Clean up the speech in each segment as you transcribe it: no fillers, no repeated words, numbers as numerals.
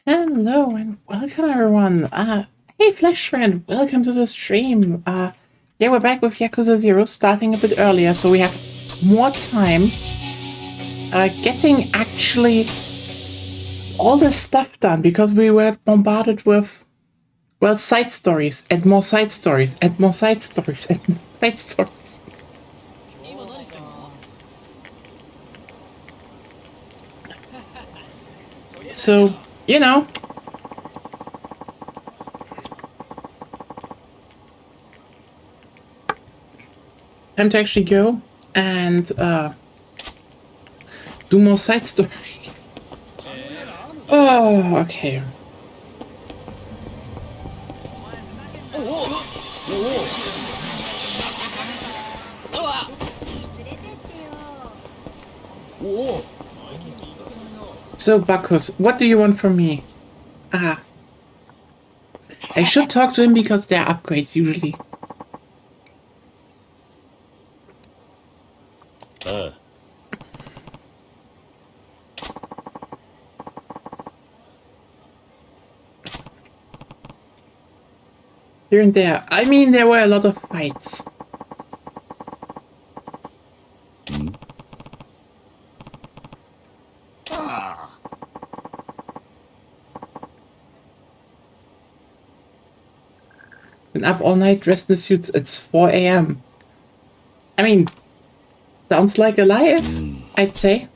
Hello and welcome everyone. Hey Flash friend, welcome to the stream. Yeah, we're back with Yakuza 0, starting a bit earlier, so we have more time getting actually all the stuff done because we were bombarded with, well, side stories and more side stories and more side stories and more side stories. So, you know, time to actually go and do more side stories. Oh, okay. So, Bacchus, what do you want from me? I should talk to him because there are upgrades usually. Here and there. I mean, there were a lot of fights. Been up all night dressed in the suits. It's 4 a.m. I mean, sounds like a life, I'd say.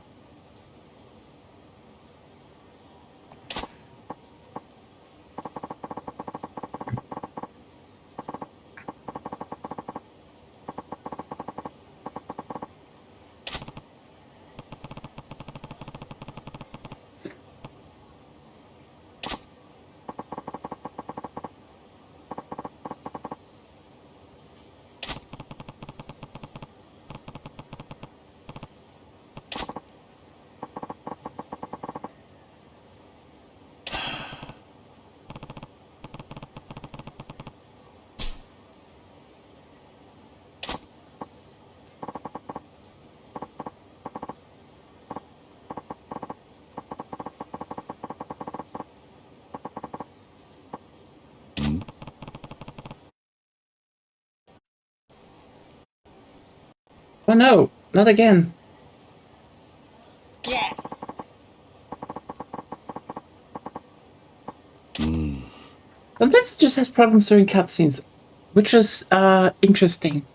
Oh no, not again. Yes. Sometimes it just has problems during cutscenes, which is interesting.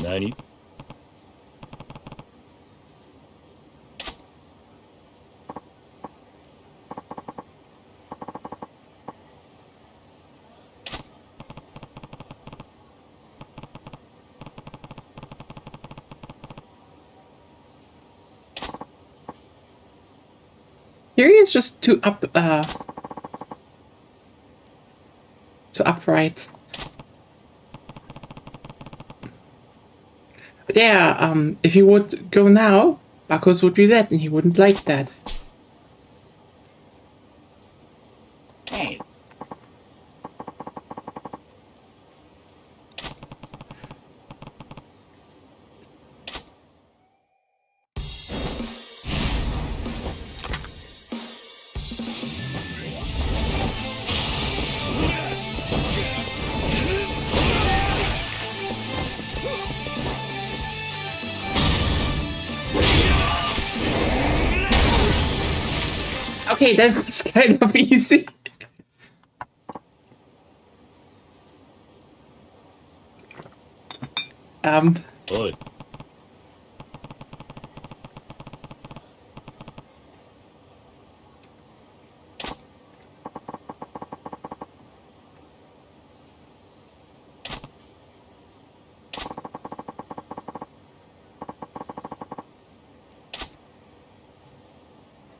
Nani? Here is just too upright. But yeah, if he would go now, Bacchus would be dead and he wouldn't like that. Hey. Okay, that was kind of easy. Oi.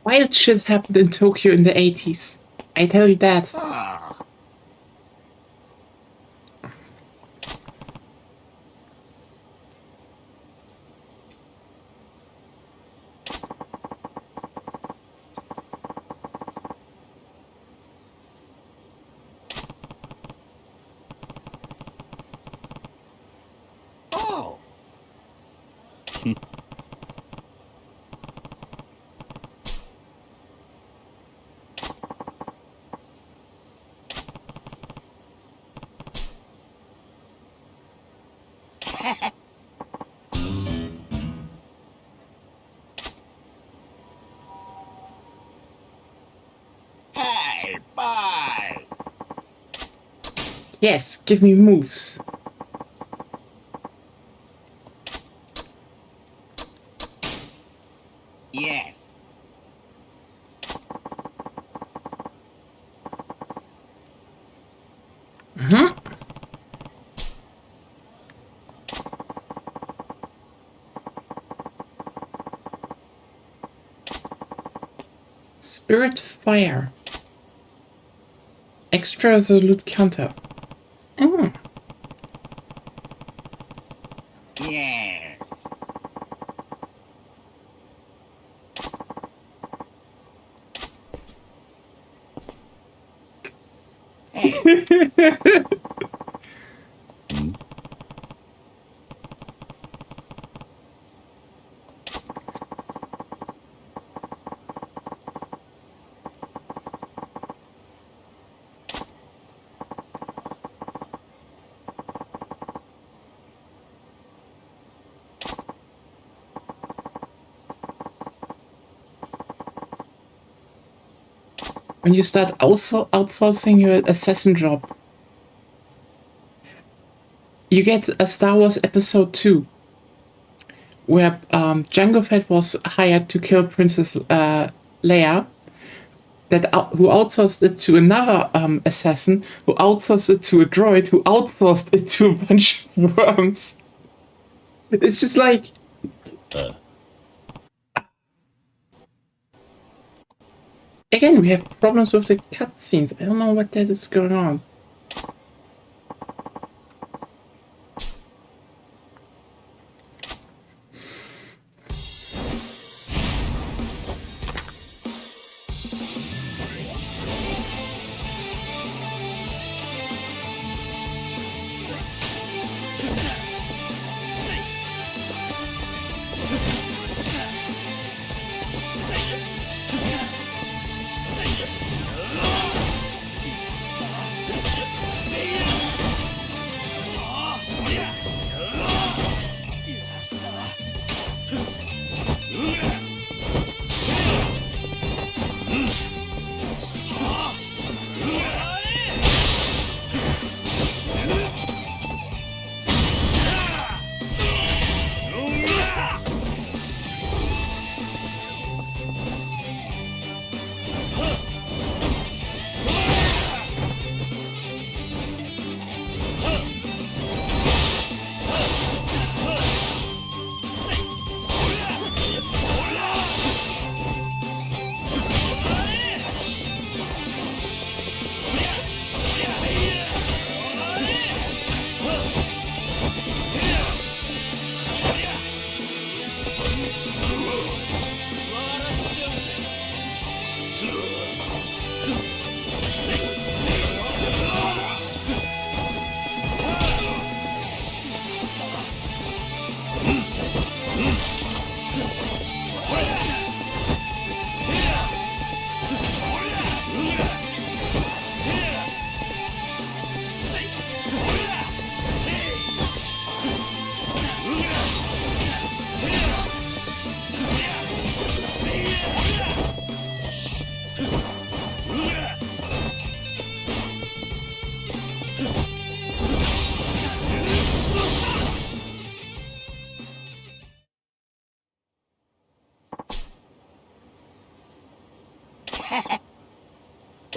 Wild shit happened in Tokyo in the 80s. I tell you that. Hey, bye! Yes, give me moves. Yes. Spirit fire. Extra resolute counter. Mm. Yes. Hey. When you start also outsourcing your assassin job, you get a Star Wars Episode 2, where Jango Fett was hired to kill Princess Leia, who outsourced it to another assassin, who outsourced it to a droid, who outsourced it to a bunch of worms. It's just like... Again, we have problems with the cutscenes. I don't know what that is going on.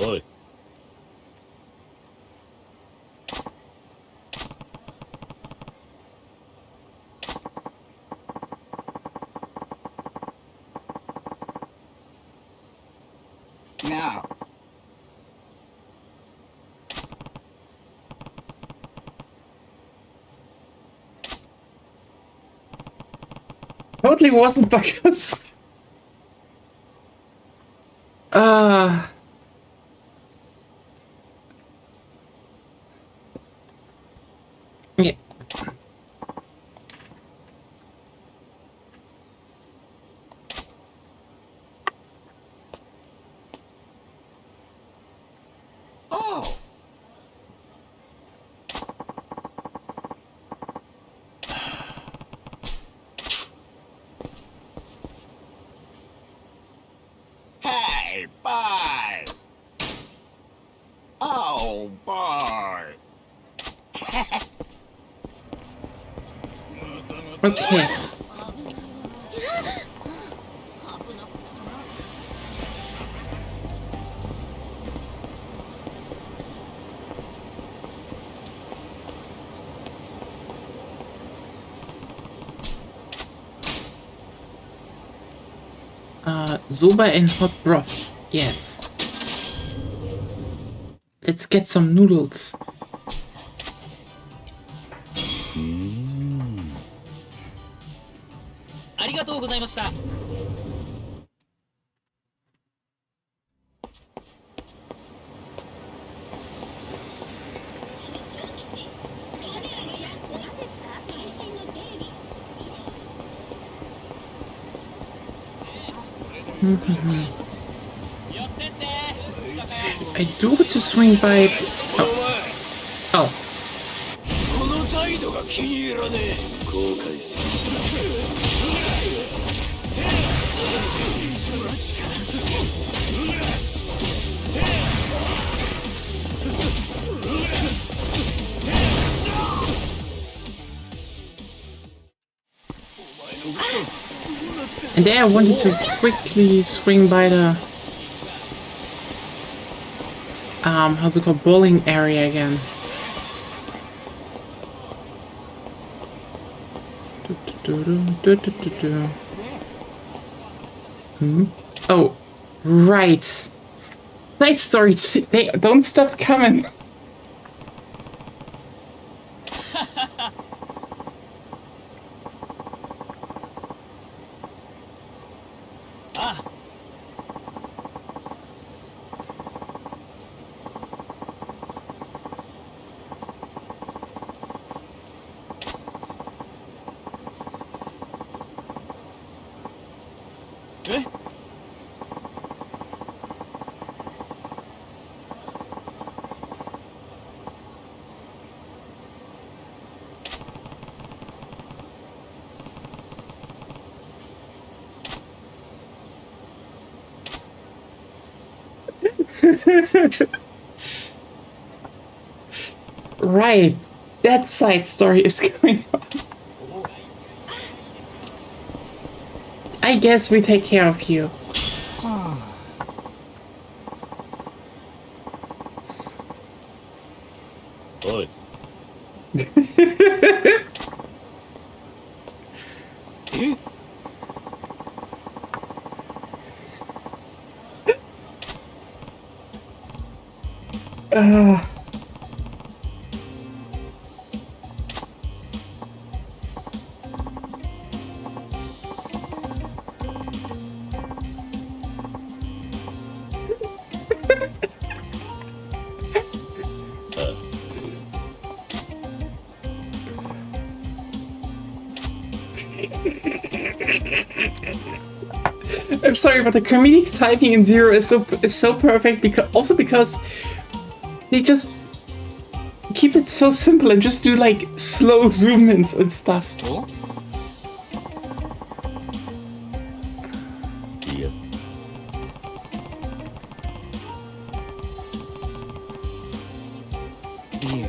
Oi. Now. Totally wasn't because... Yeah. Oh. Hey, bye. Oh, boy. Okay. Soba and hot broth. Yes. Let's get some noodles. I do want to swing by. Oh. And there I wanted to quickly swing by the how's it called, bowling area again. Oh, right. Side stories. They don't stop coming. Right. That side story is going on. I guess we take care of you. Oi. I'm sorry, but the comedic typing in Zero is so perfect because they just keep it so simple and just do like slow zoom ins and stuff. Oh? Yeah. Yeah.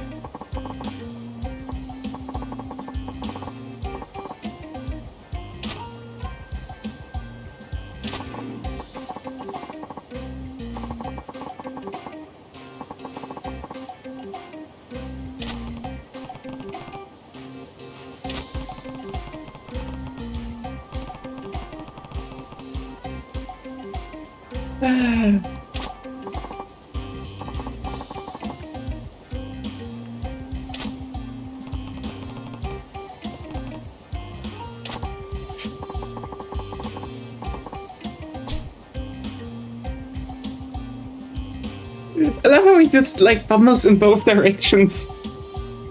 I love how he just like bumbles in both directions.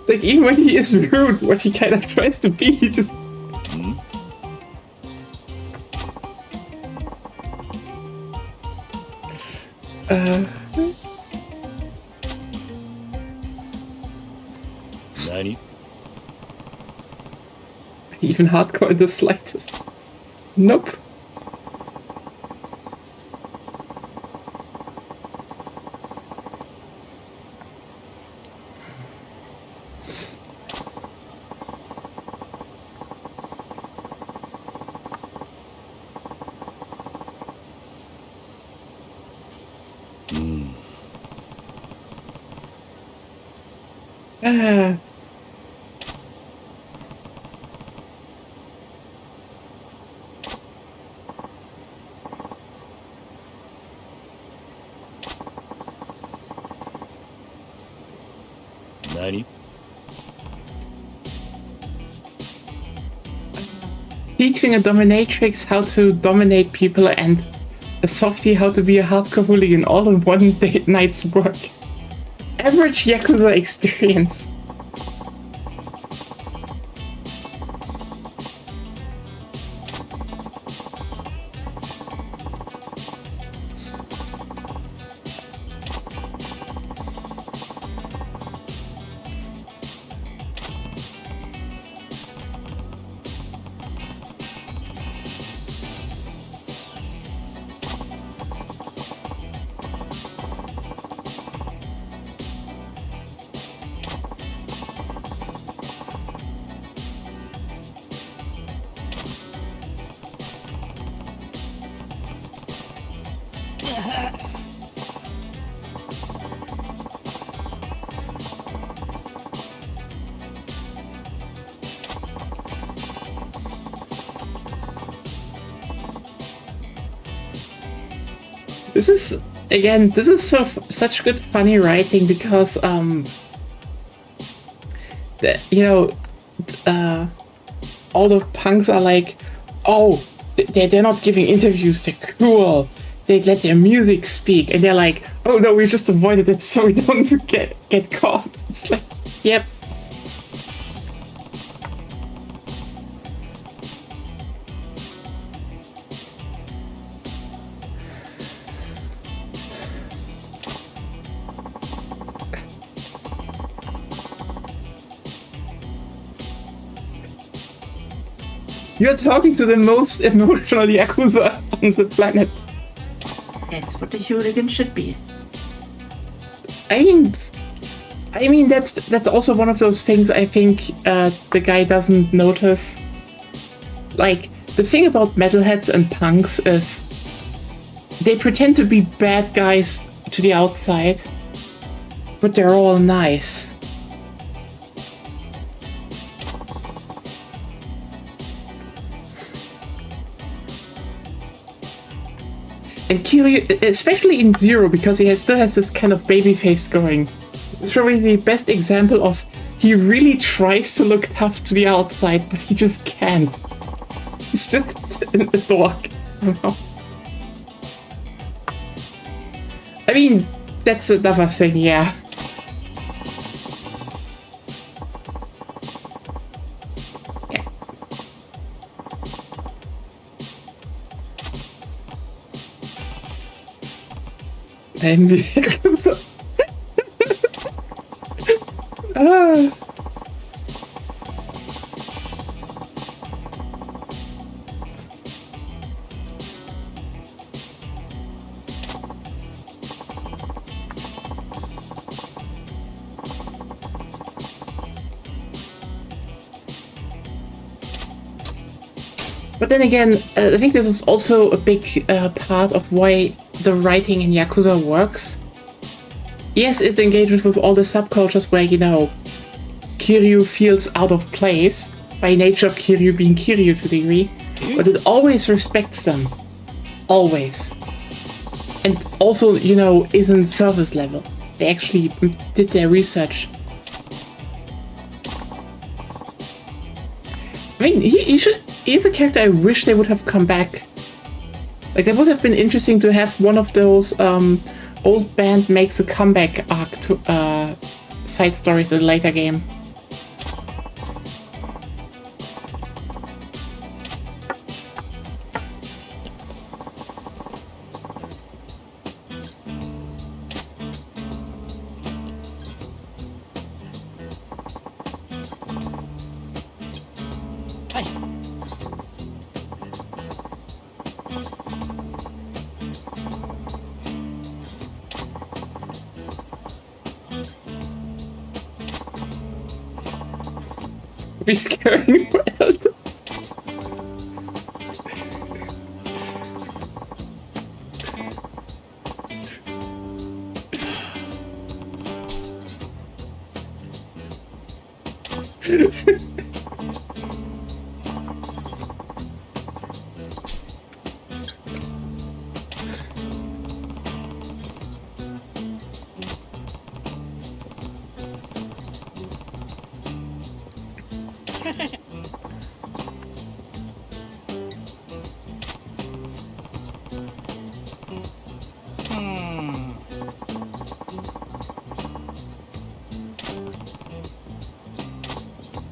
Like even when he is rude, what he kind of tries to be, he just. Nani? Even hardcore in the slightest. Nope. Uh, Nani? teaching a dominatrix how to dominate people and a softie how to be a hardcore hooligan all in one night's work. Average Yakuza experience. This is again. This is such good funny writing because all the punks are like, oh, they're not giving interviews. They're cruel. They let their music speak, and they're like, oh no, we just avoided it so we don't get caught. It's like, yep. You're talking to the most emotional Yakuza on the planet. That's what the hooligan should be. I mean that's also one of those things I think the guy doesn't notice. Like, the thing about metalheads and punks is they pretend to be bad guys to the outside, but they're all nice. And Kiryu, especially in Zero, because he still has this kind of baby face going, it's probably the best example of he really tries to look tough to the outside, but he just can't. He's just a dork somehow. I mean, that's another thing, yeah. So, But then again, I think this is also a big part of why the writing in Yakuza works. Yes, it engages with all the subcultures where, Kiryu feels out of place by nature of Kiryu being Kiryu to a degree, but it always respects them. Always. And also, isn't surface level. They actually did their research. I mean, he's a character I wish they would have come back. Like, it would have been interesting to have one of those old band makes a comeback arc to side stories in a later game. Be scaring for elders.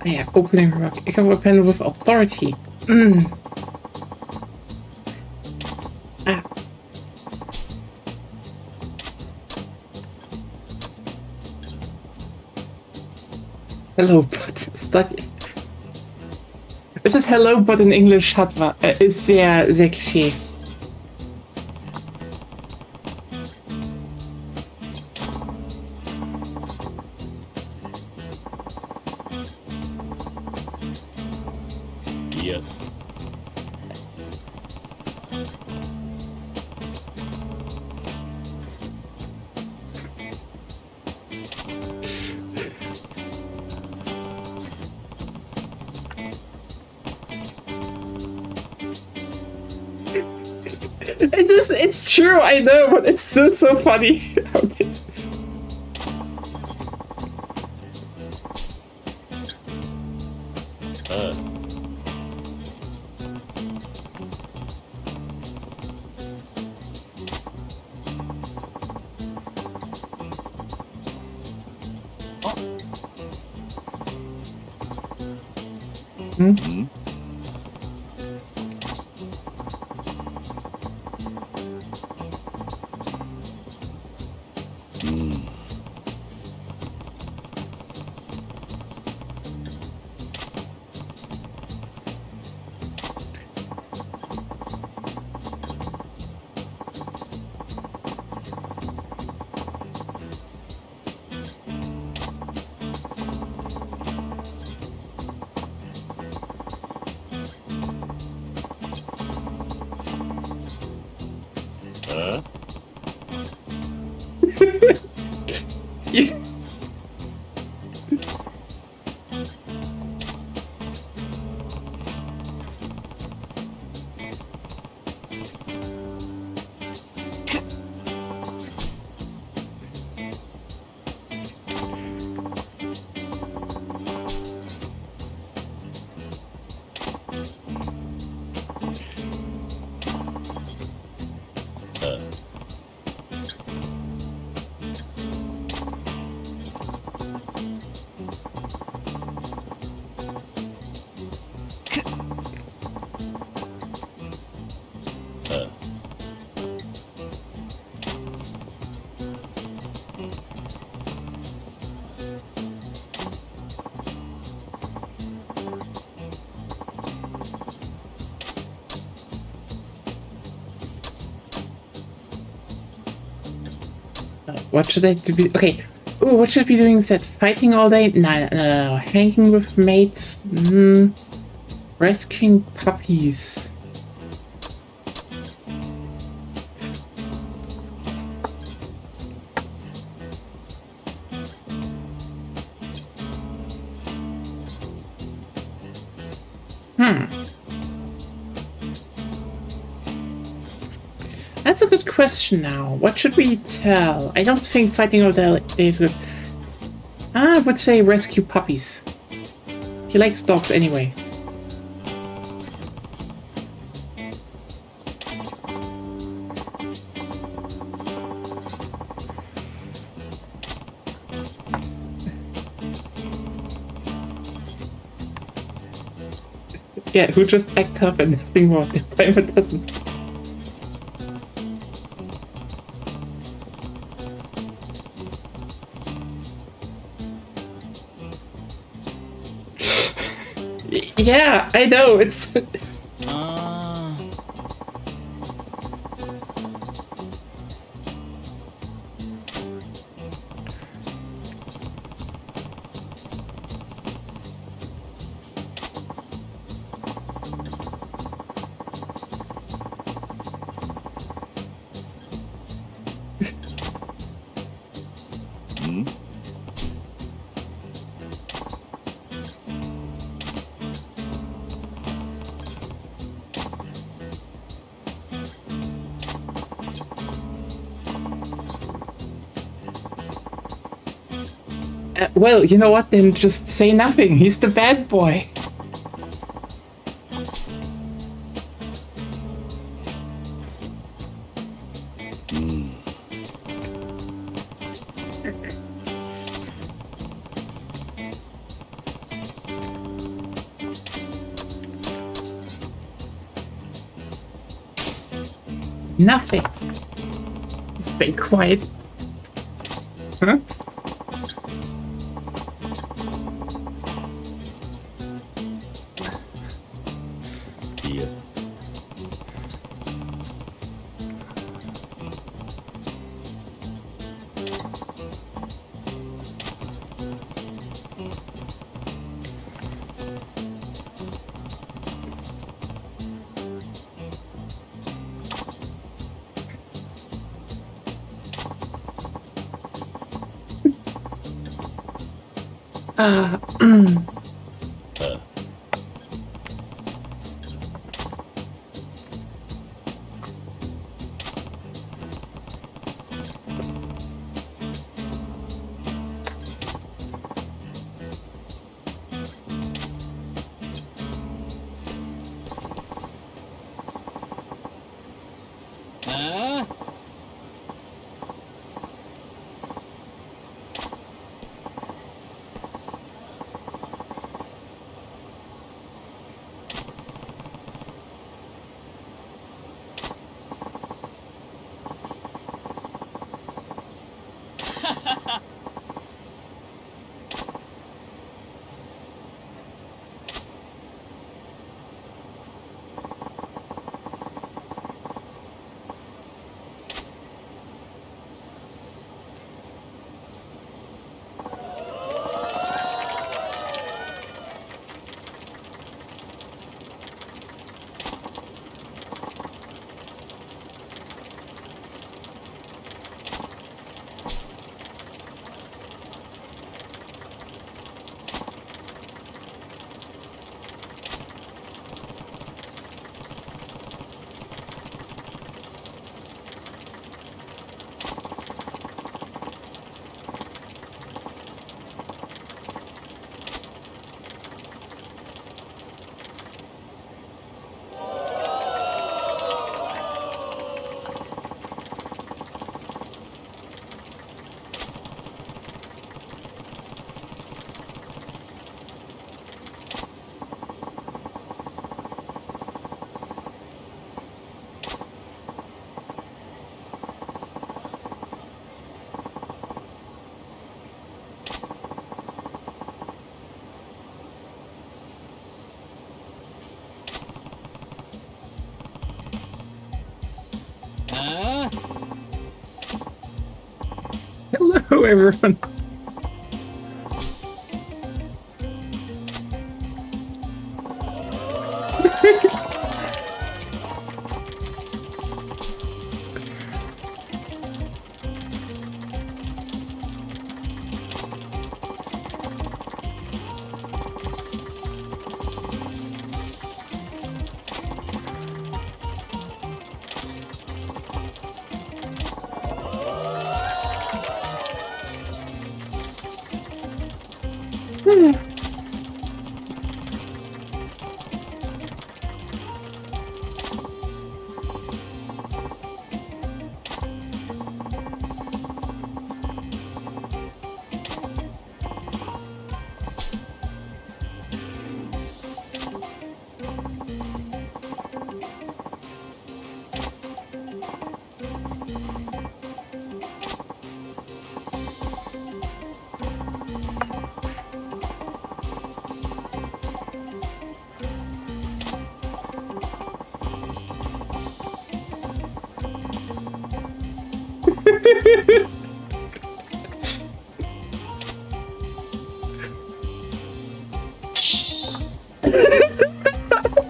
Yeah, opening remark. Ik heb weapon with authority. Ah. Hello, but study. Es ist Hello, but in English hat ist sehr, sehr Klischee. Yep. It's true, I know, but it's still so funny. What should I do? Okay. Ooh, what should I be doing instead? Fighting all day? No. Hanging with mates? Rescuing puppies. That's a good question now. What should we tell? I don't think fighting all day is good. I would say rescue puppies. He likes dogs anyway. Yeah, who just act tough and nothing more. The time it doesn't. Yeah, I know, it's... Well, you know what? Then just say nothing. He's the bad boy. Nothing. Stay quiet. Huh? Yeah. Hello, everyone.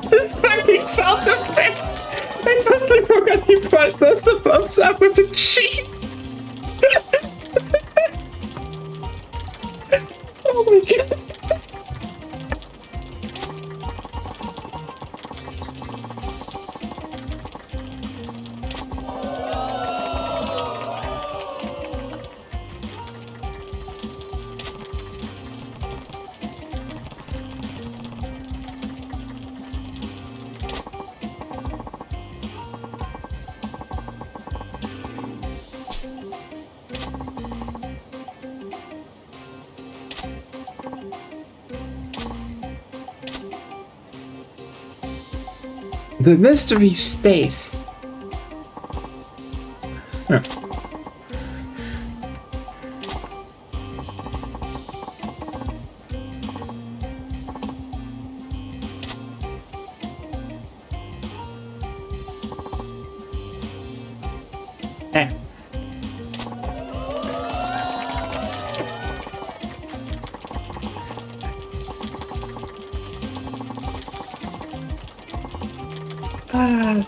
This fucking sound effect! I totally forgot he brought those thumbs up with the cheese! Oh my god! The mystery stays. Huh. Okay. Ah.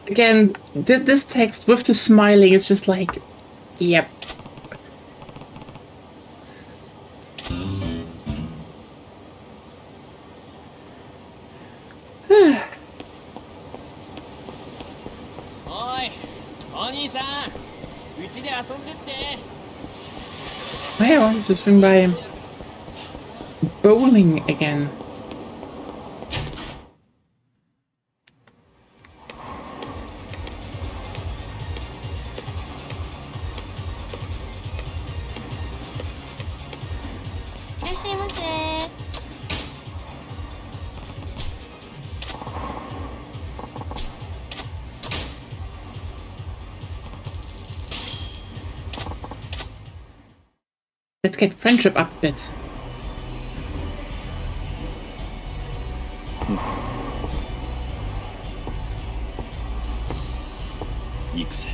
Again, this text with the smiling is just like, yep. I wanted to swing by him. Bowling again. Let's get friendship up a bit. Yakuza.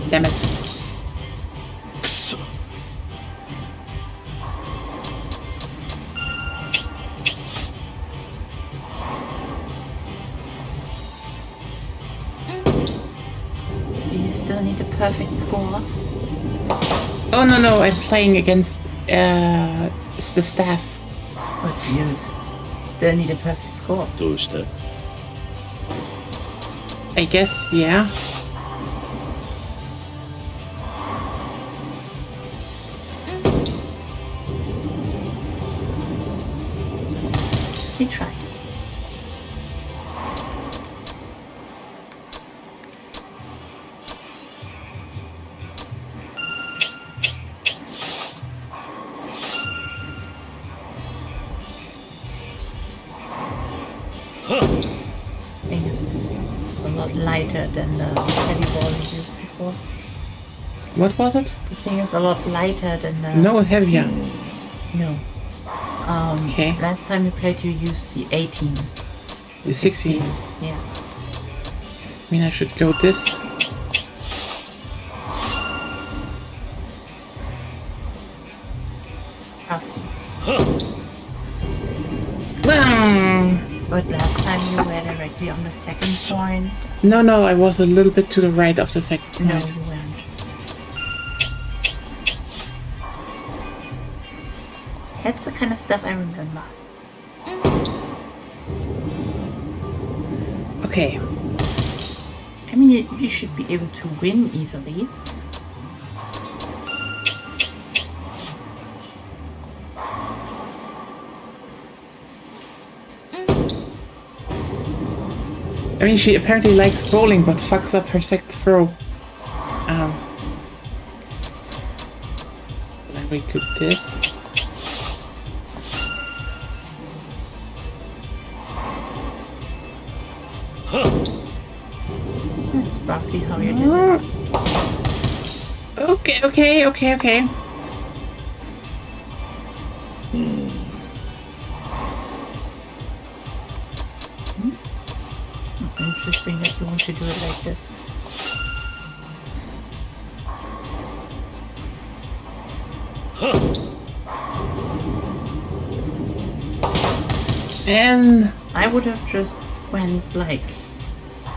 Damn it. Do you still need a perfect score? Oh no, I'm playing against the staff. But you still need a perfect score. どうした? I guess, yeah. We tried. Thing is a lot lighter than the heavy ball we used before. What was it? The thing is a lot lighter than the... No, heavier. No. Okay. Last time you played, you used the 18. The 16. Yeah. I mean, I should go this. Roughly. But last time you were directly on the second point. No, I was a little bit to the right of the second point. No, you weren't. That's the kind of stuff I remember. Okay. I mean, you should be able to win easily. I mean, she apparently likes bowling, but fucks up her second throw. Then we could this. That's roughly how you did it. Okay. Interesting that you want to do it like this. And I would have just went like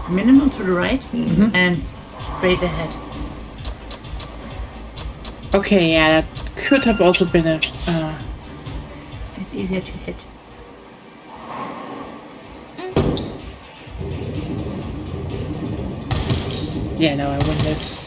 minimal to the right and straight ahead. okay, yeah, that could have also been a. It's easier to hit. Yeah, no, I win this.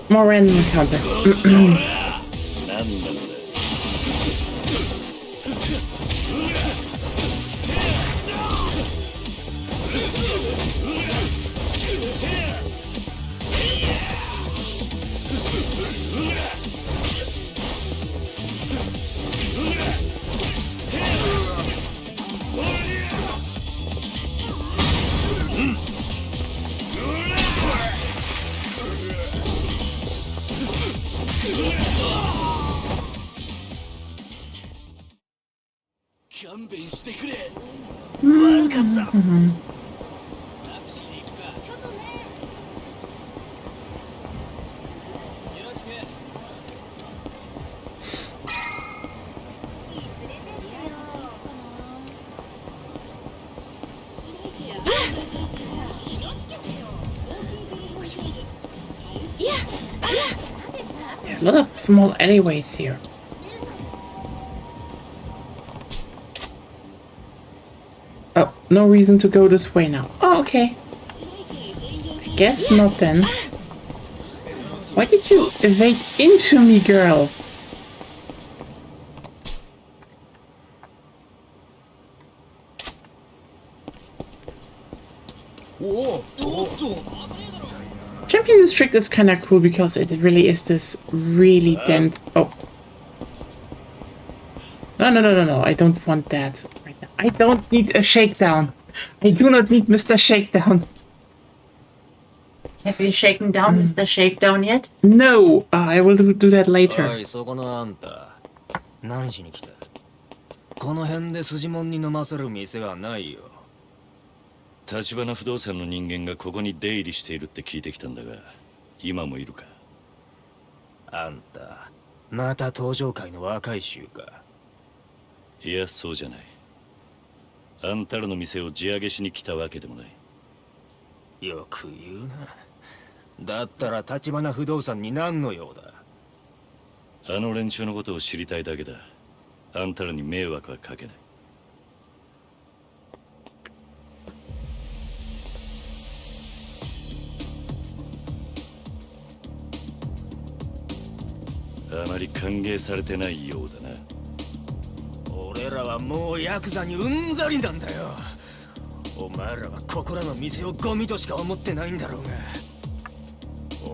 More random encounters. なんだこれ。勘弁してくれ。悪かった。A lot of small alleyways here. Oh, no reason to go this way now. Oh, okay. I guess not then. Why did you evade into me, girl? Champion District is kind of cool because it really is this really dense. Oh. No. I don't want that right now. I don't need a shakedown. I do not meet Mr. Shakedown. Have you shaken down Mr. Shakedown yet? No, I will do that お later. いそこのあんた何しに来た？この辺で筋もんに飲ませる店はないよ。橘不動産の人間がここに出入りしているって聞いてきたんだが、今もいるか？あんたまた登場界の若い衆か？いや、そうじゃない。あんたらの店を地上げしに来たわけでもない。よく言うな。だったら橘不動産に何の用だ？あの連中のことを知りたいだけだ。あんたらに迷惑はかけない。あまり歓迎されてないようだな。俺らはもうヤクザにうんざりなんだよ。お前らはここらの店をゴミとしか思ってないんだろうが、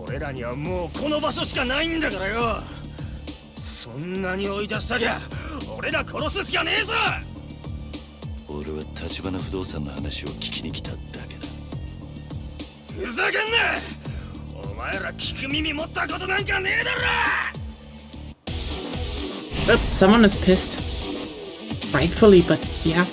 俺らにはもうこの場所しかないんだからよ。そんなに追い出したきゃ俺ら殺すしかねえぞ。俺は橘不動産の話を聞きに来ただけだ。ふざけんな！お前ら聞く耳持ったことなんかねえだろ。 Oh, someone is pissed. Rightfully, but yeah.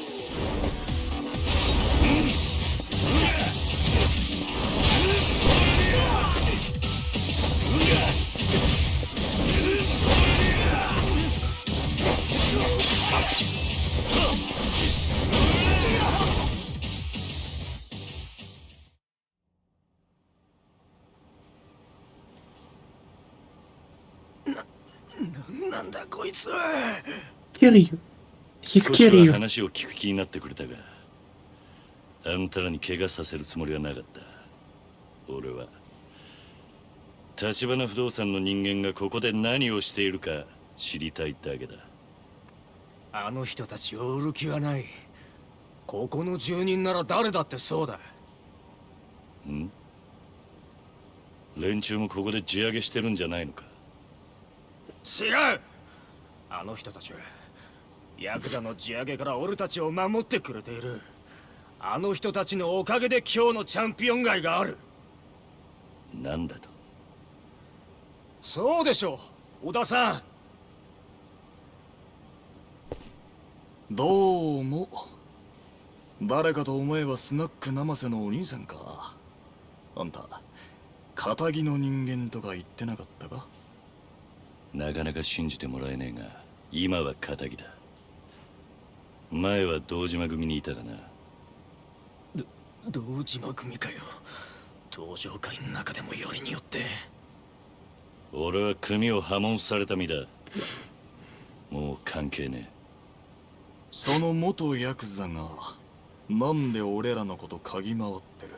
Kiryu. He's 少しは Kiryu. 話を聞く気になってくれたが、あんたらに怪我させるつもりはなかった。俺は橘不動産の人間がここで何をしているか知りたいだけだ。あの人たちを売る気はない。ここの住人なら誰だってそうだ。ん？連中もここで地上げしてるんじゃないのか？違う。あの人たちはヤクザの地上げから俺たちを守ってくれている。あの人たちのおかげで今日のチャンピオン街がある。なんだと？そうでしょう、小田さん。どうも。誰かと思えばスナック生瀬のお兄さんか。あんた仇の人間とか言ってなかったか？なかなか信じてもらえねえが、今は仇だ。前は堂島組にいたがな。堂島組かよ。登場会の中でもよりによって。俺は組を破門された身だ。もう関係ねその元ヤクザがなんで俺らのこと嗅ぎ回ってる？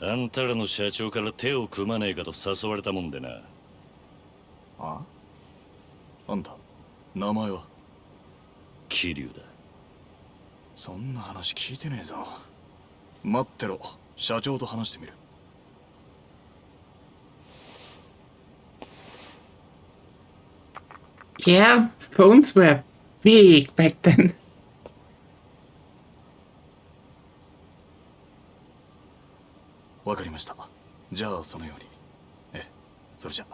え。あんたらの社長から手を組まねえかと誘われたもんでな。あ？あんた名前は？桐生だ。そんな話聞いてねえぞ。待ってろ、社長と話してみる。Yeah, phones were big back then. わかりました。じゃあそのように。それじゃ。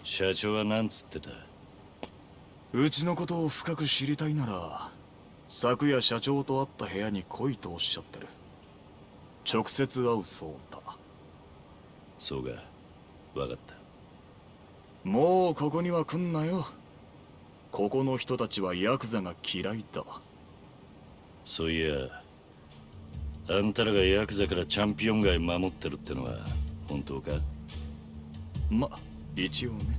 社長はなんつってた？うちのことを深く知りたいなら、昨夜社長と会った部屋に来いとおっしゃってる。直接会うそうだ。そうか、わかった。もうここには来んなよ。ここの人たちはヤクザが嫌いだ。そういや、あんたらがヤクザからチャンピオン街守ってるってのは本当か？ま、一応ね。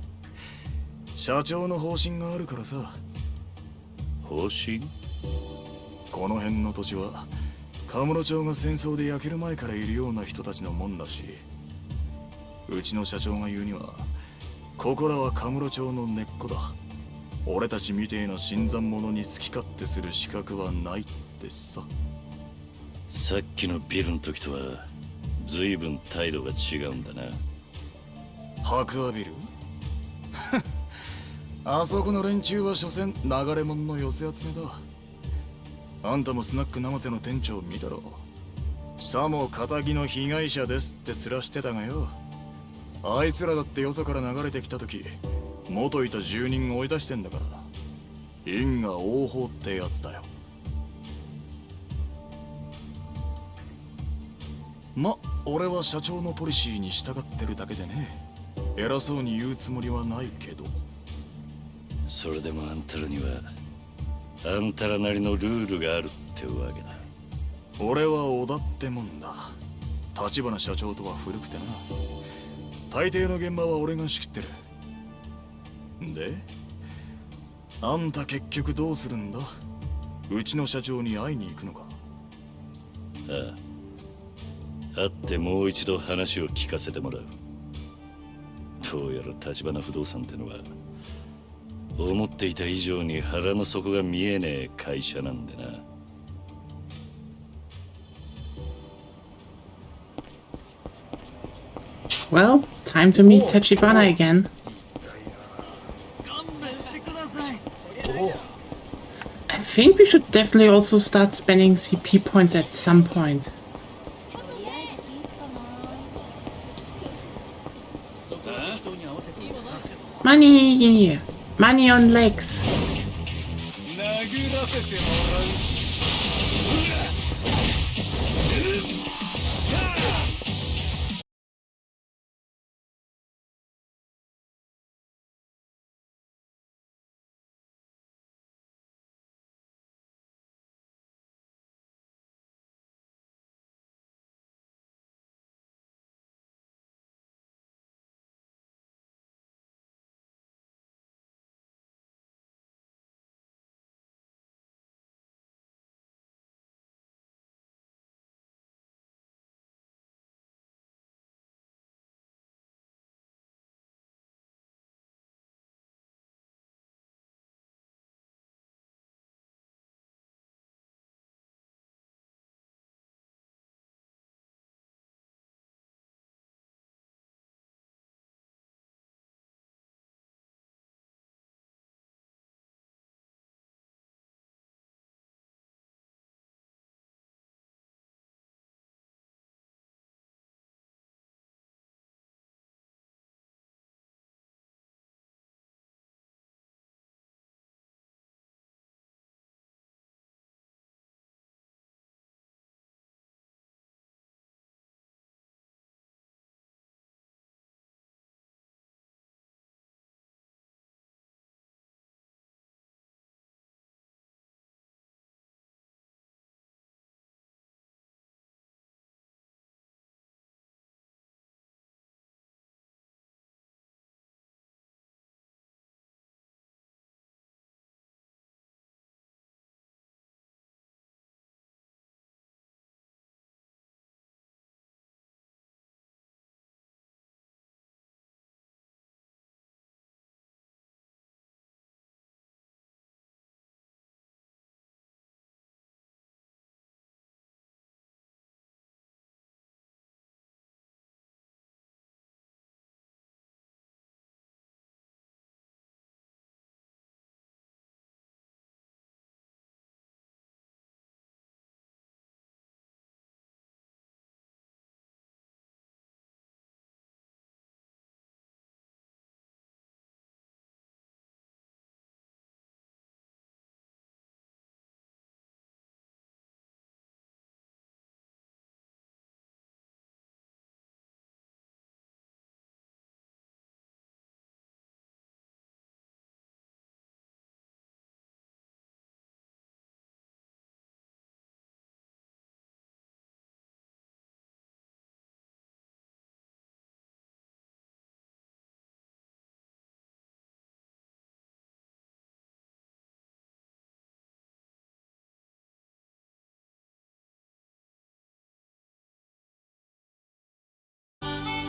社長の方針があるからさ。方針？この辺の土地はカムロ町が戦争で焼ける前からいるような人たちのもんらしい。うちの社長が言うには、ここらはカムロ町の根っこだ。俺たちみてえな新参者に好き勝手する資格はないってさ。さっきのビルの時とは随分態度が違うんだな。白亜ビルあそこの連中は所詮流れ者の寄せ集めだ。あんたもスナック生瀬の店長見たろ。さも仇の被害者ですって面してたがよ。あいつらだってよそから流れてきた時、元いた住人追い出してんだから。因果応報ってやつだよ。ま、俺は社長のポリシーに従ってるだけでね。偉そうに言うつもりはないけど。それでもあんたらにはあんたらなりのルールがあるってわけだ。俺は織田ってもんだ。立花社長とは古くてな。大抵の現場は俺が仕切ってる。で、あんた結局どうするんだ？うちの社長に会いに行くのか？ああ、会ってもう一度話を聞かせてもらう。どうやら立花不動産ってのは思っていた以上に腹の底が見えねえ会社なんでな。Well, time to meet Tachibana again. I think we should definitely also start spending CP points at some point. Money! Money on legs!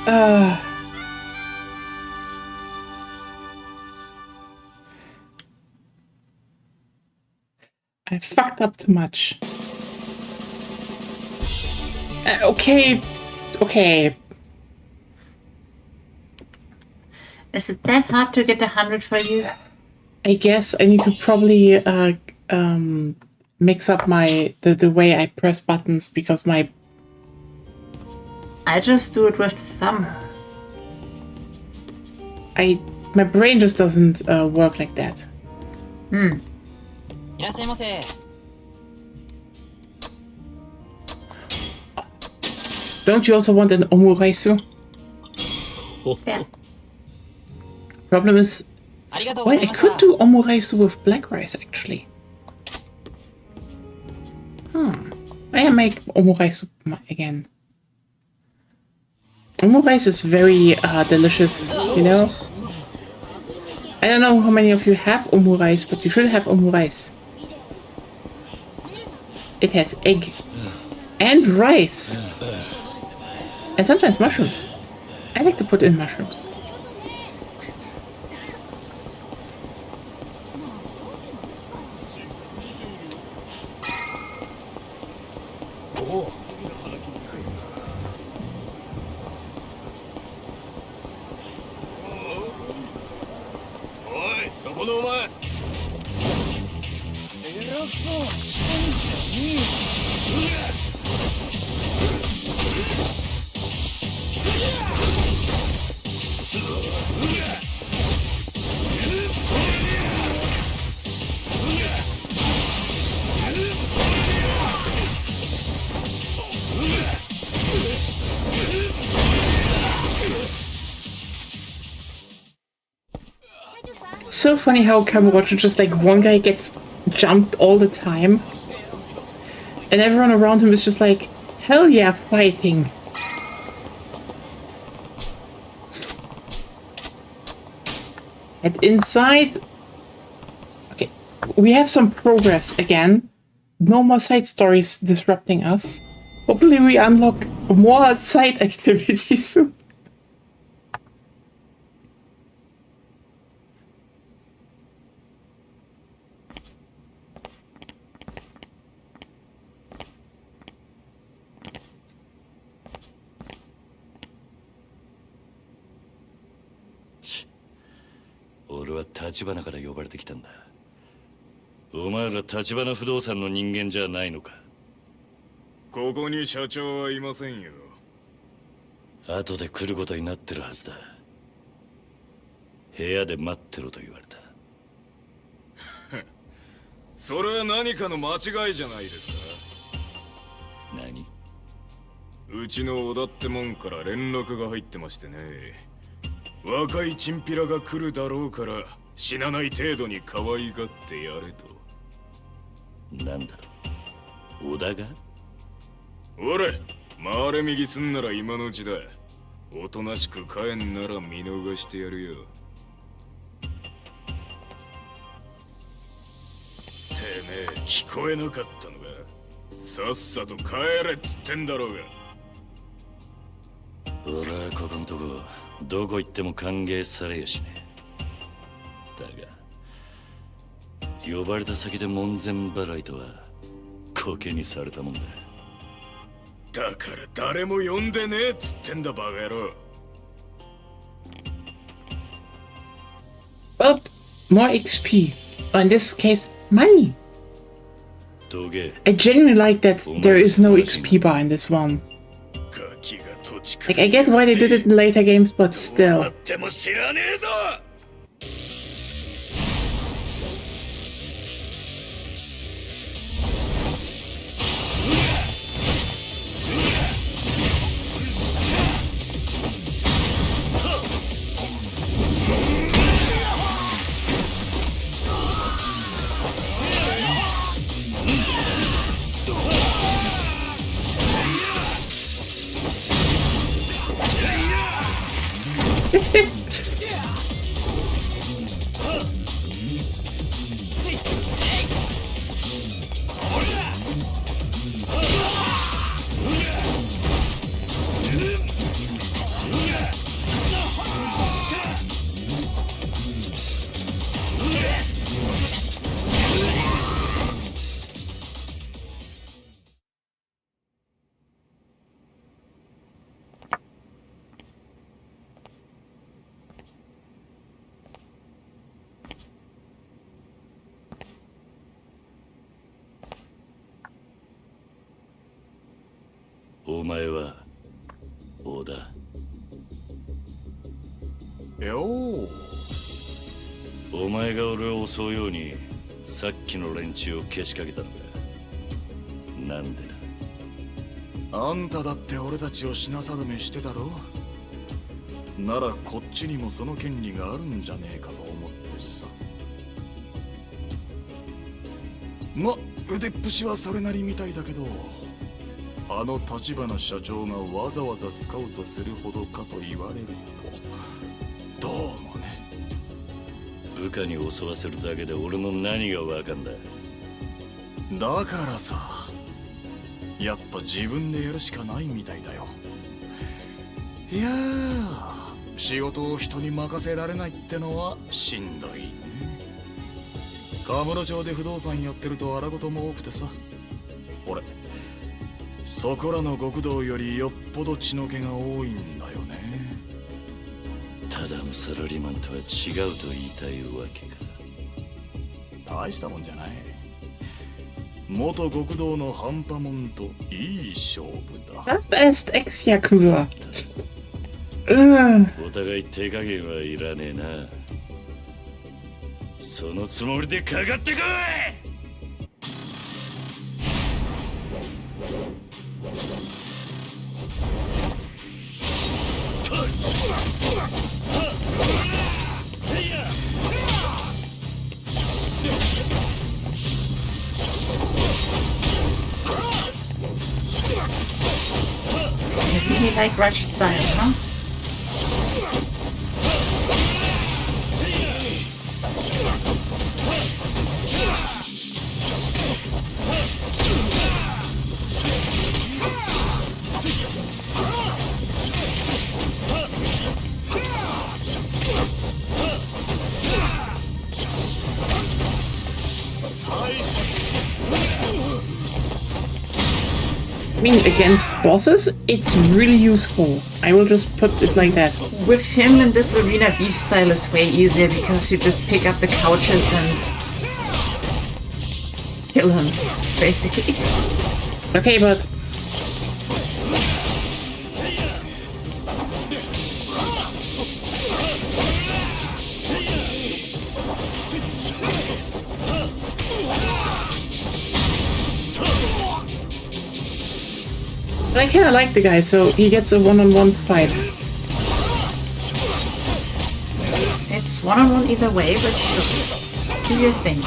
I fucked up too much. Okay. Is it that hard to get 100 for you? I guess I need to probably mix up the way I press buttons because I just do it with the thumb. my brain just doesn't work like that. Don't you also want an omuraisu? Yeah. Problem is, well, I could do omuraisu with black rice actually. I make omuraisu again. Omurice is very delicious, you know? I don't know how many of you have omurice, but you should have omurice. It has egg and rice. And sometimes mushrooms. I like to put in mushrooms. So funny how Kamurocho just like one guy gets jumped all the time and everyone around him is just like, hell yeah, fighting. And inside, okay, we have some progress again. No more side stories disrupting us. Hopefully we unlock more side activities soon.俺は立花から呼ばれてきたんだ。お前ら立花不動産の人間じゃないのか。ここに社長はいませんよ。後で来ることになってるはずだ。部屋で待ってろと言われた。それは何かの間違いじゃないですか。何？うちの小田ってもんから連絡が入ってましてね。若いチンピラが来るだろうから死なない程度に可愛がってやれと。なんだと？小田が？俺、回れ右すんなら今のうちだ。おとなしく帰んなら見逃してやるよ。てめえ聞こえなかったのか。さっさと帰れっつってんだろうが。俺はここんとこどこ行っても歓迎されやしねえ。だが呼ばれた先で門前払いとはコケにされたもんだ。だから誰も呼んでねえっつってんだバカ野郎。Well, more XP. Or in this case, money. I genuinely like that there is no XP bar in this one. Like, I get why they did it in later games, but still. お前は織田。よう。お前が俺を襲うようにさっきの連中をけしかけたのか。なんでだ。あんただって俺たちを品定めしてたろ。ならこっちにもその権利があるんじゃねえかと思ってさ。ま、腕っぷしはそれなりみたいだけど、あの立花社長がわざわざスカウトするほどかと言われると、どうもね。部下に襲わせるだけで俺の何がわかんだ。だからさ、やっぱ自分でやるしかないみたいだよ。いやー、仕事を人に任せられないってのはしんどいね。カムロ町で不動産やってると荒事も多くてさ、俺そこらの極道よりよっぽど血の気が多いんだよね。ただのサラリーマンとは違うと言いたいわけか。大したもんじゃない。元極道の半端もんといい勝負だ。 Best ex-Yakuza. お互い手加減はいらねえな。そのつもりでかかってこい。I really like Rush style, huh? I mean, against bosses, it's really useful. I will just put it like that. With him in this arena, beast style is way easier because you just pick up the couches and kill him, basically. Okay, but I kinda like the guy, so he gets a one-on-one fight. It's one-on-one either way, but sure. Do your thing.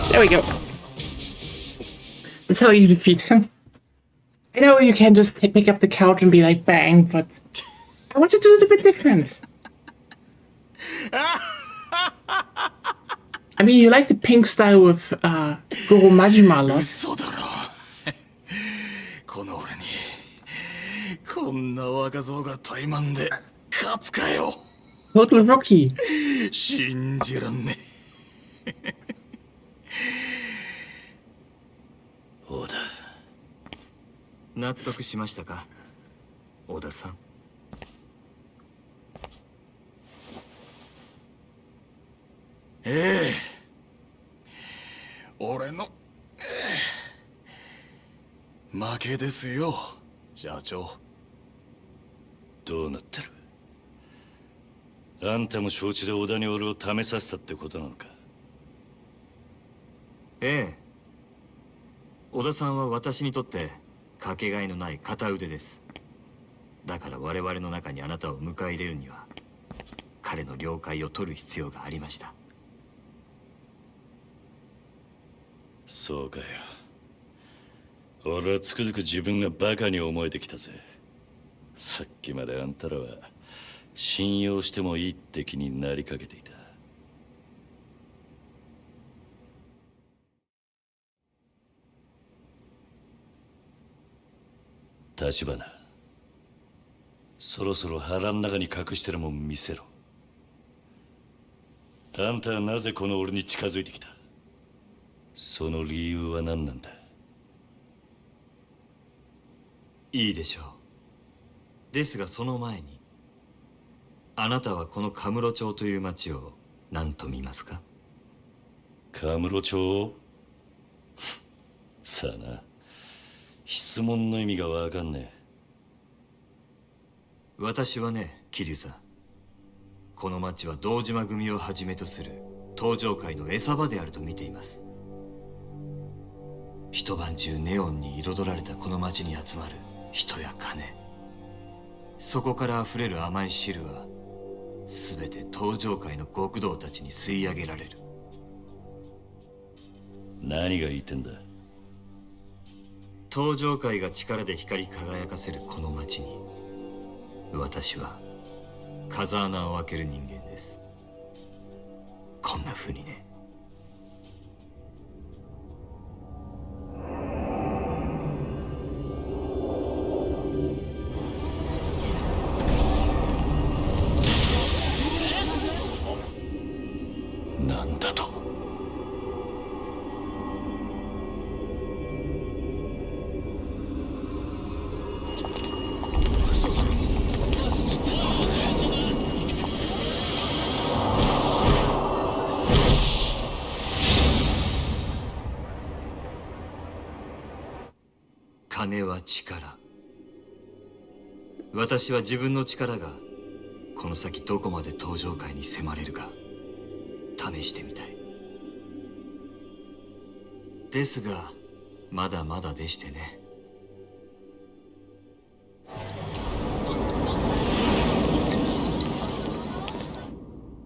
There we go. That's how you defeat him. I know you can just pick up the couch and be like, bang, but I want to do it a bit different. I mean, you like the pink style with Goro Majima a lot. 嘘だろ。この俺にこんな若造が怠慢で勝つかよ。 Total Rocky. 信じらんね。織田、納得しましたか、織田さん。ええ、俺の、負けですよ、社長。どうなってる？あんたも承知で織田に俺を試させたってことなのか？ええ。織田さんは私にとってかけがえのない片腕です。だから我々の中にあなたを迎え入れるには彼の了解を取る必要がありました。そうかよ。俺はつくづく自分がバカに思えてきたぜ。さっきまであんたらは信用してもいいって気になりかけていた。橘、そろそろ腹ん中に隠してるもん見せろ。あんたはなぜこの俺に近づいてきた？その理由は何なんだ？いいでしょう。ですがその前に、あなたはこのカムロ町という町を何と見ますか？カムロ町？さあな、質問の意味がわかんねえ。私はね、桐生さん、この町は堂島組をはじめとする登場界の餌場であると見ています。一晩中ネオンに彩られたこの町に集まる人や金、そこから溢れる甘い汁は全て登場界の極道たちに吸い上げられる。何が言いてんだ？登場界が力で光り輝かせるこの町に、私は風穴を開ける人間です。こんな風にね。なんだと？嘘だろ。金は力。私は自分の力がこの先どこまで登場界に迫れるか試してみたい。ですがまだまだでしてね。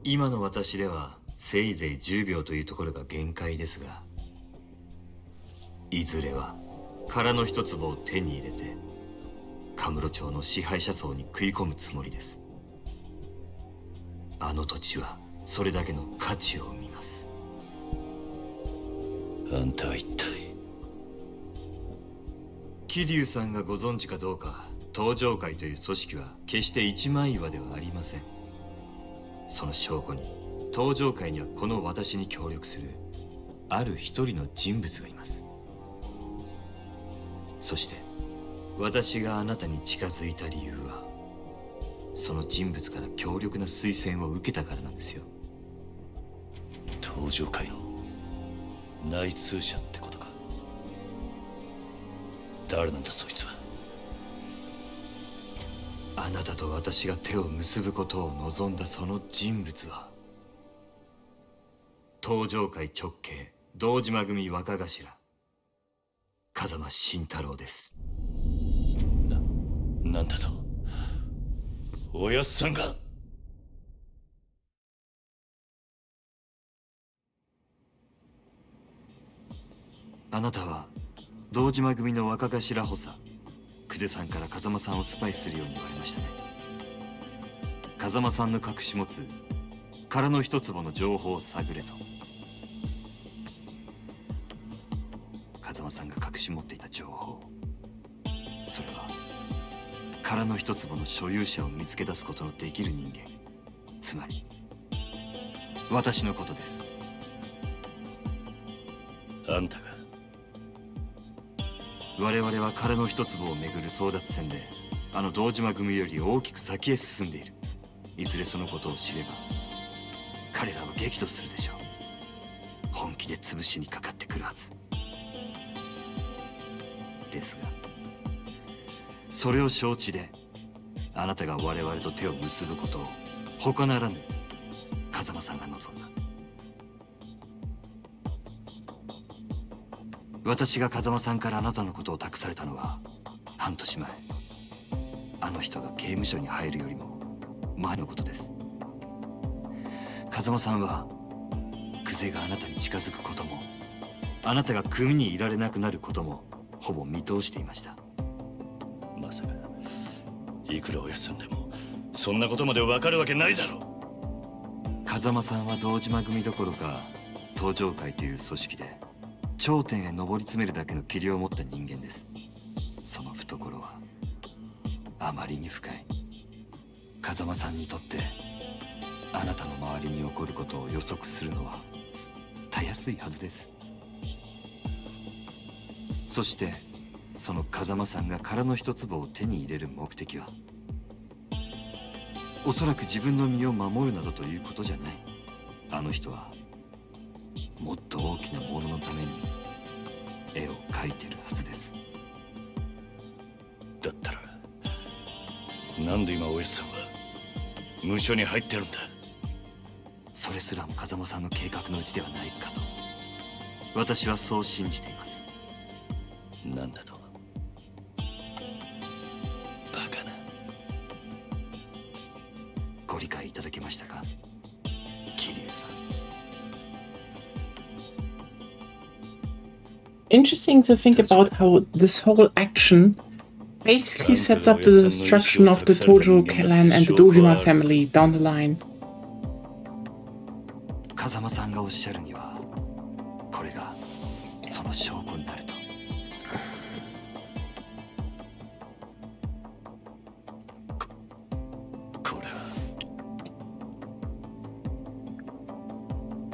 今の私ではせいぜい10秒というところが限界ですが、いずれは殻の一粒を手に入れてカムロ町の支配者層に食い込むつもりです。あの土地はそれだけの価値を生みます。あんたは一体？桐生さんがご存知かどうか、登場会という組織は決して一枚岩ではありません。その証拠に登場会にはこの私に協力するある一人の人物がいます。そして私があなたに近づいた理由は、その人物から強力な推薦を受けたからなんですよ。登場界の内通者ってことか。誰なんだそいつは？あなたと私が手を結ぶことを望んだその人物は、登場界直系堂島組若頭風間慎太郎です。なんだと？おやっさんが？あなたは堂島組の若頭補佐久世さんから風間さんをスパイするように言われましたね。風間さんの隠し持つ殻の一坪の情報を探れと。風間さんが隠し持っていた情報、それは殻の一坪の所有者を見つけ出すことのできる人間、つまり私のことです。あんたが？我々は殻の一坪をめぐる争奪戦であの堂島組より大きく先へ進んでいる。いずれそのことを知れば彼らは激怒するでしょう。本気で潰しにかかってくるはずですが、それを承知であなたが我々と手を結ぶことを他ならぬ風間さんが望んだ。私が風間さんからあなたのことを託されたのは半年前、あの人が刑務所に入るよりも前のことです。風間さんはクゼがあなたに近づくことも、あなたが組にいられなくなることもほぼ見通していました。まさかいくらおやっさんでもそんなことまでわかるわけないだろう。風間さんは堂島組どころか東上会という組織で頂点へ上り詰めるだけの器量を持った人間です。その懐はあまりに深い。風間さんにとってあなたの周りに起こることを予測するのはたやすいはずです。そしてその風間さんが殻の一粒を手に入れる目的は、おそらく自分の身を守るなどということじゃない。あの人はもっと大きなもののために絵を描いてるはずです。だったらなんで今おやっさんは無所に入ってるんだ。それすらも風間さんの計画のうちではないかと私はそう信じています。なんだと。バカな。ご理解いただけましたか、桐生さん。Interesting to think about how this whole action basically sets up the destruction of the Tojo clan and the Dojima family down the line. 風間さんがおっしゃるにはこれがその証拠になると。これは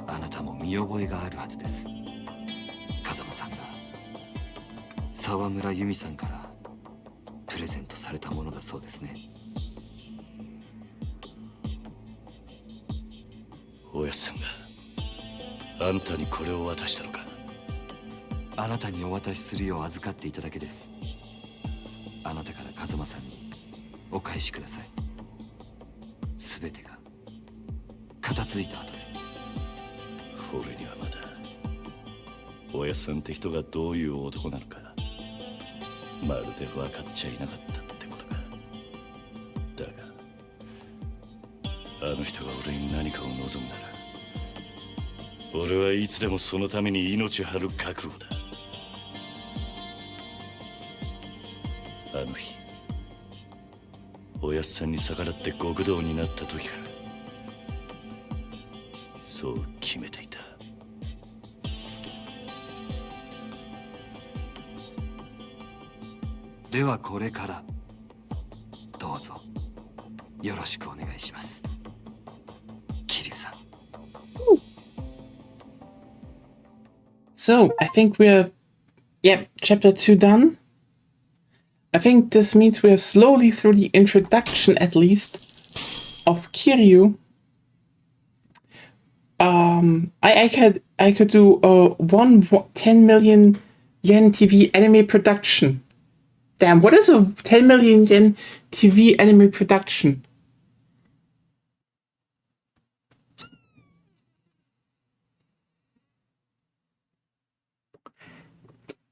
あなたも見覚えがあるはずです。風間さんが沢村由美さんからプレゼントされたものだそうですね。おやっさんがあんたにこれを渡したのか。あなたにお渡しするよう預かっていただけです。あなたから風間さんにお返しください。すべてが片付いた後で。俺にはまだおやっさんって人がどういう男なのかまるで分かっちゃいなかったってことか。だがあの人が俺に何かを望むなら俺はいつでもそのために命張る覚悟だ。あの日おやっさんに逆らって極道になった時からそう決めていた。ではこれからどうぞよろしくお願いします、桐生さん。So, I think chapter 2 done. I think this means we're slowly through the introduction, at least, of Kiryu. I could do a 10 million yen TV anime production. Damn, what is a 10 million yen TV anime production?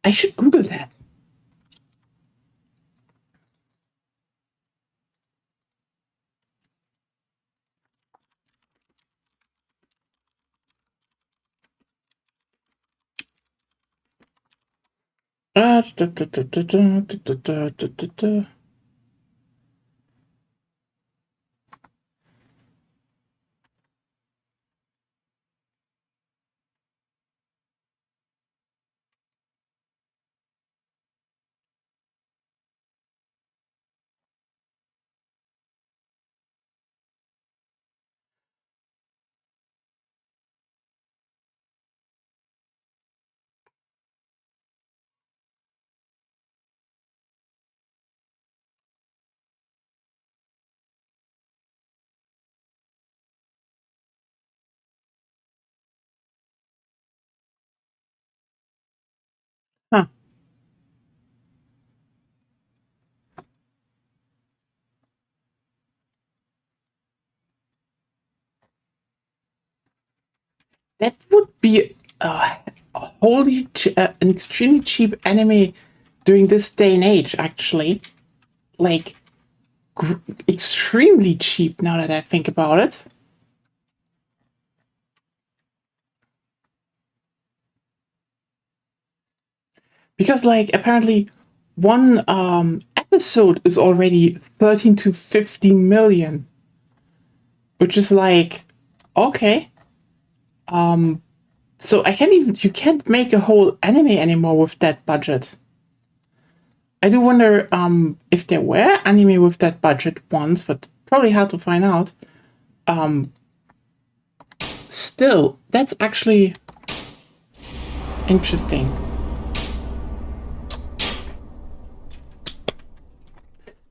I should Google that. Da, da, da, da, da, da, da, da, da, da. That would be a wholly an extremely cheap anime during this day and age, actually. Like, extremely cheap now that I think about it. Because, like, apparently one episode is already 13 to 15 million. Which is like, okay. So you can't make a whole anime anymore with that budget. I do wonder if there were anime with that budget once, but probably hard to find out. Still, that's actually interesting.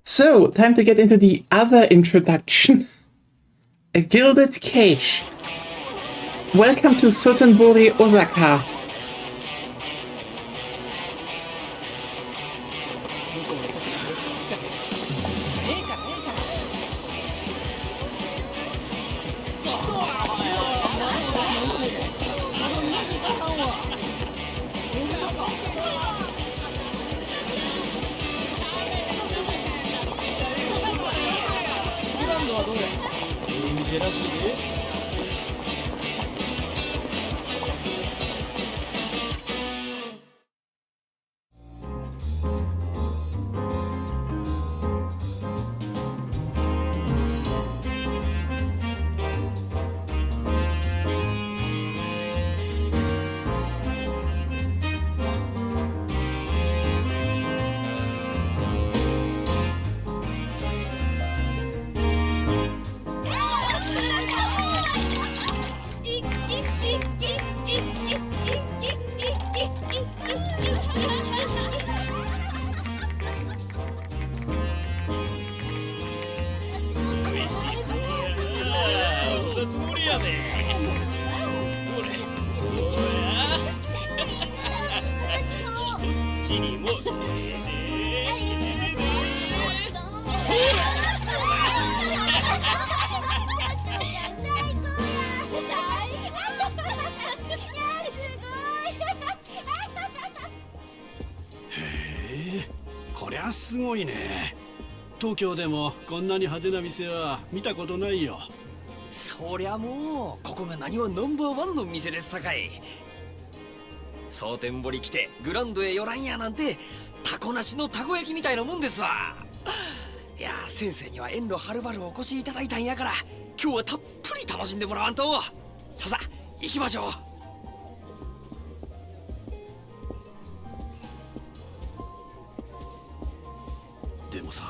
So, time to get into the other introduction. A Gilded Cage. Welcome to Sotenbori, Osaka.こりゃすごいね。東京でもこんなに派手な店は見たことないよ。そりゃもうここが何はナンバーワンの店ですさかい。蒼天堀来てグランドへ寄らんやなんてタコなしのたこ焼きみたいなもんですわ。いや先生には遠路はるばるお越しいただいたんやから今日はたっぷり楽しんでもらわんと。さ行きましょう。でもさ、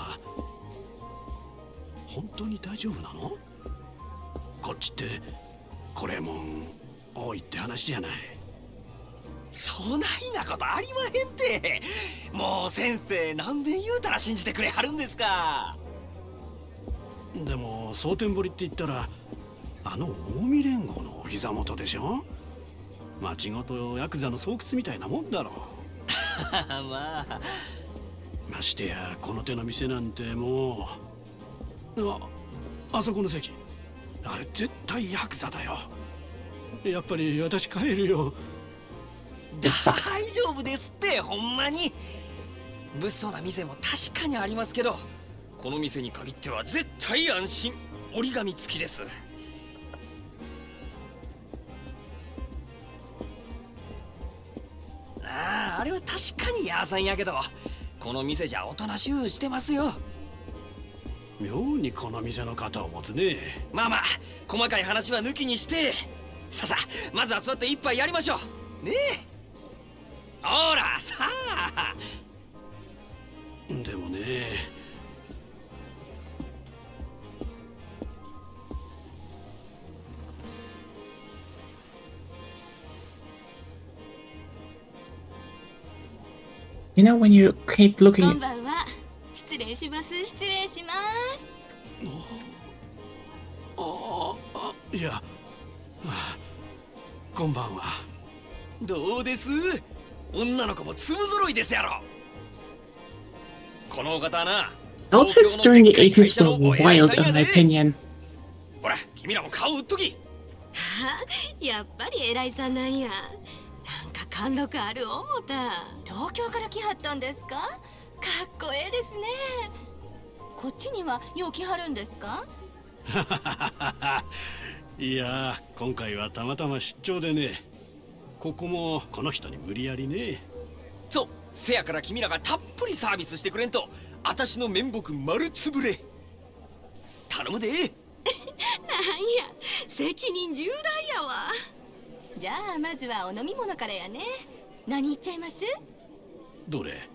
本当に大丈夫なの？こっちってこれもん多いって話じゃない。そないなことありまへんて。もう先生何遍言うたら信じてくれはるんですか。でも蒼天堀って言ったらあの近江連合のお膝元でしょ。町ごとヤクザの巣窟みたいなもんだろまあましてやこの手の店なんてもうあそこの席あれ絶対ヤクザだよ。やっぱり私帰るよ。大丈夫ですってほんまに。物騒な店も確かにありますけどこの店に限っては絶対安心。折り紙付きです。あれは確かにヤーさんやけどこの店じゃおとなしゅうしてますよ。妙にこの店の肩を持つね。まあ細かい話は抜きにしてさまずは座って一杯やりましょうねえ。ほらさあ。でもねYou know, when you keep looking こんばんは。失礼します。失礼します。いやこんばんは。どうです？女の子も粒揃いですやろ。このお方はな outfits during the 80s were wild, in my opinion. ほら君らも顔売っとき。はやっぱり偉いさんなんや。なんか貫禄ある思た。東京から来はったんですか？かっこええですね。こっちにはよう来はるんですか？いや今回はたまたま出張でね。ここもこの人に無理やりね。そう、せやから君らがたっぷりサービスしてくれんと私の面目丸つぶれ。頼むで。なんや、責任重大やわ。じゃあまずはお飲み物からやね。何言っちゃいます？どれ？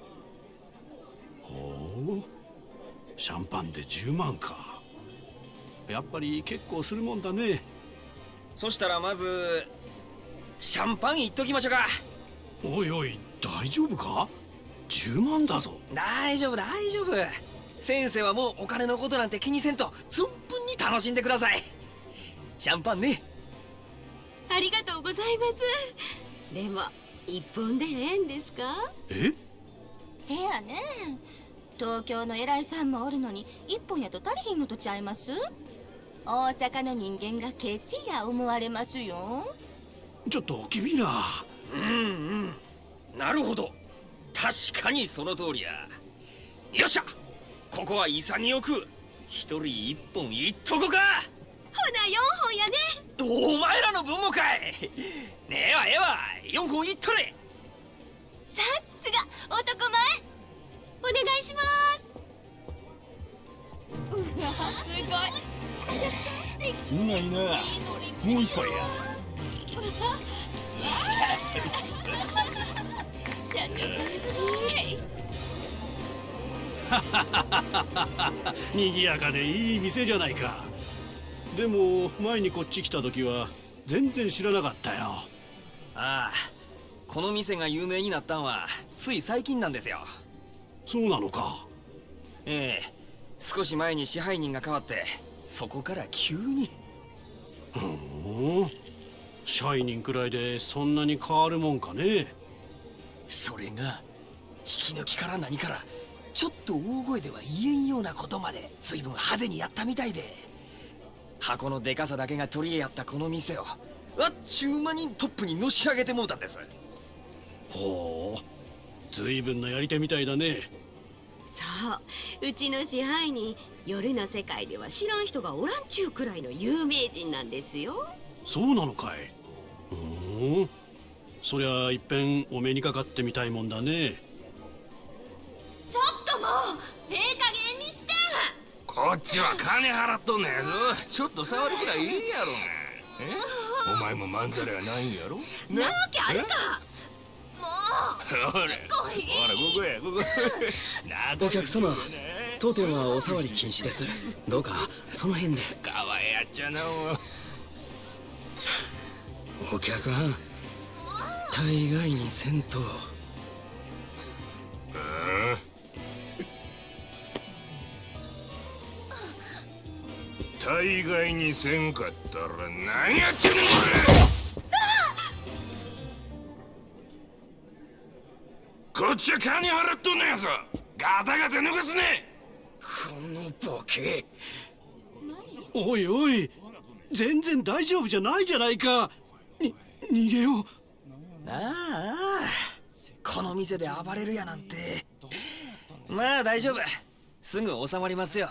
ほう、シャンパンで10万か。やっぱり結構するもんだね。そしたらまずシャンパンいっときましょうか。おいおい、大丈夫か？10万だぞ。大丈夫大丈夫。先生はもうお金のことなんて気にせんと存分に楽しんでください。シャンパンね。ありがとうございます。でも一本でええんですか？え？せやね。東京の偉いさんもおるのに一本やと足りひんのとちゃいます？大阪の人間がケチや思われますよ。ちょっと君ら。なるほど、確かにその通りや。よっしゃ、ここは潔く一人一本いっとこか。ほな4本やね。お前らの分もかい。ねえわええわ、4本いっとれ。さすが男前。お願いします。うわ、すごい。うまいな。もう一杯や。賑やかでいい店じゃないか。でも前にこっち来た時は全然知らなかったよ。ああ、この店が有名になったんはつい最近なんですよ。そうなのか。ええ、少し前に支配人が変わってそこから急に。ふん、支配人くらいでそんなに変わるもんかね。それが引き抜きから何からちょっと大声では言えんようなことまで随分派手にやったみたいで、箱のでかさだけが取り柄やったこの店をあっちゅう間にトップにのし上げてもうたんです。ほう、随分なやり手みたいだね。そう、うちの支配人、夜の世界では知らん人がおらんちゅうくらいの有名人なんですよ。そうなのかい。そりゃいっぺんお目にかかってみたいもんだね。ちょっともうええ加減にして。こっちは金払っとんねやぞ。ちょっと触るくらいいいやろが。お前もまんざらやないんやろ。なわけあるか。もうほらすごい。ほら、ここやここ。お客様、当店はお触り禁止です。どうかその辺で。かわいやっちゃな。お客はん大概にせんと。大概にせんかったら何やってんのこっちは金払っとんのやぞ。ガタガタ抜かすね。このボケ。おいおい、全然大丈夫じゃないじゃないか。逃げよう。ああ、この店で暴れるやなんて。まあ大丈夫、すぐ収まりますよ。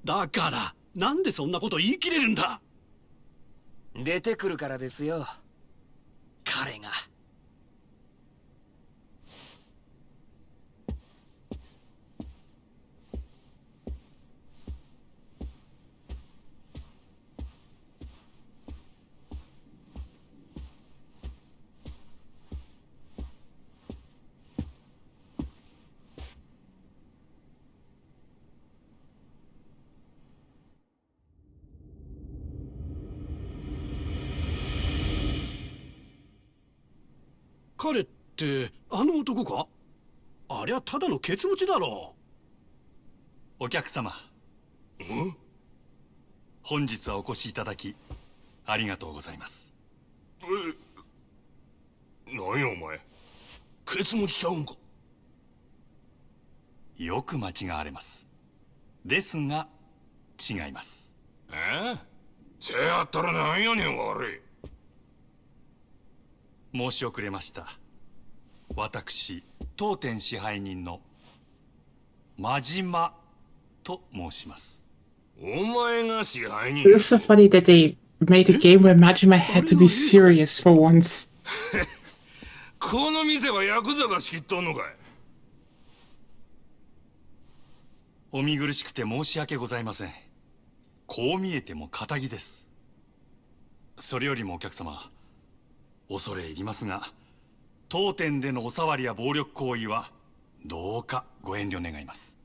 だからなんでそんなこと言い切れるんだ。出てくるからですよ、彼が。彼ってあの男か。ありゃただのケツ持ちだろお客様、本日はお越しいただきありがとうございます。何やお前、ケツ持ちちゃうんか。よく間違われます。ですが違います。せやったらなんやねん悪い。申し遅れました。私当店支配人の真島と申します。お前が支配人。 It was so funny that they made a game where Majima had to be serious for once. この店はヤクザが仕切っとんのかい。お見苦しくて申し訳ございません。こう見えても堅気です。それよりもお客様、恐れ入りますが、当店でのお触りや暴力行為はどうかご遠慮願います。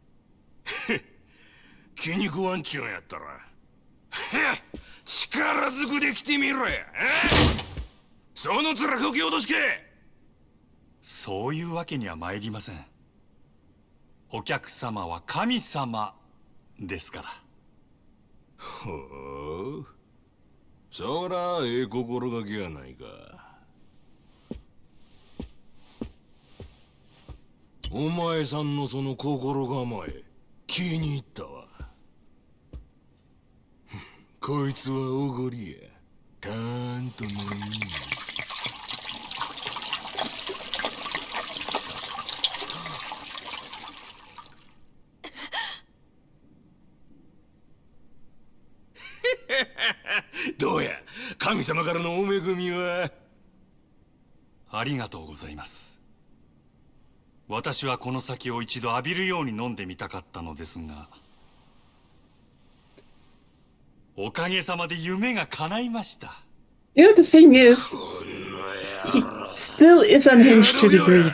気に食わんちゅうんやったら力ずくで来てみろや。その面こき落としけ。そういうわけには参りません。お客様は神様ですから。ほう、そらええ心がけやないか。お前さんのその心構え気に入ったわ。こいつはおごりや。たーんともいい。どうや、神様からのお恵みは。ありがとうございます。私はこの酒を一度浴びるように飲んでみたかったのですが、おかげさまで夢が叶いました。You know, the thing is, he still is unhinged to a degree.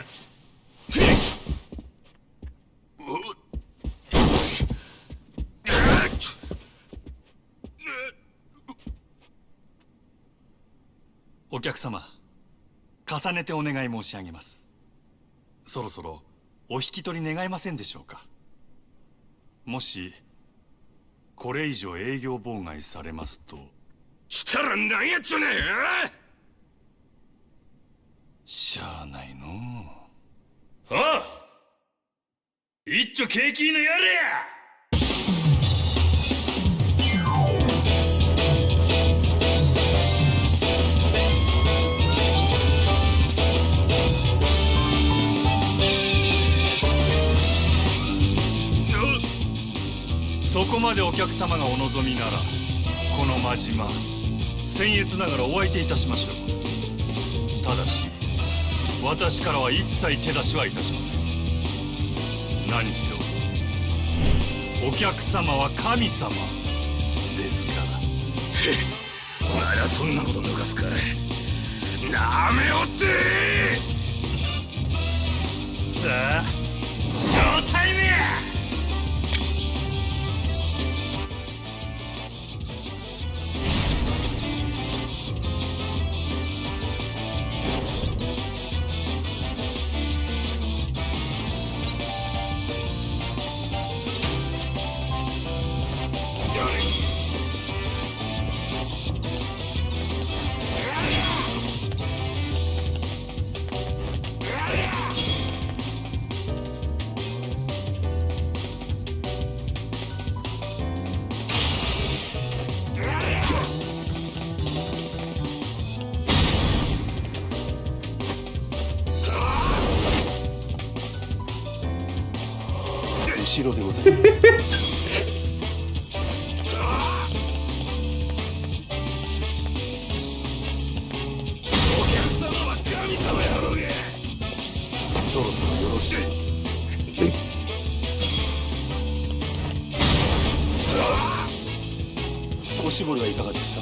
お客様、重ねてお願い申し上げます。そろそろお引き取り願えませんでしょうか。もしこれ以上営業妨害されますと。したら何やっちゅうねん。しゃあないのう。ああ、一丁景気のやれや。そこまでお客様がお望みなら、この真島僭越ながらお相手いたしましょう。ただし私からは一切手出しはいたしません。何しろお客様は神様ですから。まだそんなこと抜かすか。なめおって。さあショータイムや。後ろでございます。お客様は神様やろうが。そろそろよろしい。おしぼりはいかがですか。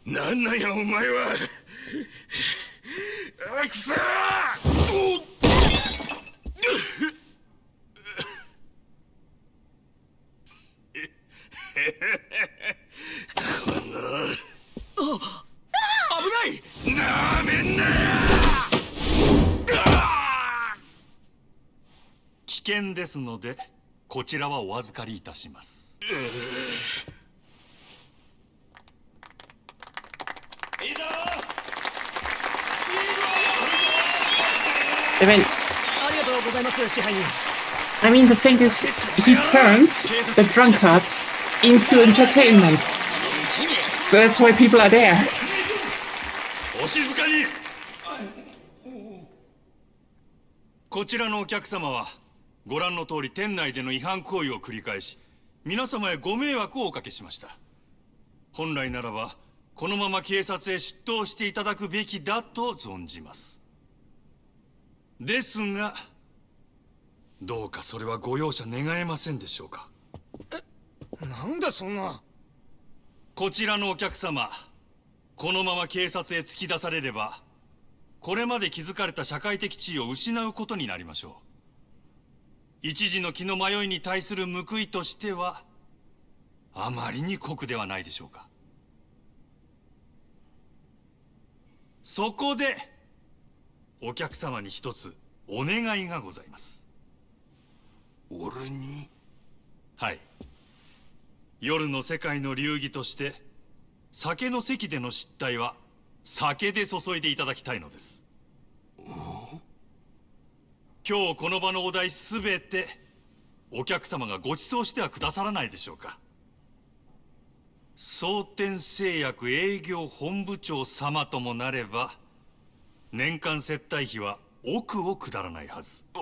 なんなんやお前は。くそー。この危ない。なめんなよ。危険ですのでこちらはお預かりいたします。いいぞ。I mean, the thing is, he turns the drunkard into entertainment. So that's why people are there. お静かに。こちらのお客様はご覧の通り店内での違反行為を繰り返し、皆様へご迷惑をおかけしました。本来ならばこのまま警察へ出頭していただくべきだと存じます。ですがどうかそれはご容赦願えませんでしょうか。なんだそんな。こちらのお客様、このまま警察へ突き出されればこれまで築かれた社会的地位を失うことになりましょう。一時の気の迷いに対する報いとしてはあまりに酷ではないでしょうか。そこでお客様に一つお願いがございます。俺に？はい。夜の世界の流儀として酒の席での失態は酒で注いでいただきたいのです。今日この場のお題すべてお客様がご馳走してはくださらないでしょうか。蒼天製薬営業本部長様ともなれば年間接待費は億を下らないはず。あ、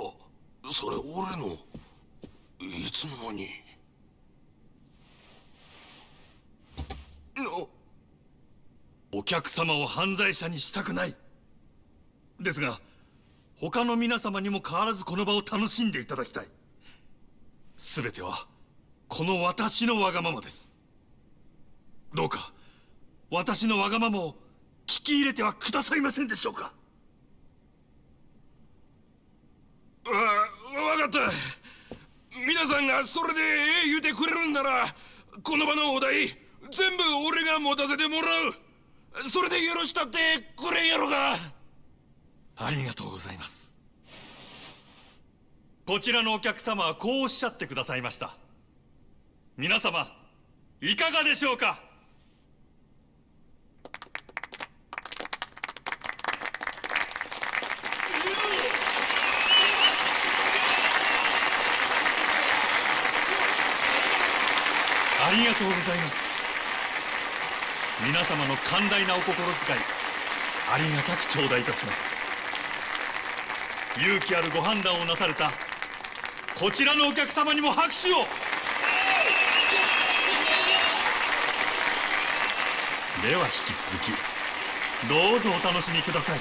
それ俺のいつの間に。お客様を犯罪者にしたくない。ですが他の皆様にも変わらずこの場を楽しんでいただきたい。全てはこの私のわがままです。どうか私のわがままを聞き入れてはくださいませんでしょうか。わかった。皆さんがそれで言うてくれるんならこの場のお題全部俺が持たせてもらう。それでよろしたってくれんやろか。ありがとうございます。こちらのお客様はこうおっしゃってくださいました。皆様いかがでしょうか。ありがとうございます。皆様の寛大なお心遣いありがたく頂戴いたします。勇気あるご判断をなされたこちらのお客様にも拍手を。では引き続きどうぞお楽しみください。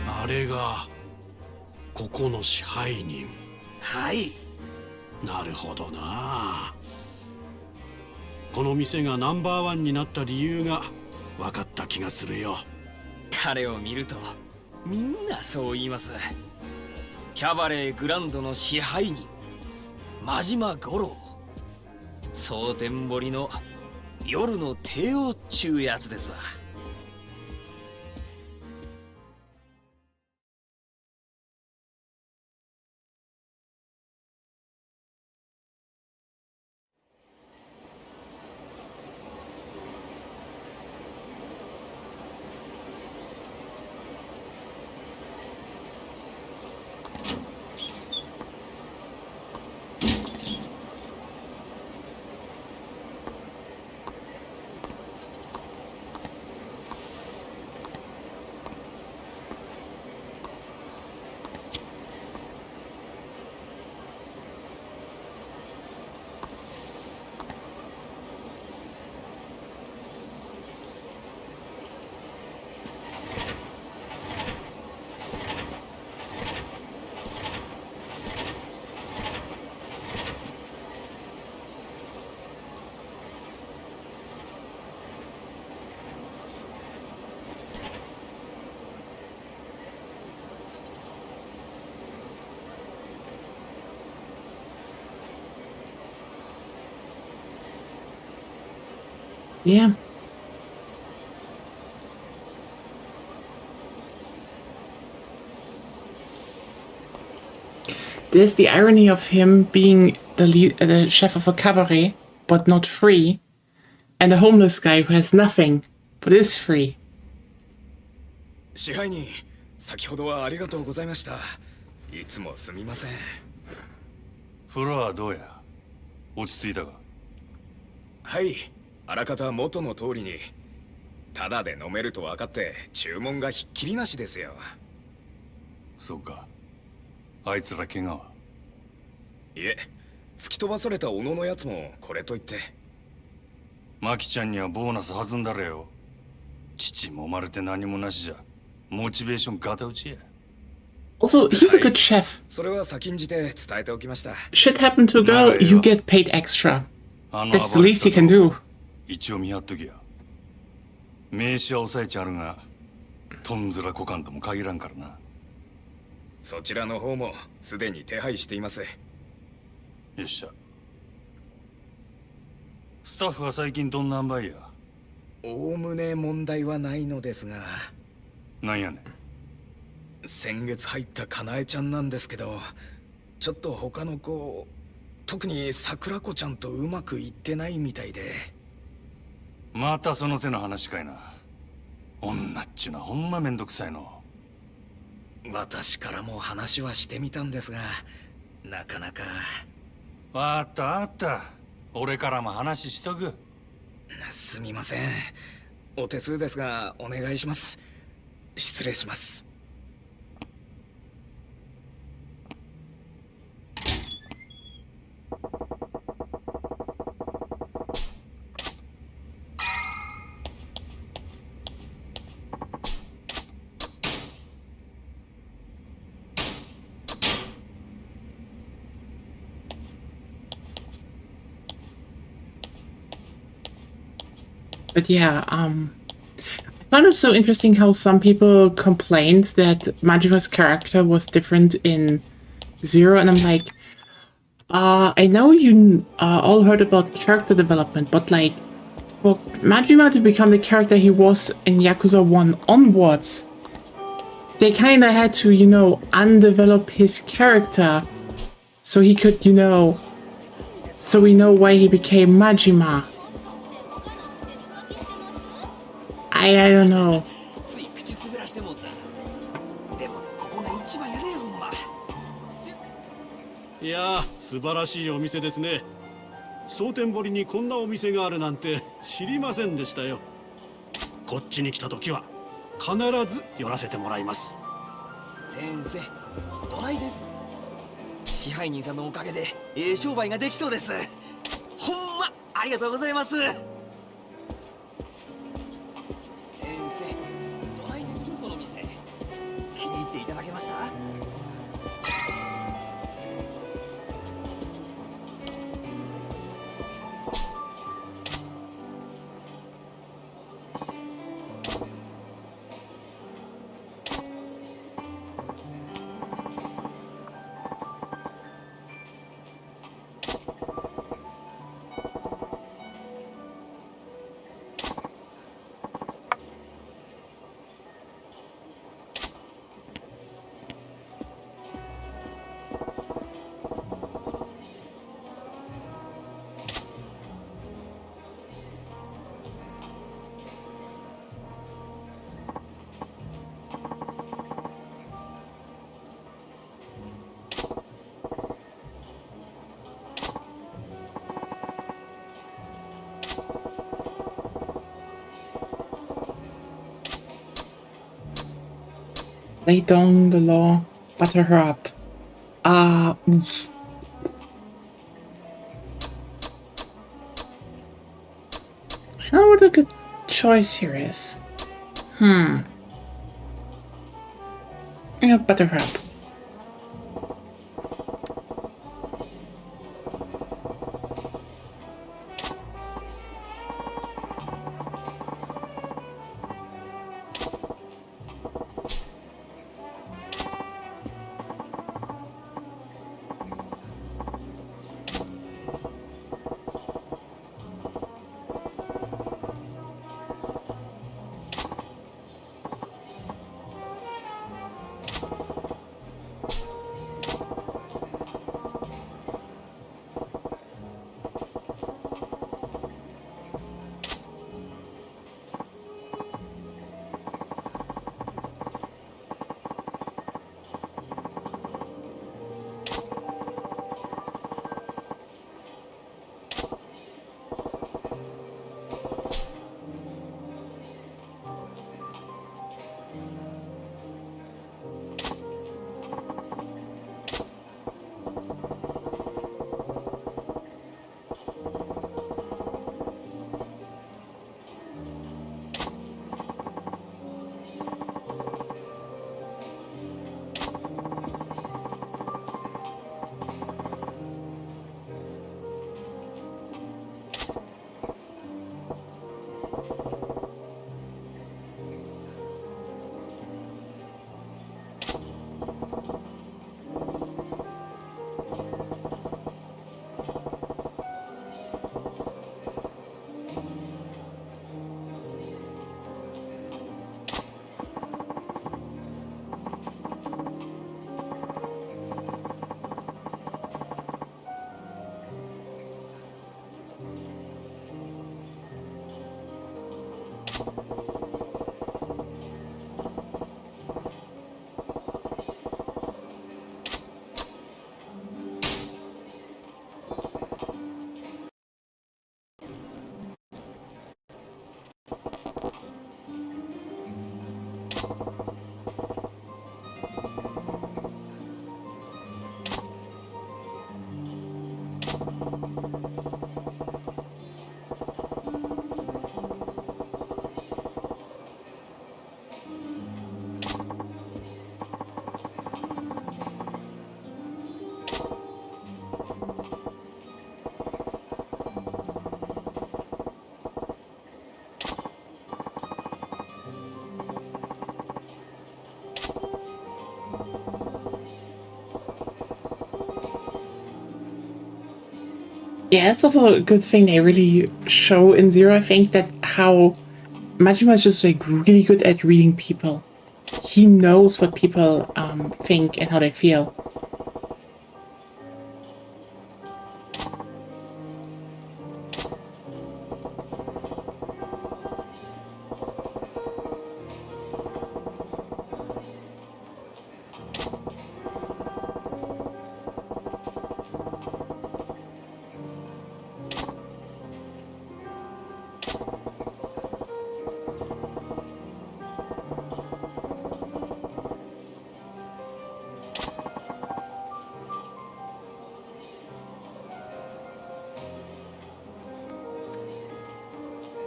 あれがここの支配人。はい。なるほどな。この店がナンバーワンになった理由が分かった気がするよ。彼を見るとみんなそう言います。キャバレーグランドの支配人真島五郎、蒼天堀の夜の帝王っちゅうやつですわ。Yeah. There's the irony of him being the chef of a cabaret, but not free, And a homeless guy who has nothing, but is free. 支配人、先ほどはありがとうございました。いつもすみません。風呂はどうや？落ち着いたか？はい、あらかた元の通りに。ただで飲めると分かって注文がひっきりなしですよ。そうか。あいつら怪我は？いえ、突き飛ばされた小野のやつもこれといって。マキちゃんにはボーナス弾んだれよ。父揉まれて何もなしじゃモチベーションガタ打ちや。Also, he's a good chef. それは先んじて伝えておきました。Shit happened to a girl, you get paid extra. That's the least he can do. 一応見張っときや。名刺は押さえちゃるが、とんずらこかんとも限らんからな。そちらの方もすでに手配しています。よっしゃ。スタッフは最近どんな塩梅や？おおむね問題はないのですが。なんやねん。先月入ったかなえちゃんなんですけど、ちょっと他の子、特に桜子ちゃんとうまくいってないみたいで。またその手の話かいな。女っちゅうのはほんまめんどくさいの。私からも話はしてみたんですが、なかなか。わかったわかった。俺からも話しとく。すみません。お手数ですがお願いします。失礼します。But yeah, I found it so interesting how some people complained that Majima's character was different in Zero, and I'm like, I know you all heard about character development, but like, for Majima to become the character he was in Yakuza 1 onwards, they kinda had to, you know, undevelop his character so he could, you know, so we know why he became Majima. I don't know. つい口滑らしてもった。でもここが一番やでほんま。いやー、素晴らしいお店ですね。蒼天堀にこんなお店があるなんて知りませんでしたよ。こっちに来た時は必ず寄らせてもらいます。先生、どないです。支配人さんのおかげで商売ができそうです。ほんまありがとうございます。先生、どないですこの店。気に入っていただけました？Lay down the law, butter her up. I don't know what a good choice here is. Yeah, butter her up. Yeah, it's also a good thing they really show in Zero, I think, that how Majima is just like really good at reading people. He knows what people think and how they feel.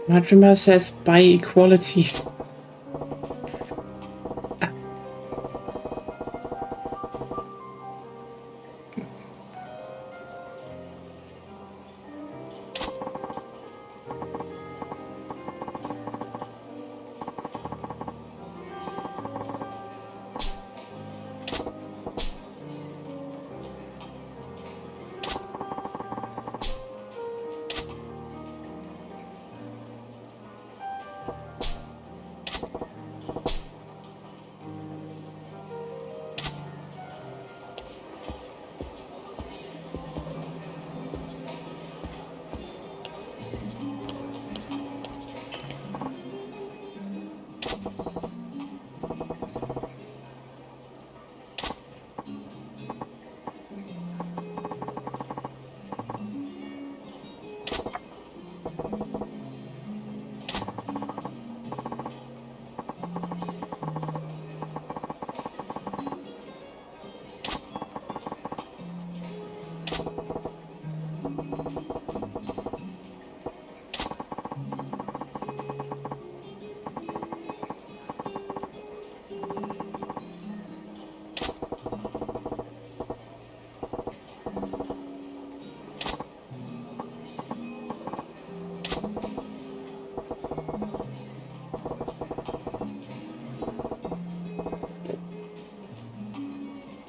Majima says by equality.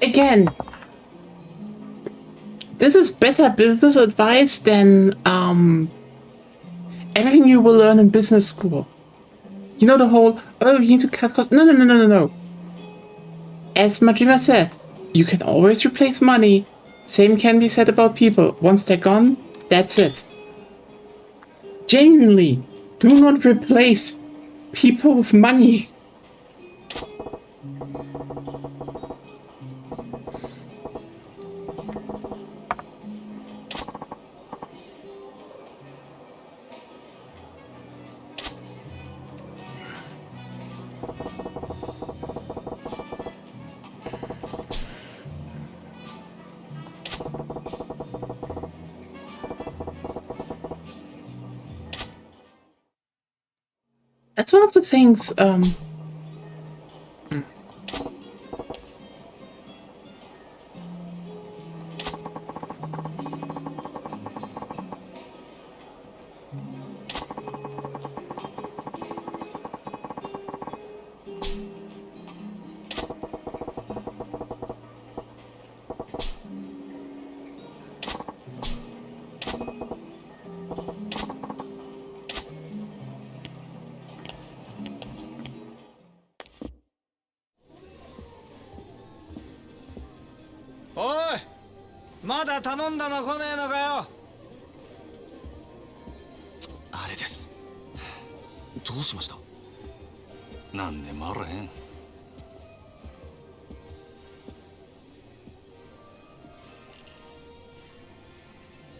Again, this is better business advice than everything you will learn in business school. You know the whole, oh, you need to cut costs. No. As Majima said, you can always replace money. Same can be said about people. Once they're gone, that's it. Genuinely, do not replace people with money. That's one of the things, まだ頼んだの来ねえのかよ。あれです。どうしました？なんでもあらへん。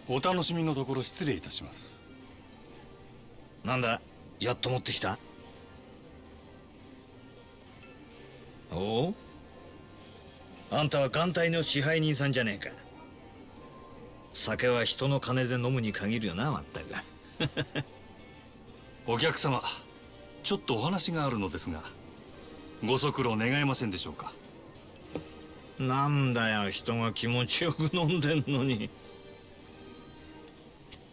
お楽しみのところ失礼いたします。なんだ、やっと持ってきた？おう、あんたは艦隊の支配人さんじゃねえか。酒は人の金で飲むに限るよな、まったく。お客様、ちょっとお話があるのですが、ご足労願えませんでしょうか。なんだよ、人が気持ちよく飲んでんのに。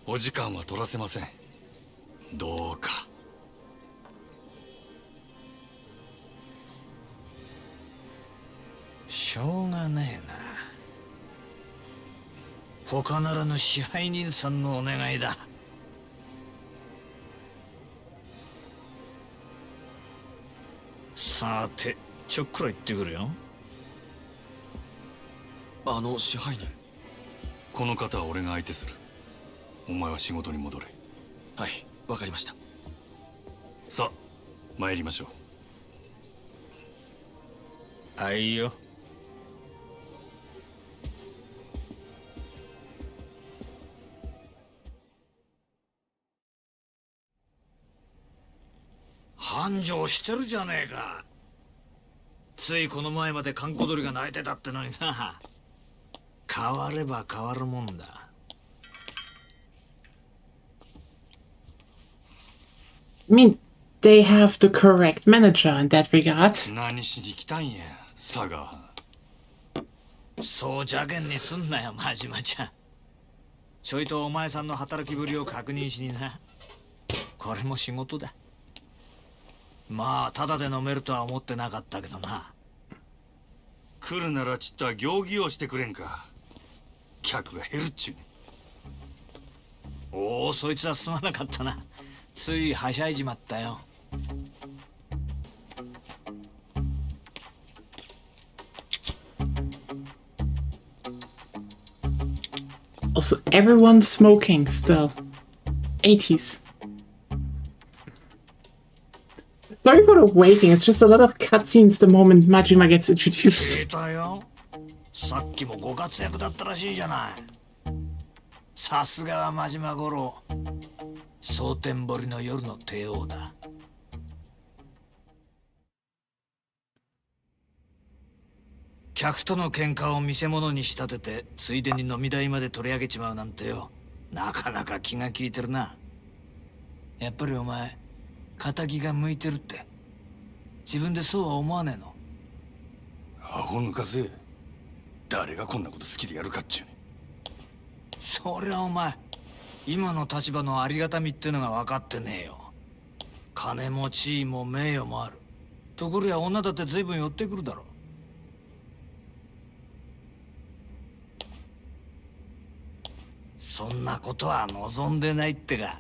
お時間は取らせません。どうか。しょうがねえな。他ならぬ支配人さんのお願いだ。さて、ちょっくら行ってくるよ。支配人。この方は俺が相手する。お前は仕事に戻れ。はい、わかりました。さあ、参りましょう。あいよ。繁盛してるじゃねえか。ついこの前まで閑古鳥が鳴いてたってのにな。変われば変わるもんだ。I mean, they have the correct manager in that regard. 何しに来たんや、佐賀。そう邪険にすんなよ、真島ちゃん。ちょいとお前さんの働きぶりを確認しにな。これも仕事だ。まあただで飲めるとは思ってなかったけどな。来るならちっとは行儀をしてくれんか。客が減るっちゅうね。おお、そいつはすまなかったな。ついはしゃいじまったよ。Also, everyone's smoking still. 80s. Sorry for the waiting, it's just a lot of cutscenes the moment Majima gets introduced. 聞いたよ。さっきもご活躍だったらしいじゃない。さすがは真島五郎。蒼天堀の夜の帝王だ。客との喧嘩を見せ物に仕立てて、ついでに飲み代まで取り上げちまうなんてよ。なかなか気が利いてるな。やっぱりお前、仇が向いてるって。自分でそうは思わねえの？アホ抜かせ。誰がこんなこと好きでやるかっちゅうね。そりゃお前、今の立場のありがたみってのが分かってねえよ。金も地位も名誉もある。ところや女だって随分寄ってくるだろ。そんなことは望んでないってか。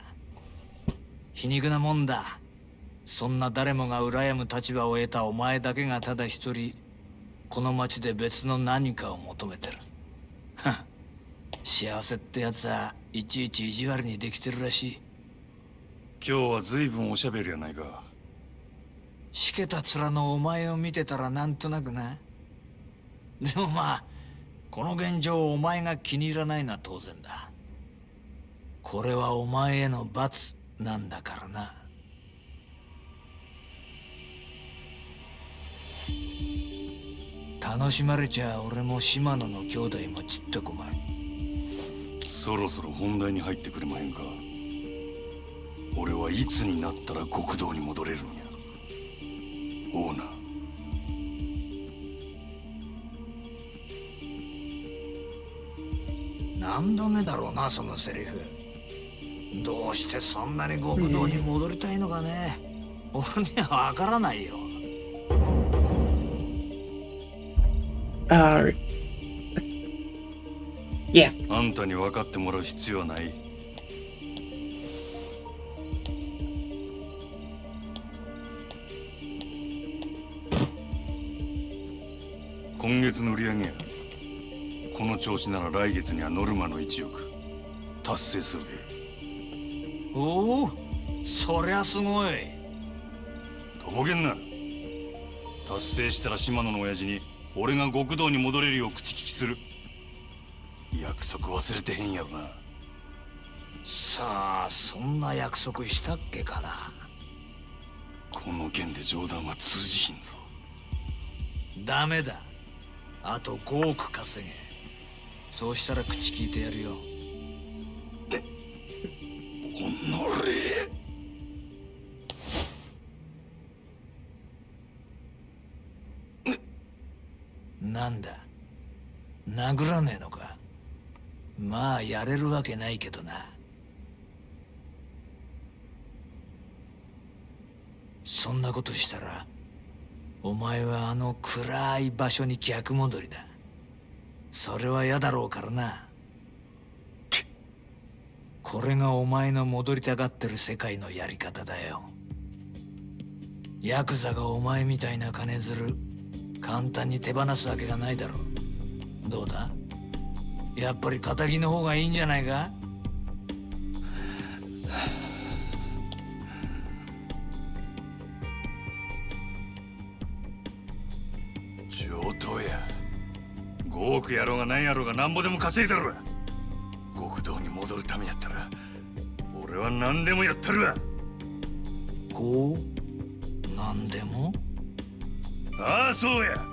皮肉なもんだ。そんな誰もが羨む立場を得たお前だけがただ一人、この町で別の何かを求めてる。はん。幸せってやつはいちいち意地悪にできてるらしい。今日は随分おしゃべりやないか。しけた面のお前を見てたらなんとなくな。でもまあ、この現状をお前が気に入らないのは当然だ。これはお前への罰なんだからな。楽しまれちゃ俺も島野の兄弟もちっと困る。そろそろ本題に入ってくれまへんか。俺はいつになったら極道に戻れるんや。オーナー。何度目だろうな、そのセリフ。どうしてそんなに極道に戻りたいのかね。俺にはわからないよ。Yeah. あんたに分かってもらう必要はない。今月の売り上げや。この調子なら来月にはノルマの1億達成するで。おお、そりゃすごい。とぼけんな。達成したら島野の親父に俺が極道に戻れるよう口利きする。約束忘れてへんやろな。さあ、そんな約束したっけかな。この件で冗談は通じひんぞ。ダメだ。あと5億稼げ。そうしたら口聞いてやるよ。おのれ。なんだ、殴らねえのか。まあやれるわけないけどな。そんなことしたらお前はあの暗い場所に逆戻りだ。それは嫌だろうからな。これがお前の戻りたがってる世界のやり方だよ。ヤクザがお前みたいな金づる簡単に手放すわけがないだろう。どうだ、やっぱり仇の方がいいんじゃないか。上等や。5億やろうが何やろうがなんぼでも稼いだろう。極道に戻るためやったら俺は何でもやったるわ。ほう、何でも。ああ、そうや。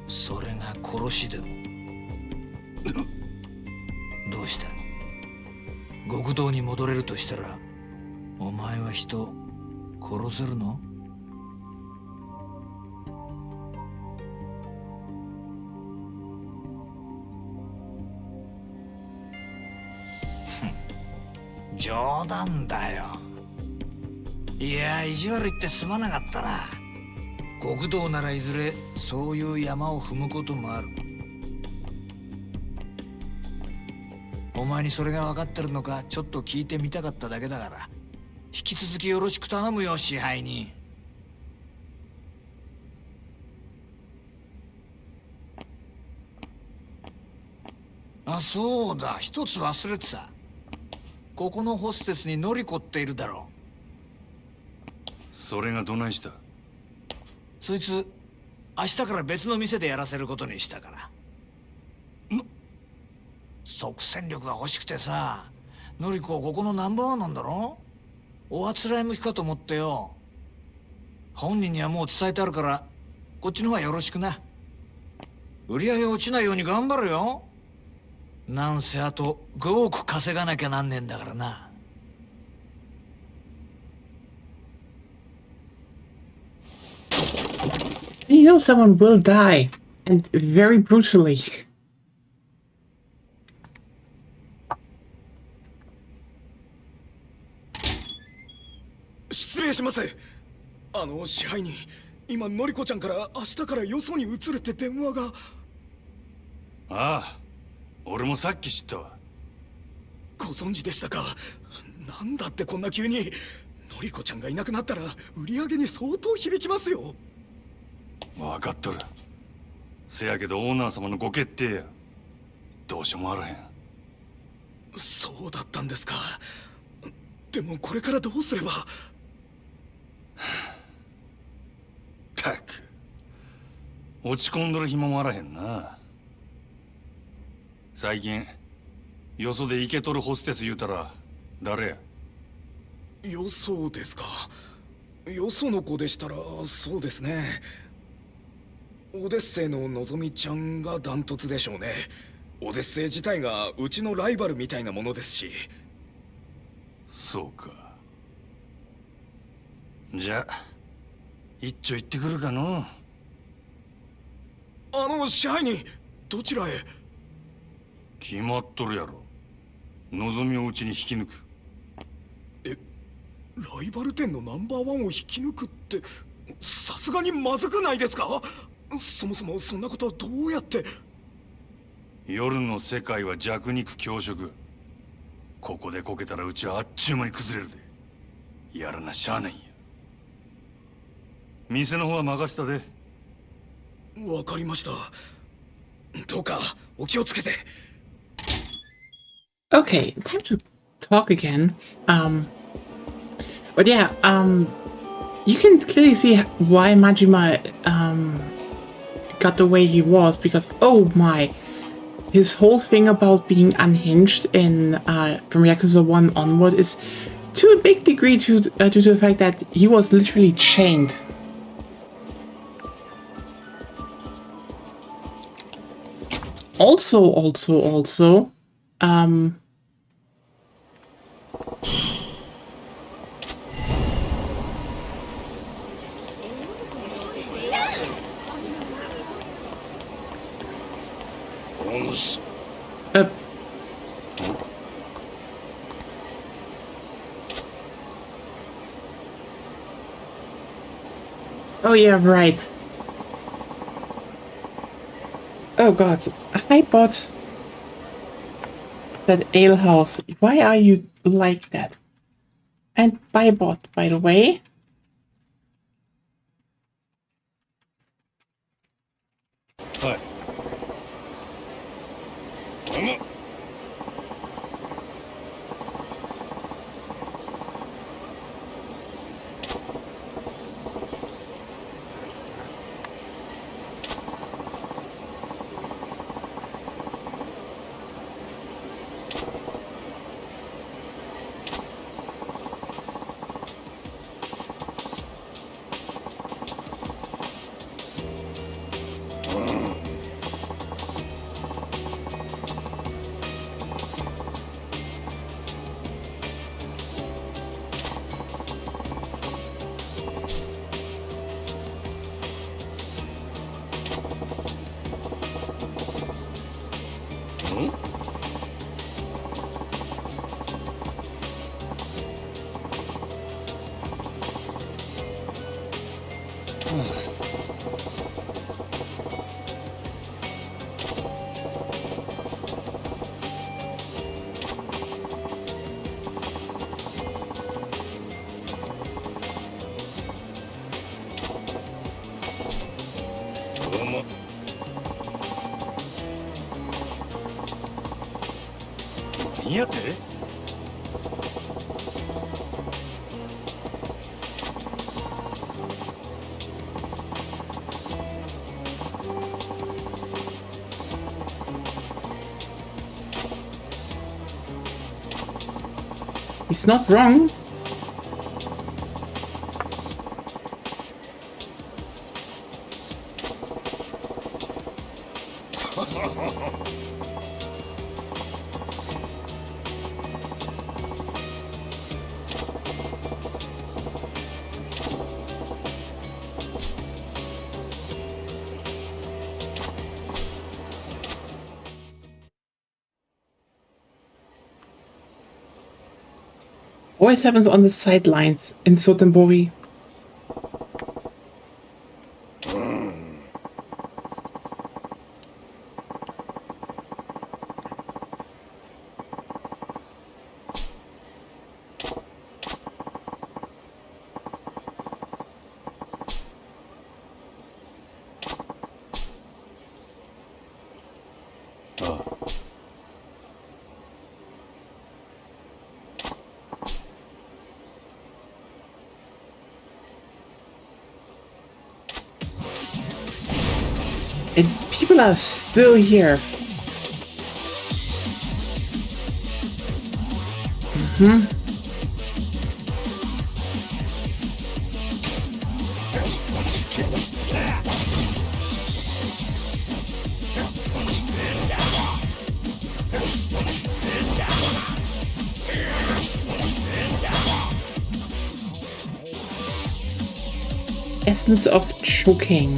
それが殺しでも。どうした。極道に戻れるとしたらお前は人殺せるの？冗談だよ。いや、意地悪言ってすまなかったな。極道ならいずれそういう山を踏むこともある。お前にそれが分かってるのかちょっと聞いてみたかっただけだから、引き続きよろしく頼むよ、支配人。あ、そうだ、一つ忘れてた。ここのホステスにノリコっているだろう。それがどないした？そいつ明日から別の店でやらせることにしたから。即戦力が欲しくてさ。ノリコここのナンバーワンなんだろ。おあつらい向きかと思ってよ。本人にはもう伝えてあるからこっちの方はよろしくな。売り上げ落ちないように頑張るよ。なんせあと5億稼がなきゃなんねえんだからな。You know someone will die, and very brutally. 失礼します。支配人、今のりこちゃんから明日からよそに移るって電話が。ああ、俺もさっき知ったわ。ご存知でしたか。なんだってこんな急に。のりこちゃんがいなくなったら売り上げに相当響きますよ。分かっとる。せやけどオーナー様のご決定や。どうしようもあらへん。そうだったんですか。でもこれからどうすれば。たく、落ち込んどる暇もあらへんな。最近よそでイケとるホステス言うたら誰や？よそですか。よその子でしたらそうですね。オデッセイののぞみちゃんがダントツでしょうね。オデッセイ自体がうちのライバルみたいなものですし。そうか。じゃあ一丁行ってくるかの。支配人、どちらへ？決まっとるやろ。のぞみをうちに引き抜く。ライバル店のナンバーワンを引き抜くって、さすがにまずくないですか？そもそもそんなことはどうやって。夜の世界は弱肉強食。ここでこけたらうちはあっちゅう間に崩れるで。やらなしゃあないんや。店の方は任せたで。わかりました。どうかお気をつけて。 Okay, time to talk again. But yeah, you can clearly see why Majima got the way he was, because oh my, his whole thing about being unhinged in from Yakuza 1 onward is to a big degree due to the fact that he was literally chained. Also, oh yeah, right. Oh god, I bought that ale house. Why are you like that? And by bot, by the way. Hi. He's not wrong. Always happens on the sidelines in Sotenbori. And people are still here. Essence of choking.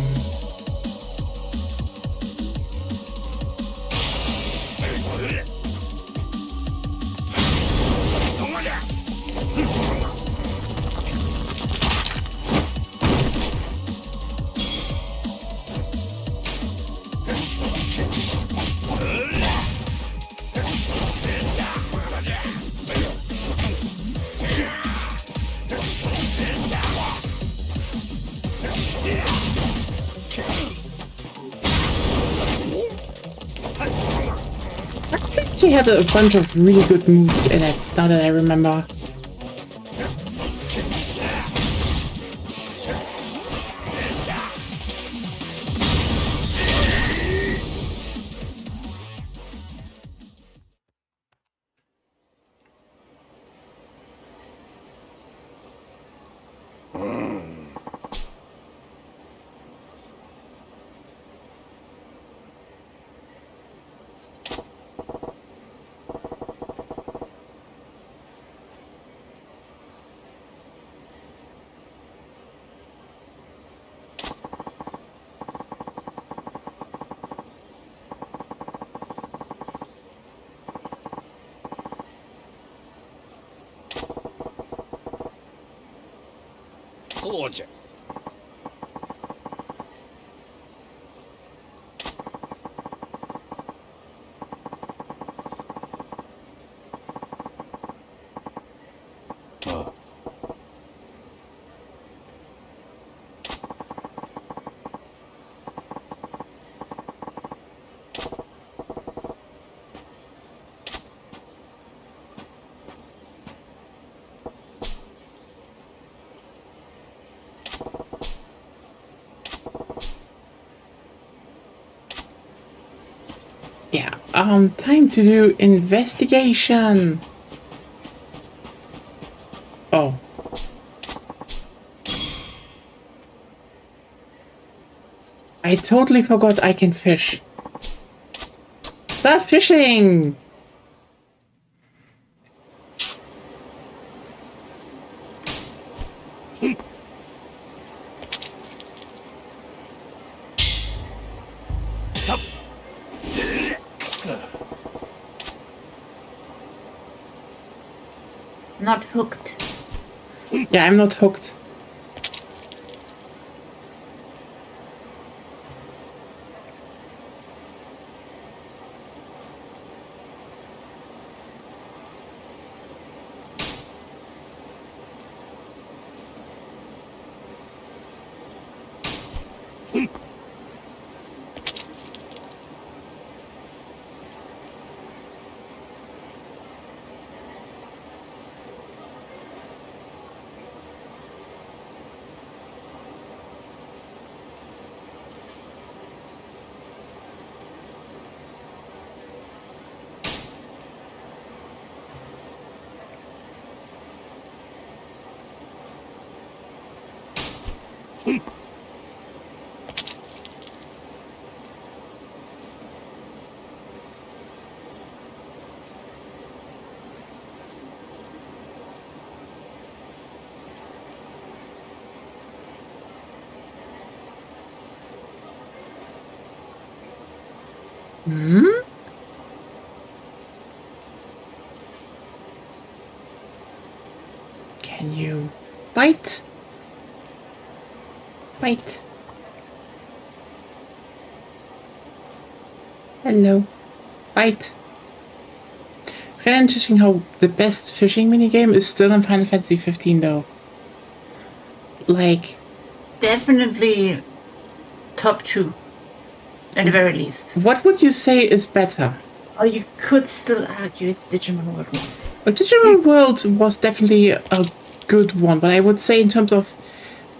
actually had a bunch of really good moves in it, now that I remember. Yeah, time to do investigation. Oh. I totally forgot I can fish. Start fishing! Not hooked. Yeah, I'm not hooked. Hmm? Can you bite? Bite. Hello. Bite. It's kind of interesting how the best fishing minigame is still in Final Fantasy 15 though. Like... Definitely top 2. At the very least. What would you say is better? Or you could still argue it's Digimon World 1. Well, Digimon World was definitely a good one, but I would say in terms of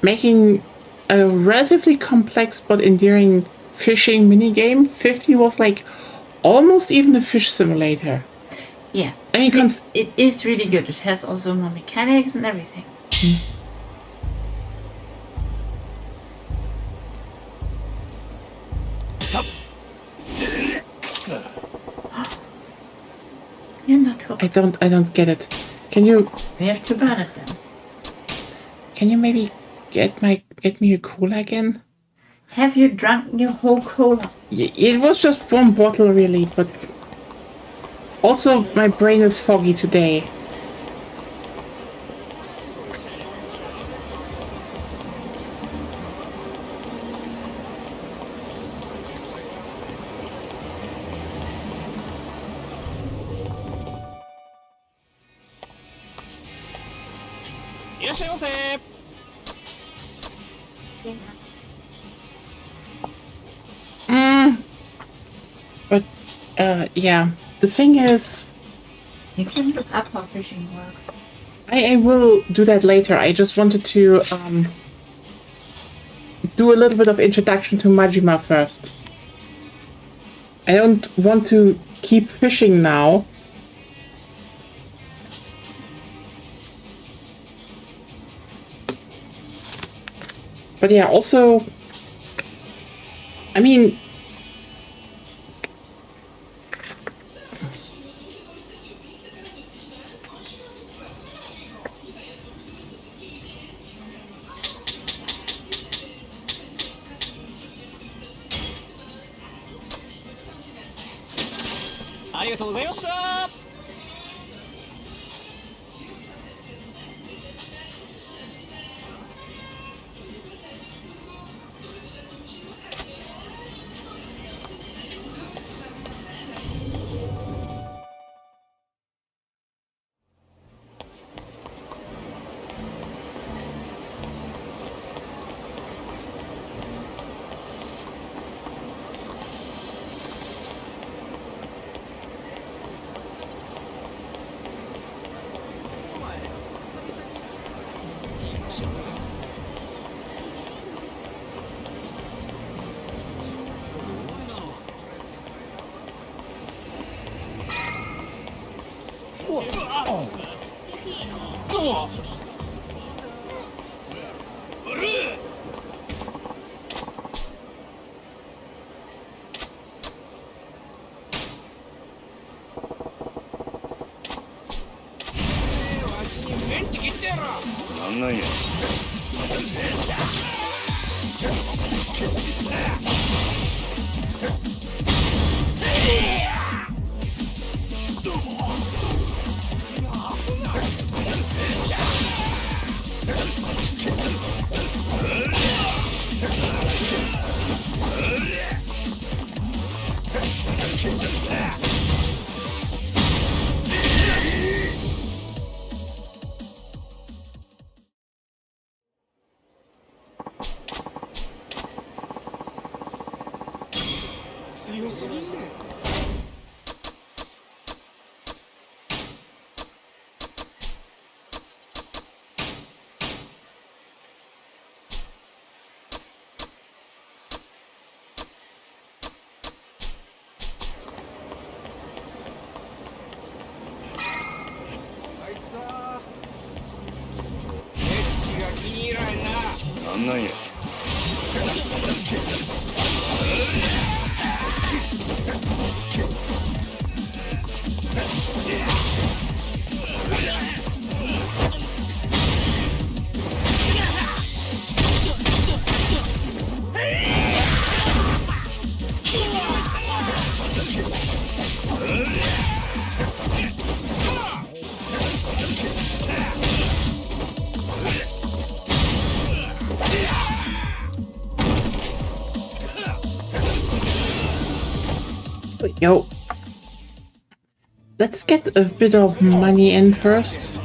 making a relatively complex but endearing fishing minigame, 50 was like almost even a fish simulator. Yeah. I mean, it is really good. It has also more mechanics and everything. You're not hooked. I don't get it. Can you... We have to burn it then. Can you maybe get me a cola again? Have you drunk your whole cola? It was just one bottle really, but... Also, my brain is foggy today. But, yeah, the thing is... You can look up how fishing works. I will do that later. I just wanted to do a little bit of introduction to Majima first. I don't want to keep fishing now. But yeah, also, I mean, yo, let's get a bit of money in first.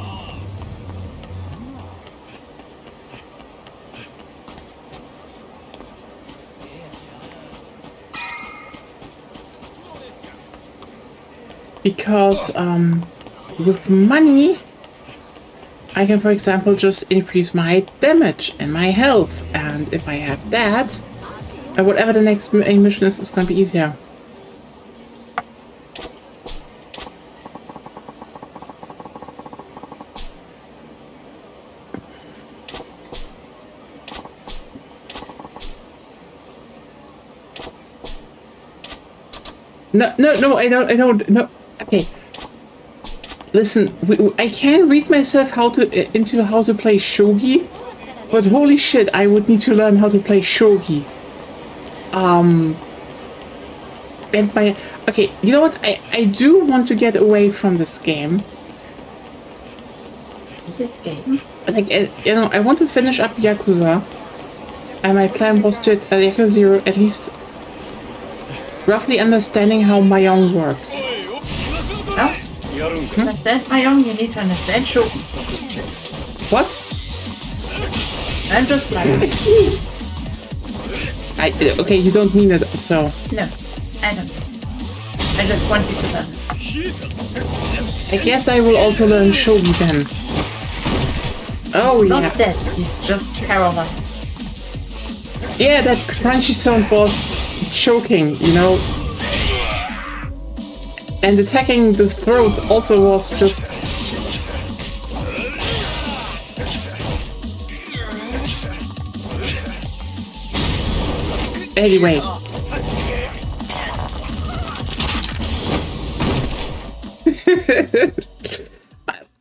Because with money I can, for example, just increase my damage and my health, and if I have that, whatever the next main mission is, it's going to be easier. No, I don't, no. Okay. Listen, I can read myself how to play shogi, but holy shit, I would need to learn how to play shogi. And okay, you know what? I do want to get away from this game. This game? Like, you know, I want to finish up Yakuza, and my plan was to Yakuza 0 at least roughly understanding how Mahjong works. No? Understand Mahjong, you need to understand shogi. What? I'm just like... okay, you don't mean it, so... No, I don't. I just want you to learn. I guess I will also learn shogi then. Oh yeah. Not dead, he's just paralyzed. Yeah, that crunchy sound was choking, you know. And attacking the throat also was just... Anyway.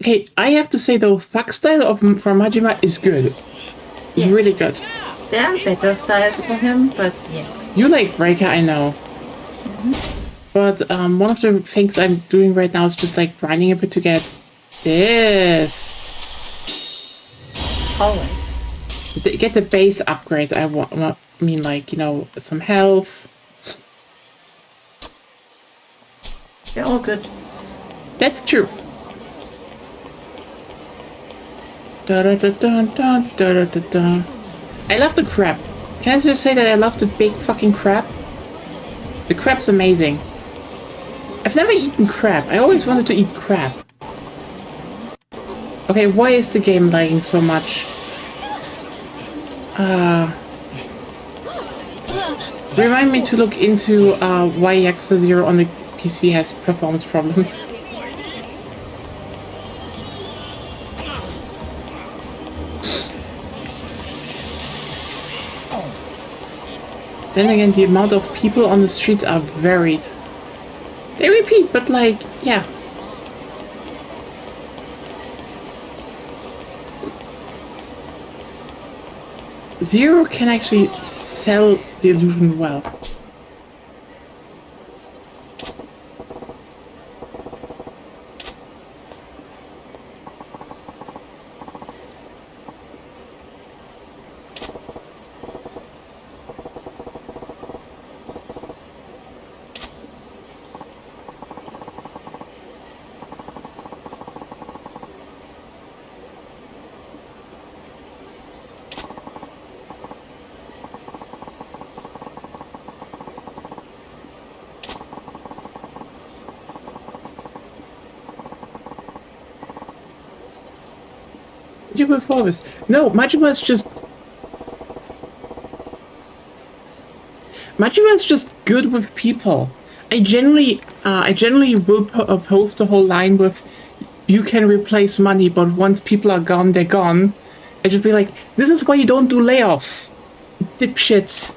Okay, I have to say though, thug style from Majima is good. Yes. Really good. There are better styles for him, but yes. You like Breaker, I know. But one of the things I'm doing right now is just like grinding a bit to get this. Always. Get the base upgrades. I mean, like, you know, some health. They're all good. That's true. Da da da da da da da da. I love the crab. Can I just say that I love the big fucking crab? The crab's amazing. I've never eaten crab. I always wanted to eat crab. Okay, why is the game lagging so much? Remind me to look into why Yakuza 0 on the PC has performance problems. Then again, the amount of people on the streets are varied. They repeat, but like, yeah. Zero can actually sell the illusion well. Before this. No, Majima is just... Majima is just good with people. I generally will post the whole line with, you can replace money, but once people are gone, they're gone. I just be like, this is why you don't do layoffs, dipshits.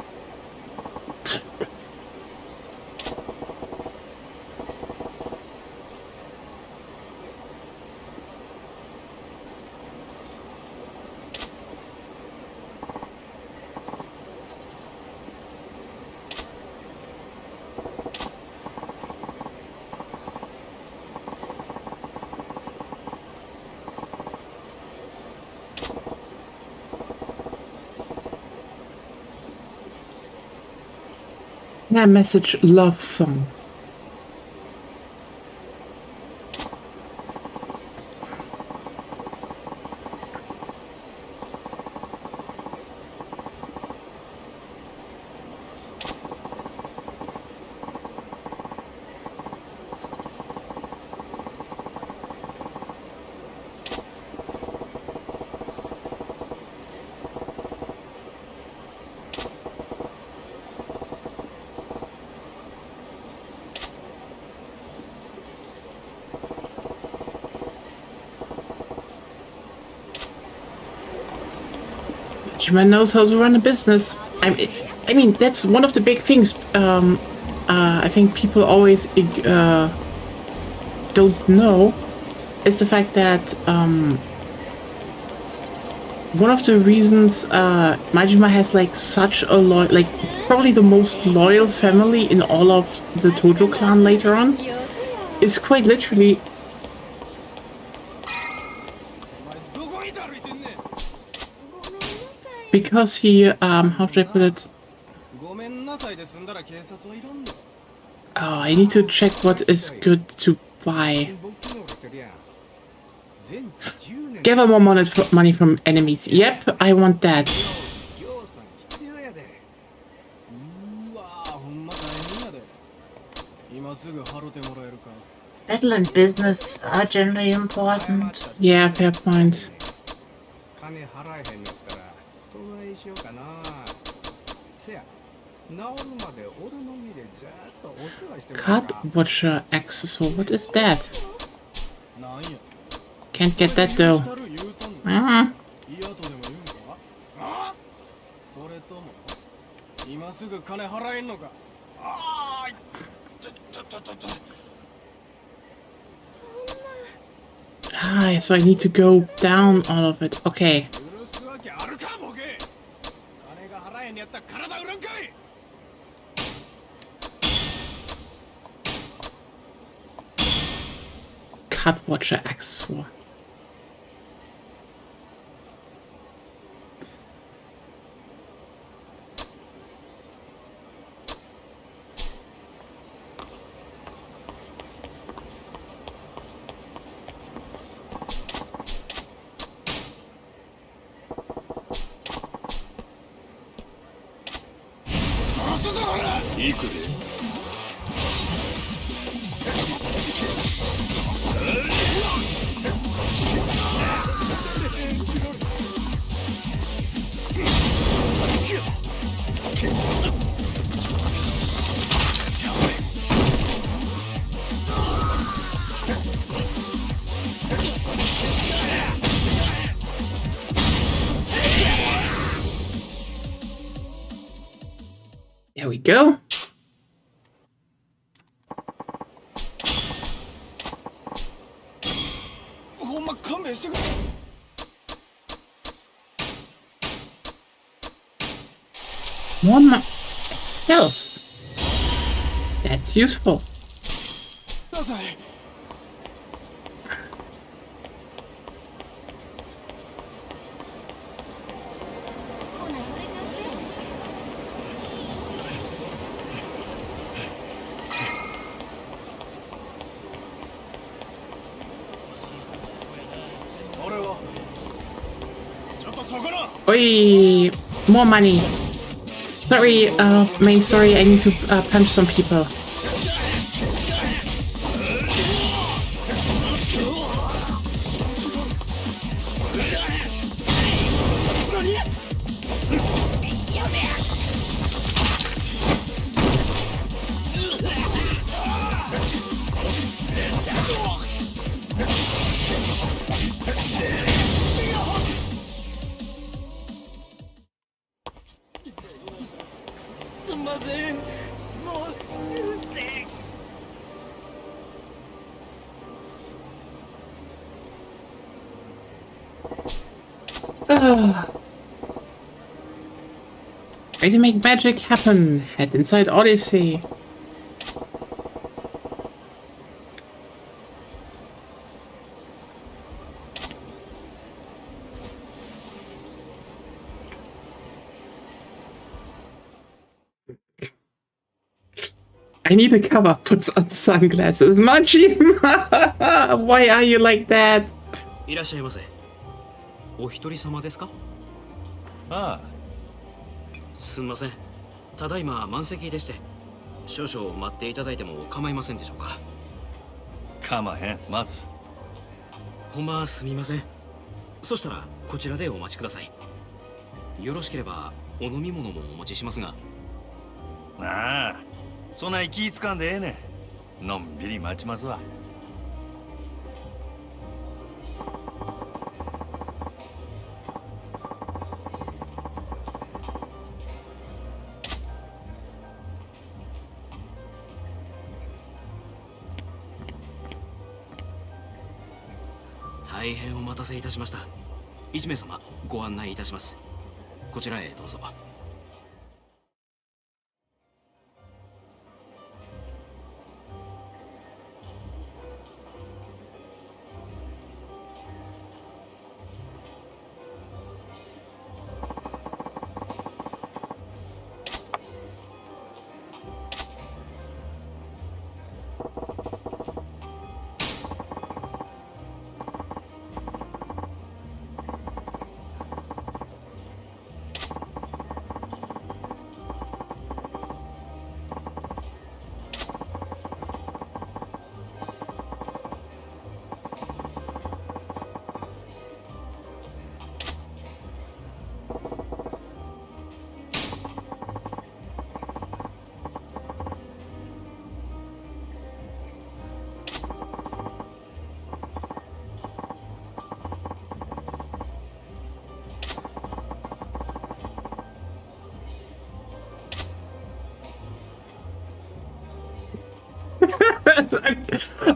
That message love song. Majima knows how to run a business. I mean, that's one of the big things. I think people always don't know is the fact that one of the reasons Majima has like such a probably the most loyal family in all of the Tojo clan later on is quite literally. Because he, how should I put it? Oh, I need to check what is good to buy. Gather more money from enemies. Yep, I want that. Battle and business are generally important. Yeah, fair point. Card Watcher accessory. What is that? Can't get that though. Ah. Ah, so I need to go down all of it. Okay. Card Watcher accessory. There we go. More health. That's useful. Oi, more money. Sorry, sorry, I need to punch some people. Try to make magic happen. Head inside Odyssey. I need a cover. Puts on sunglasses. Machi! Why are you like that? いらっしゃいませ。お一人様ですか？ああ。すみません。ただいま満席でして、少々待っていただいても構いませんでしょうか？構へん、待つ。ほんますみません。そしたらこちらでお待ちください。よろしければお飲み物もお持ちしますが。ああ、そんな気使んでええねん。のんびり待ちますわ。大変お待たせいたしました。1名様ご案内いたします。こちらへどうぞ。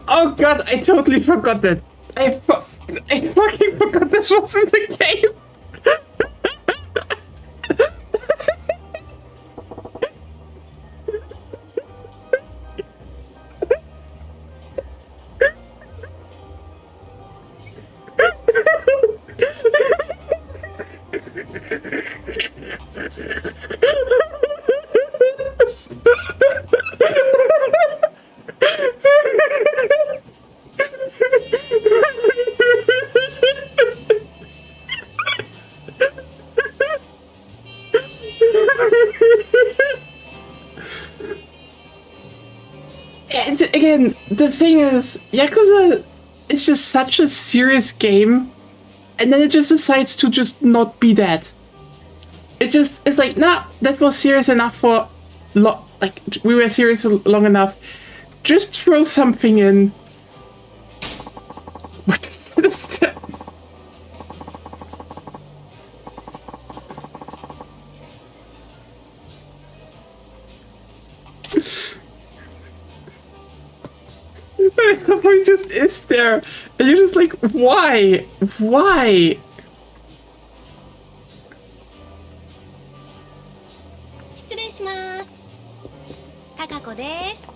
Oh god, I totally forgot that. I fucking forgot this was in the game. And again, the thing is, Yakuza is just such a serious game, and then it just decides to just not be that. It's like, nah, that was serious enough for, like, we were serious long enough. Just throw something in. What the fuck is that? He just is there, and you're just like, why? Why? 失礼します。高子です。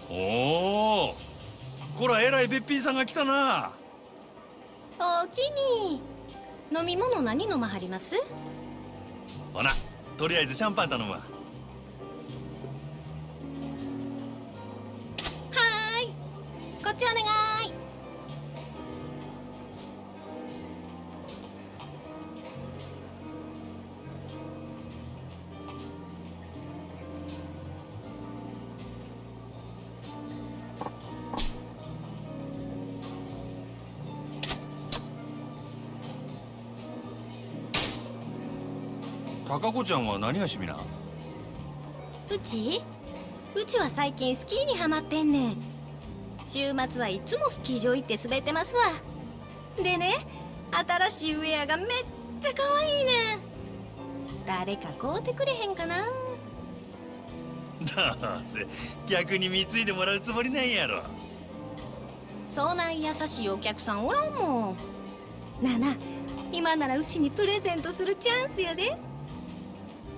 おお、こらえらいべっぴんさんが来たな。おおきに。飲み物何飲まはります？ほな、とりあえずシャンパン頼むわ。はーい。こっちお願い。高子ちゃんは何が趣味な？うちは最近スキーにハマってんねん。週末はいつもスキー場行って滑ってますわ。でね、新しいウェアがめっちゃ可愛いねん。誰か買うてくれへんかな。どうせ逆に貢いでもらうつもりなんやろ。そんな優しいお客さんおらんもん。なあなあ、今ならうちにプレゼントするチャンスやで。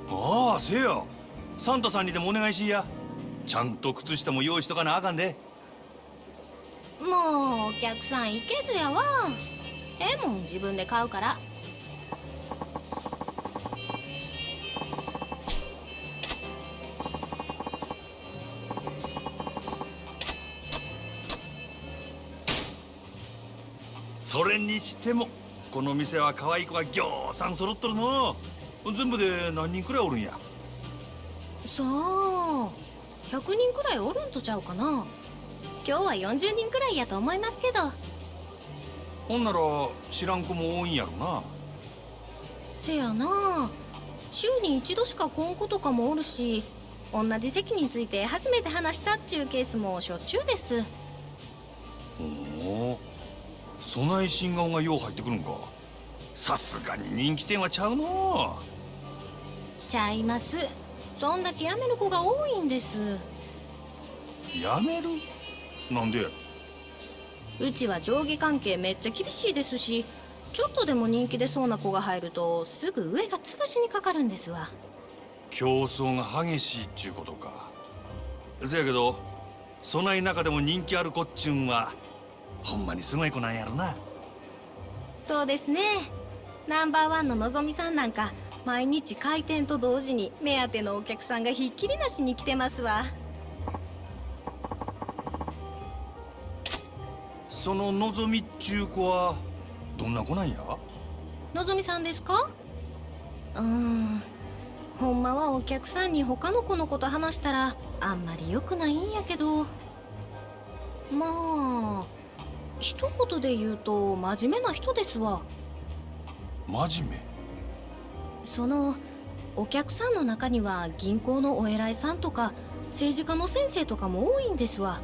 ああ、せや。サンタさんにでもお願いしや。ちゃんと靴下も用意しとかなあかんで。もうお客さん行けずやわ。ええもん自分で買うから。それにしてもこの店は可愛い子がぎょうさん揃っとるの。全部で何人くらいおるんや？さあ、100人くらいおるんとちゃうかな。今日は40人くらいやと思いますけど。ほんなら知らん子も多いんやろな。せやな、週に一度しか来ん子とかもおるし、同じ席について初めて話したっちゅうケースもしょっちゅうです。おお、そない新顔がよう入ってくるんか。さすがに人気店はちゃうの。ちゃいます。そんだけ辞める子が多いんです。やめる？なんで？うちは上下関係めっちゃ厳しいですし、ちょっとでも人気出そうな子が入るとすぐ上が潰しにかかるんですわ。競争が激しいっちゅうことか。せやけどそない中でも人気ある子っちゅうんはほんまにすごい子なんやろな。そうですね。ナンバーワンののぞみさんなんか毎日開店と同時に目当てのお客さんがひっきりなしに来てますわ。そののぞみっちゅう子はどんな子なんや？のぞみさんですか？ほんまはお客さんに他の子のこと話したらあんまり良くないんやけど、まあ一言で言うと真面目な人ですわ。真面目？そのお客さんの中には銀行のお偉いさんとか政治家の先生とかも多いんですわ。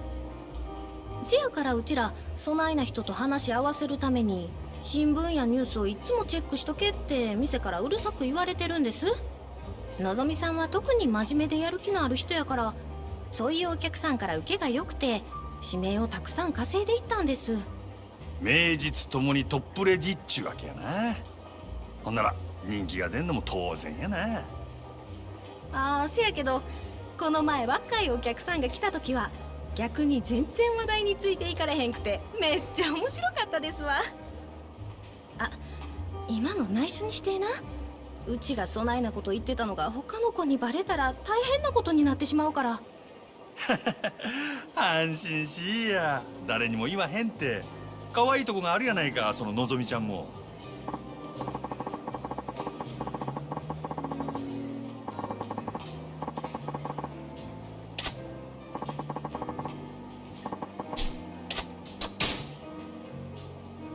せやからうちらそないな人と話し合わせるために新聞やニュースをいつもチェックしとけって店からうるさく言われてるんです。のぞみさんは特に真面目でやる気のある人やから、そういうお客さんから受けが良くて指名をたくさん稼いでいったんです。名実ともにトップレディっちゅうわけやな。ほんなら人気が出んのも当然やな。ああ、せやけどこの前若いお客さんが来た時は逆に全然話題についていかれへんくてめっちゃ面白かったですわ。あ、今の内緒にしてな。うちがそないなこと言ってたのが他の子にバレたら大変なことになってしまうから。安心しいや、誰にも言わへんって。可愛いとこがあるやないか、そののぞみちゃんも。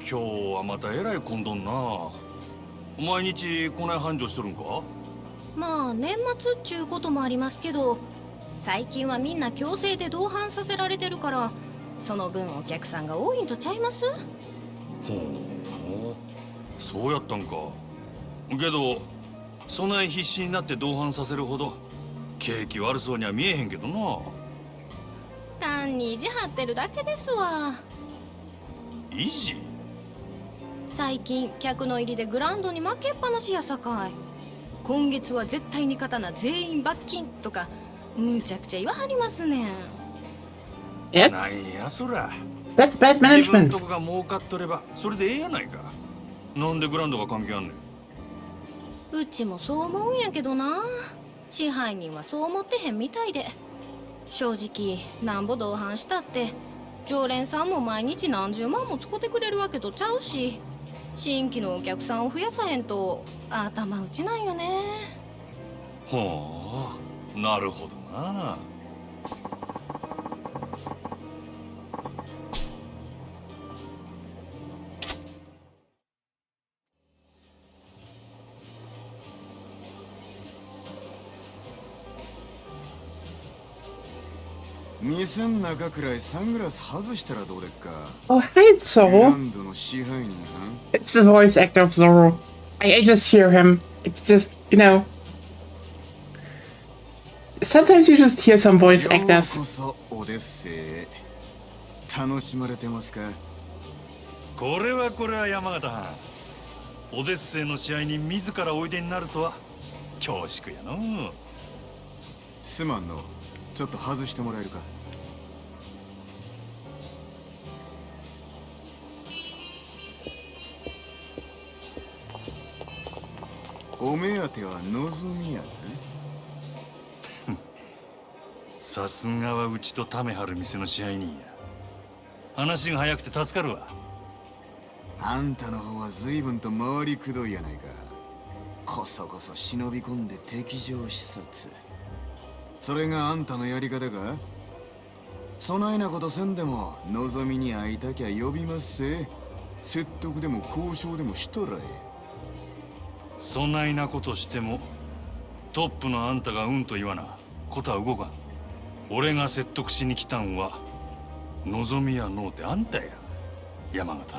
今日はまたえらい混んどんな。毎日こない繁盛しとるんか？まあ年末っちゅうこともありますけど、最近はみんな強制で同伴させられてるから、その分お客さんが多いんとちゃいます？ほう、そうやったんか。けどそない必死になって同伴させるほど景気悪そうには見えへんけどな。単に意地張ってるだけですわ。意地？最近客の入りでグラウンドに負けっぱなしやさかい。今月は絶対に勝たな全員罰金とかむちゃくちゃ言わはりますねん。なんやそら。That's bad 自分 management. とこが儲かっとればそれでええやないか。なんでグラウンドが関係あんねん。うちもそう思うんやけどな。支配人はそう思ってへんみたいで。正直なんぼ同伴したって常連さんも毎日何十万も使ってくれるわけとちゃうし、新規のお客さんを増やさへんと頭打ちなんよね。ほう、なるほどな。店の中くらいサングラス外したらどうでっか。 Oh, hi, グラ Zorro. ンドの支配人は It's the voice actor of Zorro. I just hear him. It's just, you know. Sometimes you just hear some voice ようこ actors. そオデッセイへ。楽しまれてますか？これは山形藩。オデッセイの試合に自らおいでになるとは恐縮やの。すまんの。ちょっと外してもらえるか？お目当ては望みやな。さすがはうちとためはる店の支配人や。話が早くて助かるわ。あんたの方は随分と回りくどいやないか。こそこそ忍び込んで敵情視察。それがあんたのやり方か？そないなことせんでも望みに会いたきゃ呼びますせ。説得でも交渉でもしたらええ。そないなことしてもトップのあんたがうんと言わなことは動かん。俺が説得しに来たんは望みやのうてあんたや、山形。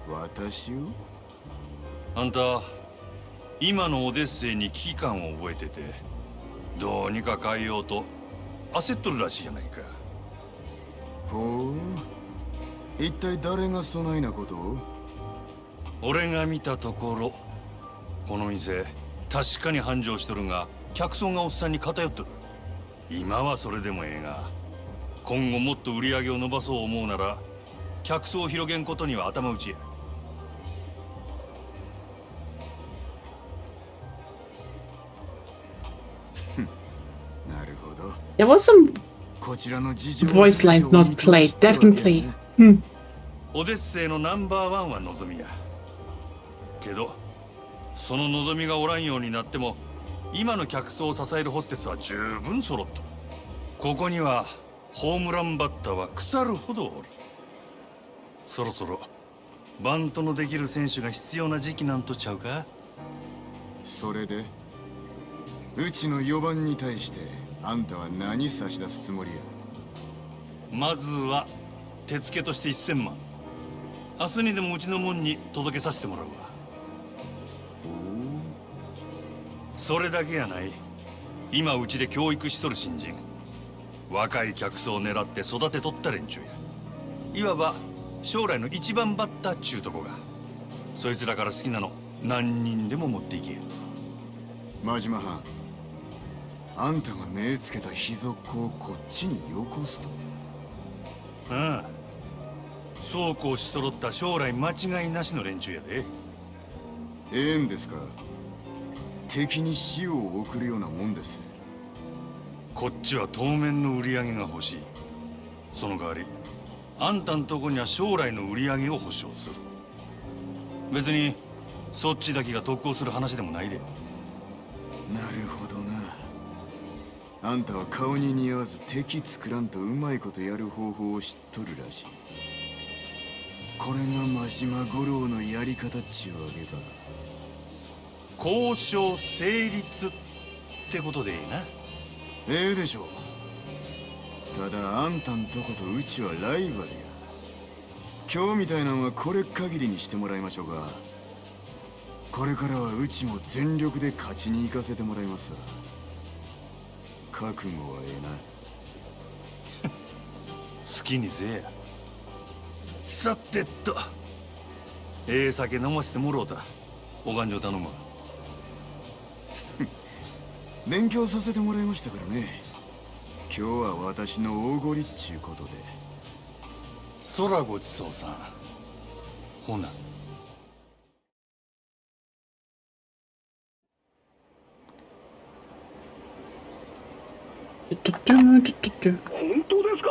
私を？あんた今のオデッセイに危機感を覚えてて、どうにか変えようと焦っとるらしいじゃないか。ほう、一体誰がそないなことを？俺が見たところこの店確かに繁盛しとるが客層がおっさんに偏っとる。今はそれでもええが、今後もっと売り上げを伸ばそう思うなら客層を広げんことには頭打ちや。なるほど。 There was some こちらの事情 voice lines not played, definitely. オデッセイのナンバーワンは望みや。けどその望みがおらんようになっても今の客層を支えるホステスは十分揃っとる。ここにはホームランバッターは腐るほどおる。そろそろバントのできる選手が必要な時期なんとちゃうか。それでうちの4番に対してあんたは何差し出すつもりや？まずは手付けとして1000万。明日にでもうちの門に届けさせてもらうわ。それだけやない。今うちで教育しとる新人、若い客層を狙って育てとった連中や。いわば将来の一番バッターっちゅうとこが。そいつらから好きなの何人でも持っていけ。真島藩、あんたが目つけた秘族をこっちによこすと。ああ、そうこうし揃った将来間違いなしの連中やで。ええんですか。敵に死を送るようなもんです。こっちは当面の売り上げが欲しい。その代わりあんたんとこには将来の売り上げを保証する。別にそっちだけが得をする話でもないで。なるほどな。あんたは顔に似合わず敵作らんとうまいことやる方法を知っとるらしい。これが真島五郎のやり方っちゅうわけか。交渉成立ってことでいいな。ええでしょう。ただあんたんとことうちはライバルや。今日みたいなんはこれ限りにしてもらいましょうか。これからはうちも全力で勝ちに行かせてもらいます。覚悟はええな。好きにせえや。さてと、ええ酒飲ませてもろうた。お勘定頼むわ。勉強させてもらいましたからね。今日は私のおごりっちゅうことで。そらごちそうさん。ほな。本当ですか？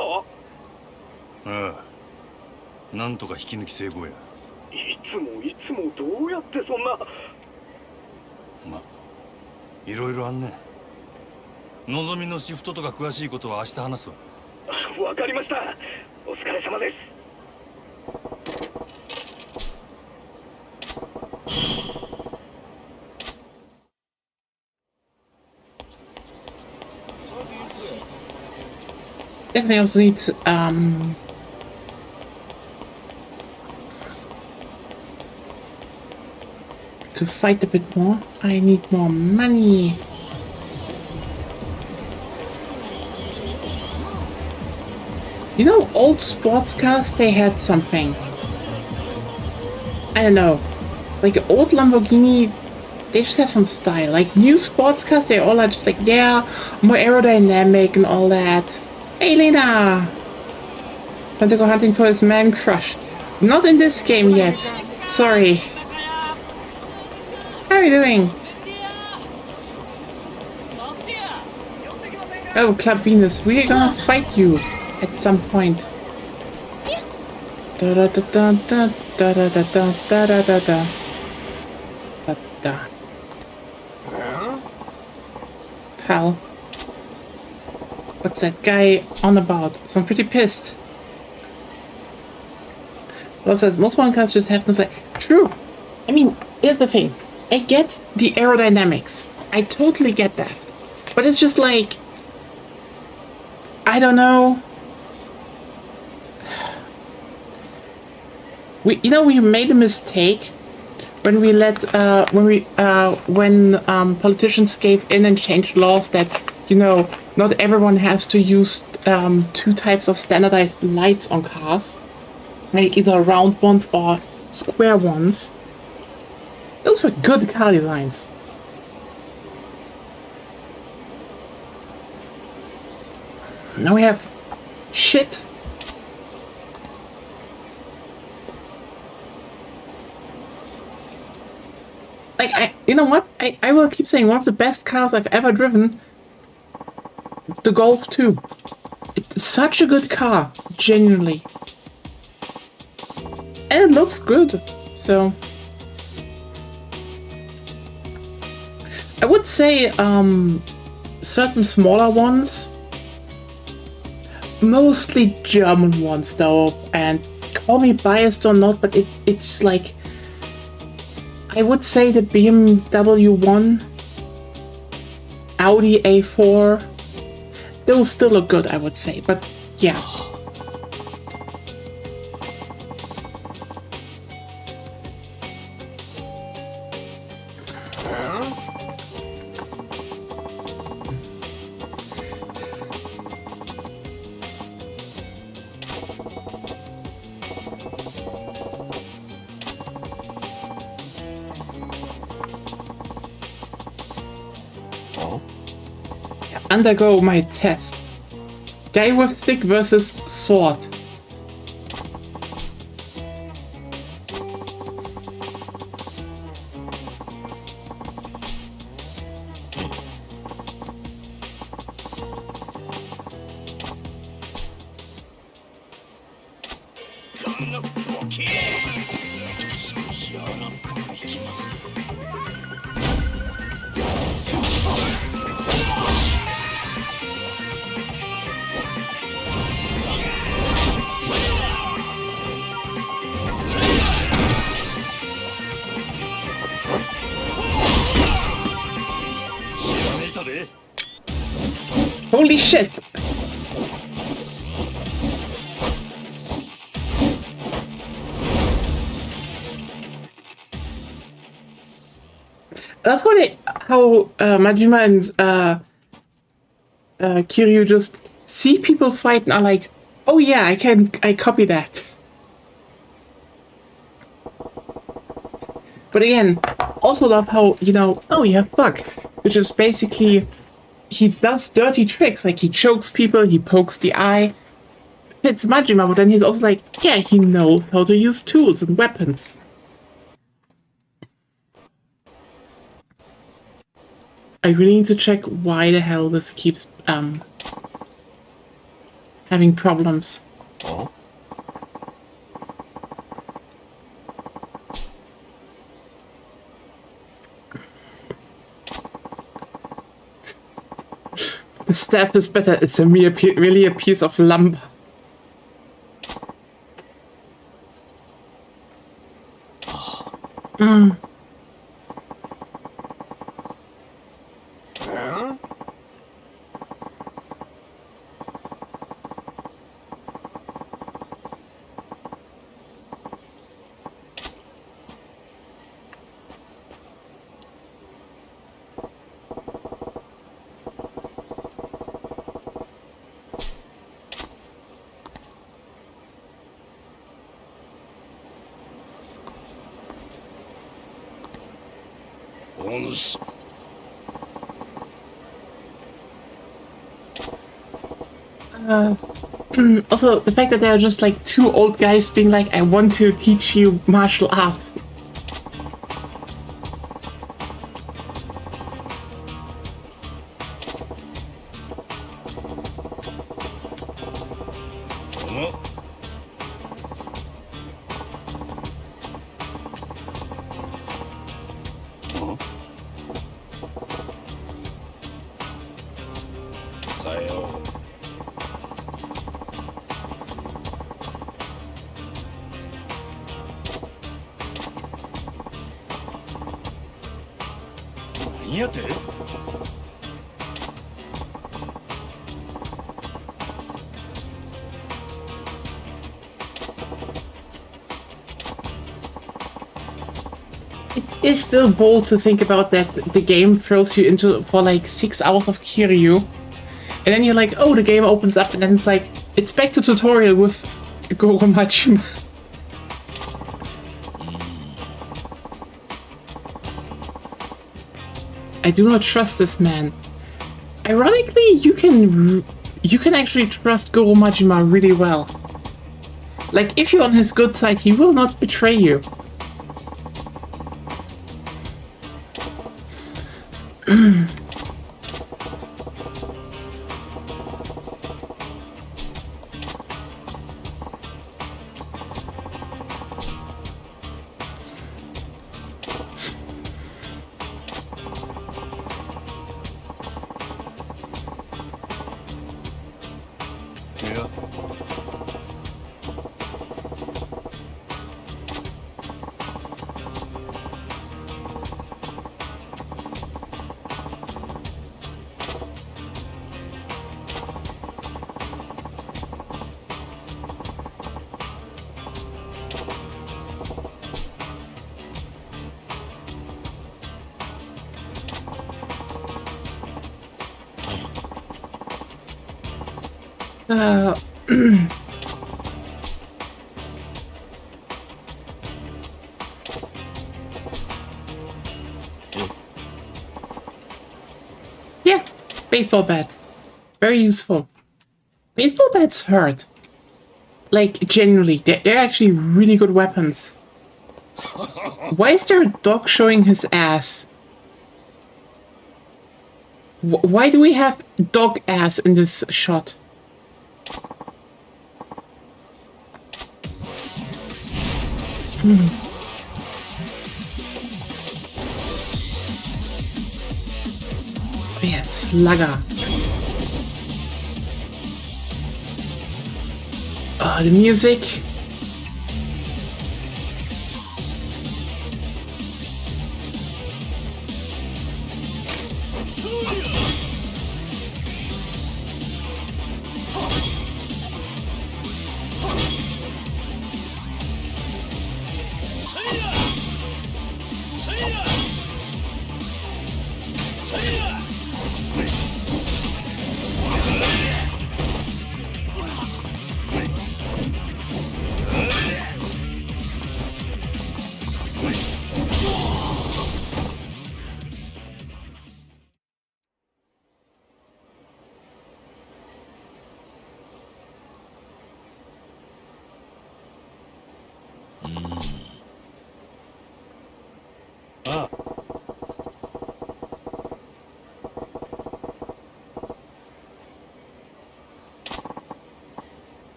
ああ、なんとか引き抜き成功や。いつもどうやってそんな。ま、いろいろあんね。のぞみのシフトとか詳しいことは明日話すわ。わかりました。お疲れ様です。Definitely also need to fight a bit more. I need more money. You know, old sports cars, they had something. I don't know. Like old Lamborghini, they just have some style. Like new sports cars, they all are just like, yeah, more aerodynamic and all that. Hey, Lena! Time to go hunting for his man crush. Not in this game yet. Sorry. How are you doing? Oh, Club Venus, we're gonna fight you at some point. Da da da da da da da da da da da da da da da. Pal. What's that guy on about? So I'm pretty pissed. Also, most modern cars just have no say. True. I mean, here's the thing. I get the aerodynamics. I totally get that. But it's just like, I don't know. We made a mistake when we let when politicians gave in and changed laws that, not everyone has to use two types of standardized lights on cars, like either round ones or square ones. Those were good car designs. Now we have shit. Like, you know what? I will keep saying one of the best cars I've ever driven. The Golf 2. It's such a good car, genuinely. And it looks good, so... I would say, certain smaller ones, mostly German ones though, and call me biased or not, but it's like, I would say the BMW 1, Audi A4, those still look good, I would say, but yeah. undergo my test. Guy with stick versus sword. Holy shit! I love how Majima and Kiryu just see people fight and are like, oh yeah, I copy that. But again, also love how, you know, oh yeah, fuck. Which is basically, he does dirty tricks, like he chokes people, he pokes the eye. It's Majima, but then he's also like, yeah, he knows how to use tools and weapons. I really need to check why the hell this keeps having problems. Oh? The staff is better. It's really a piece of lumber. Mm. Also, the fact that there are just like two old guys being like, I want to teach you martial arts. It's still bold to think about that the game throws you into for like 6 hours of Kiryu, and then you're like, oh, the game opens up, and then it's like, it's back to tutorial with Goro Majima. I do not trust this man. Ironically, you can actually trust Goro Majima really well. Like, if you're on his good side, he will not betray you. Yeah. Baseball bat. Very useful. Baseball bats hurt. Like, genuinely, they're actually really good weapons. Why is there a dog showing his ass? Why do we have dog ass in this shot? Oh yeah, slugger. Oh, the music.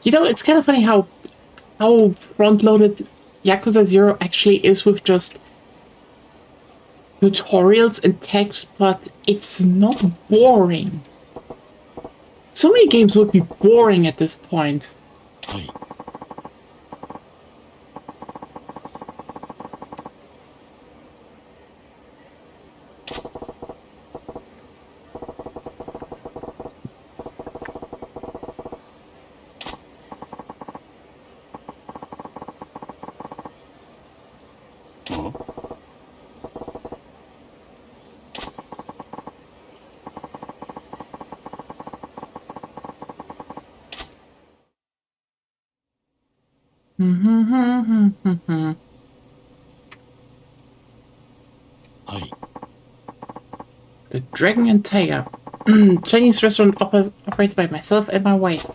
You know, it's kind of funny how front-loaded Yakuza 0 actually is with just tutorials and text, but it's not boring. So many games would be boring at this point. The Dragon and Tiger. Chinese restaurant operates by myself and my wife.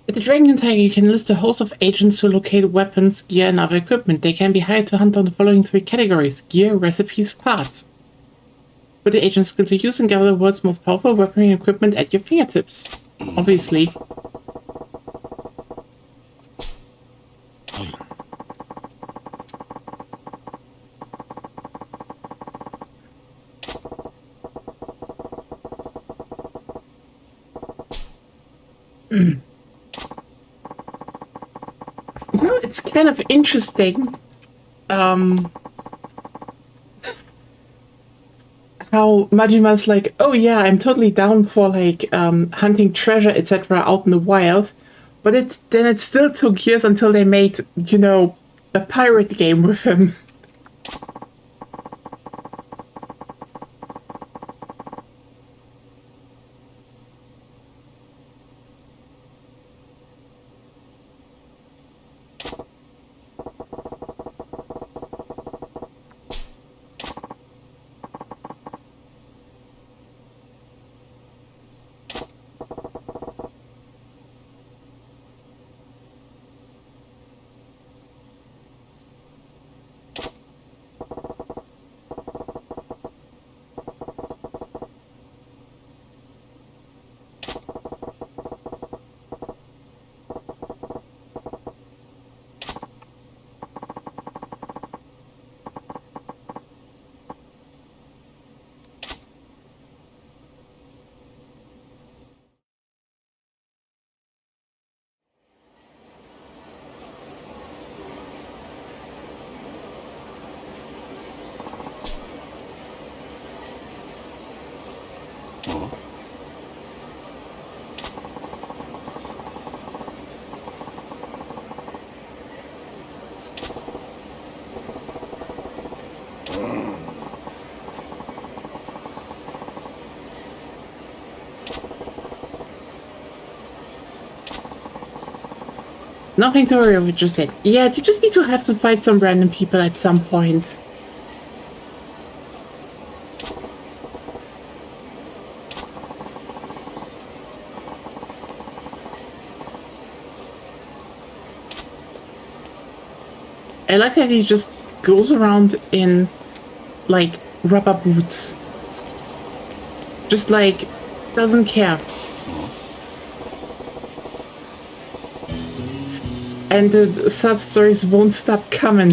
With the Dragon and Tiger, you can list a host of agents to locate weapons, gear, and other equipment. They can be hired to hunt down the following 3 categories: gear, recipes, parts. Put the agent's skill to use and gather the world's most powerful weaponry and equipment at your fingertips. Obviously. You know, it's kind of interesting, how Majima's like, oh yeah, I'm totally down for like hunting treasure, etc. out in the wild, but then it still took years until they made, you know, a pirate game with him. Nothing to worry over just yet. Yeah, you just need to have to fight some random people at some point. I like that he just goes around in, like, rubber boots. Just, like, doesn't care. And the sub-stories won't stop coming.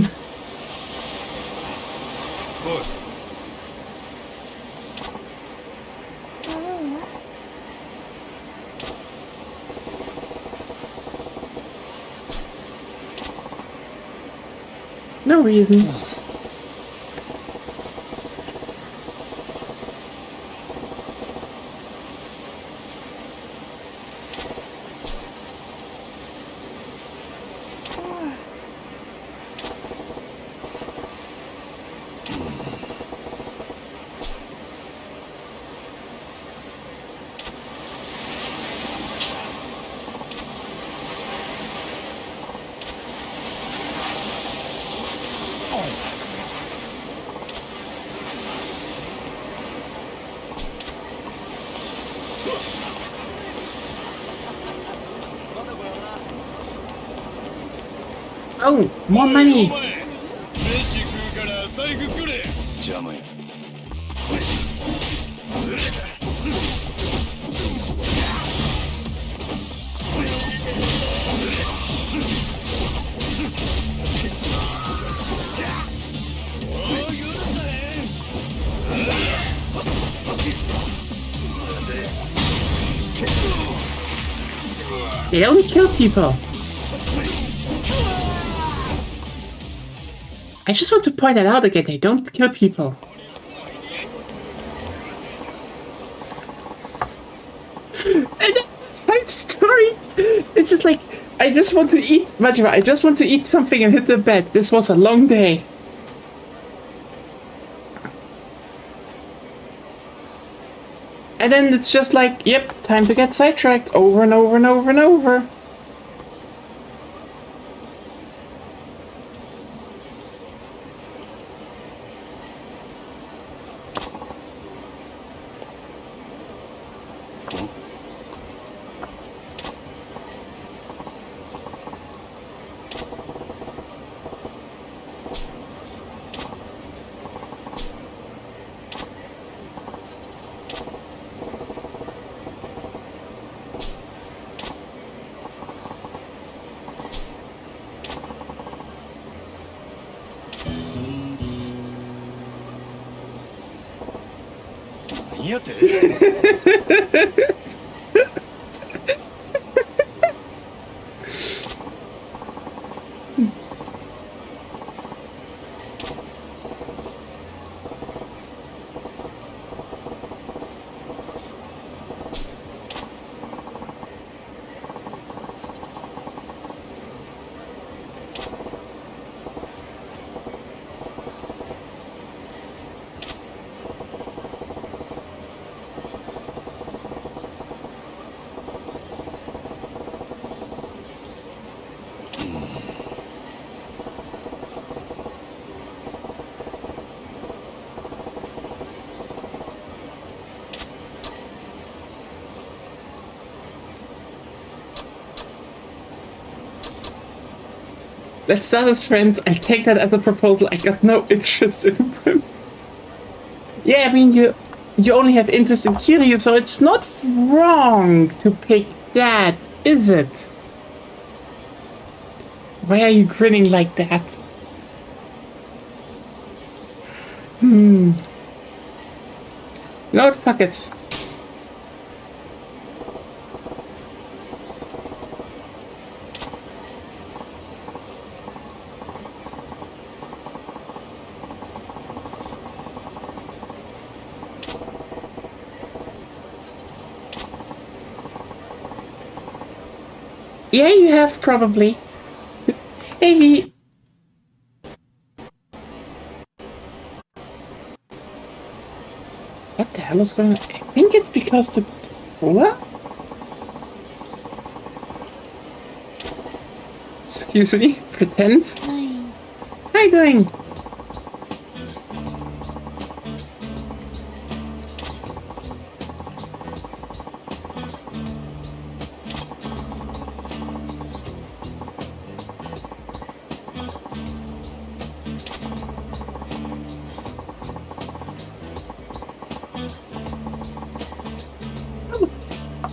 No reason. Oh, more money! They only kill people. I just want to point that out again, they don't kill people. And side story, it's just like, I just want to eat, Majima, I just want to eat something and hit the bed. This was a long day. And then it's just like, yep, time to get sidetracked over and over and over and over. Let's start as friends. I take that as a proposal. I got no interest in him. Yeah, I mean, you only have interest in Kiryu, so it's not wrong to pick that, is it? Why are you grinning like that? You know what? Fuck it. Yeah, you have probably. Maybe. What the hell is going on? I think it's because the cooler? Excuse me, pretend. How you doing?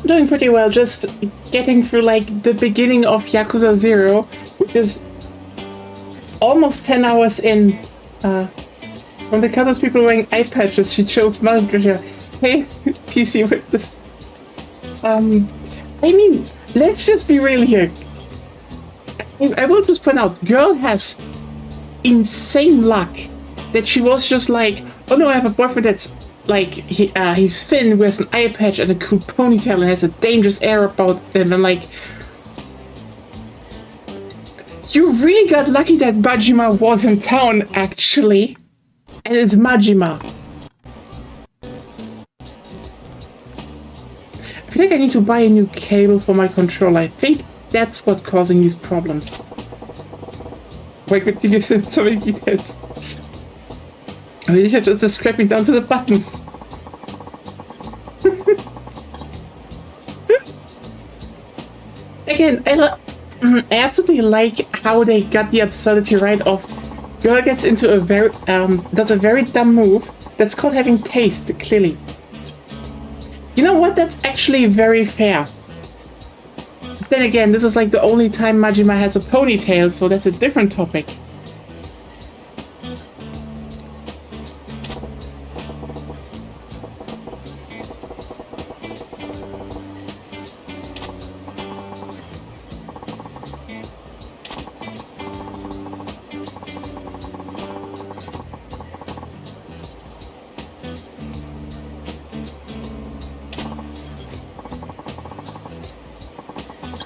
Doing pretty well, just getting through like the beginning of Yakuza 0, which is almost 10 hours in. When the countless people wearing eye patches, she chose Maldrisha. Hey, PC with this. I mean, let's just be real here. I will just point out, girl has insane luck that she was just like, oh no, I have a boyfriend that's like, he's thin, wears an eye patch and a cool ponytail and has a dangerous air about him, and like, you really got lucky that Majima was in town, actually. And it's Majima. I feel like I need to buy a new cable for my controller. I think that's what's causing these problems. Why could you give him so many details? I mean, these are just describing down to the buttons. Again, I absolutely like how they got the absurdity right of girl gets into a very does a very dumb move that's called having taste, clearly. You know what? That's actually very fair. But then again, this is like the only time Majima has a ponytail, so that's a different topic.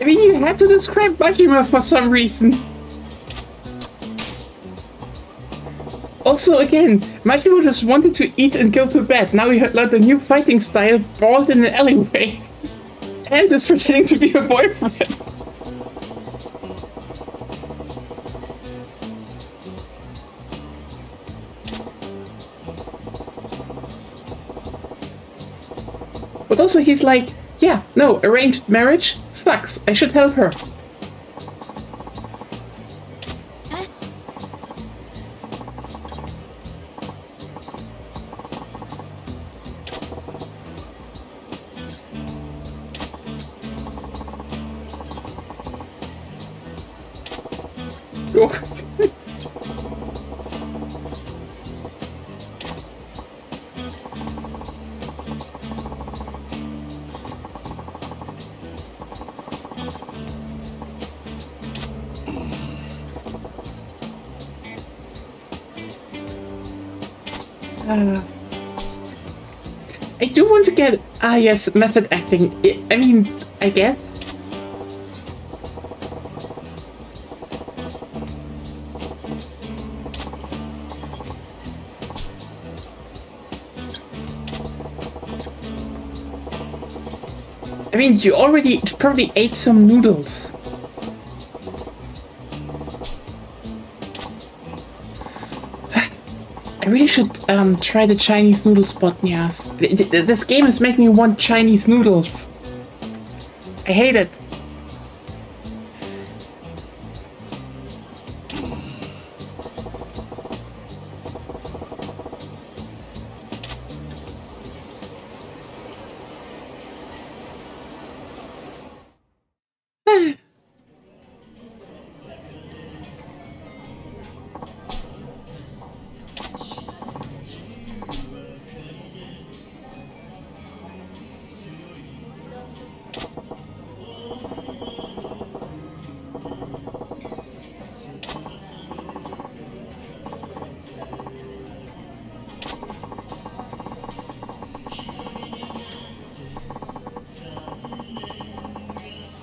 I mean, you had to describe Majima for some reason. Also, again, Majima just wanted to eat and go to bed. Now he learned a new fighting style, brawled in an alleyway. And is pretending to be her boyfriend. But also he's like, yeah, no, arranged marriage sucks. I should help her. I do want to get, yes, method acting. I mean, I guess. I mean, you already probably ate some noodles. I really should try the Chinese noodle spot, yes. This game is making me want Chinese noodles. I hate it.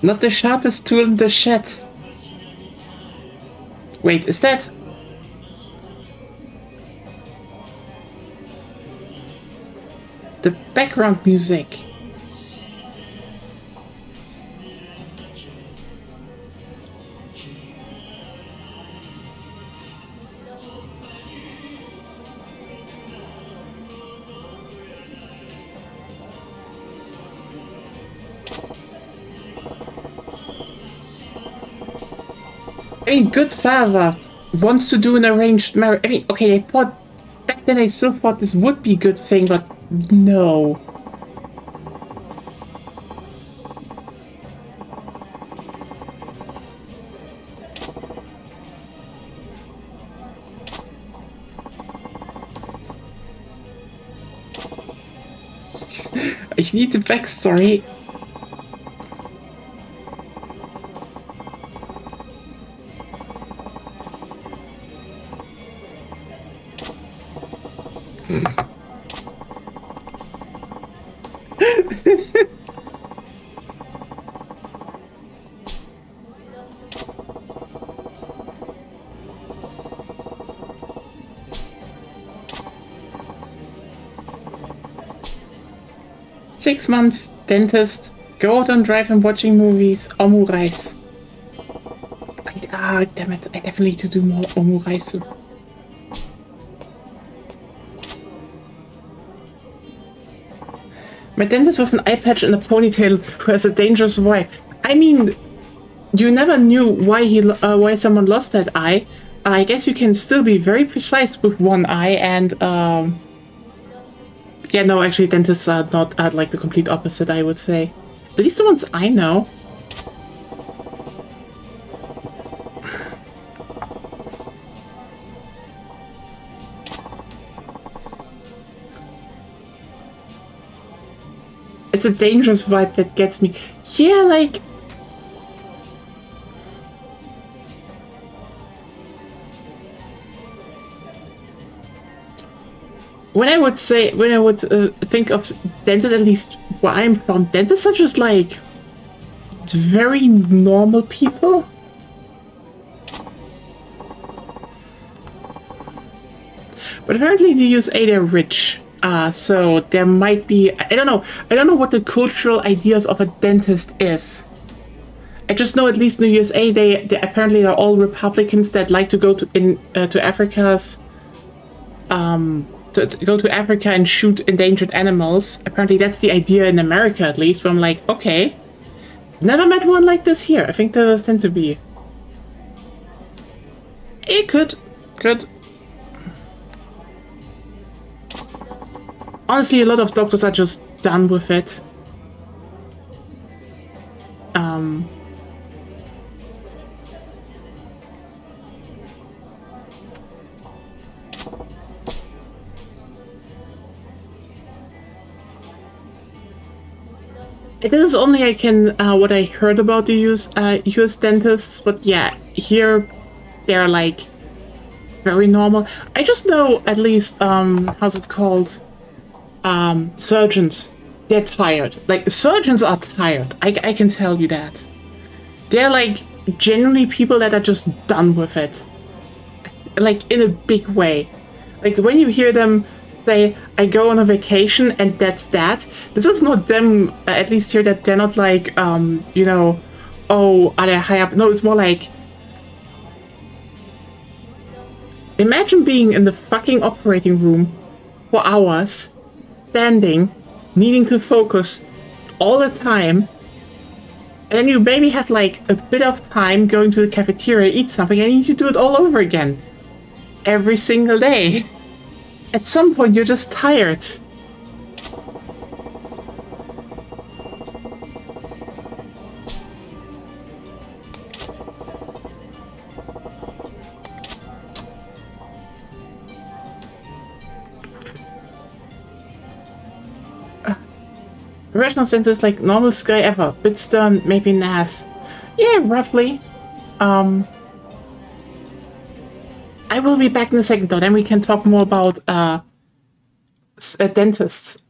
Not the sharpest tool in the shed. Wait, is that... the background music? I mean, good father wants to do an arranged marriage. I mean, okay, they thought back then I still thought this would be a good thing, but no. I need the backstory. Six-month dentist, go out on drive and watching movies, omurice. Damn it, I definitely need to do more omurice. My dentist with an eye patch and a ponytail who has a dangerous wife. I mean, you never knew why someone lost that eye. I guess you can still be very precise with one eye and yeah, no, actually dentists are not like the complete opposite, I would say. At least the ones I know. It's a dangerous vibe that gets me. Yeah, like... When I would think of dentists, at least where I'm from, dentists are just like... It's very normal people. But apparently the USA, they're rich. So there might be... I don't know what the cultural ideas of a dentist is. I just know at least in the USA, they apparently are all Republicans that like to go to Africa's... To go to Africa and shoot endangered animals. Apparently that's the idea in America, at least. Where I'm like, okay. Never met one like this here. I think there does tend to be. It could. Honestly, a lot of doctors are just done with it. This is only what I heard about the US dentists, but yeah, here they're like very normal. I just know at least how's it called? Surgeons. They're tired. Like surgeons are tired. I can tell you that. They're like genuinely people that are just done with it. Like in a big way. Like when you hear them say, I go on a vacation and that's that. This is not them, at least here, that they're not like, you know, oh, are they high up? No, it's more like, imagine being in the fucking operating room for hours, standing, needing to focus all the time, and then you maybe have like a bit of time going to the cafeteria, eat something, and you need to do it all over again. Every single day. At some point, you're just tired. Rational sense is like normalest guy ever. Bit stern, maybe Nas. Yeah, roughly. I will be back in a second though, then we can talk more about dentists.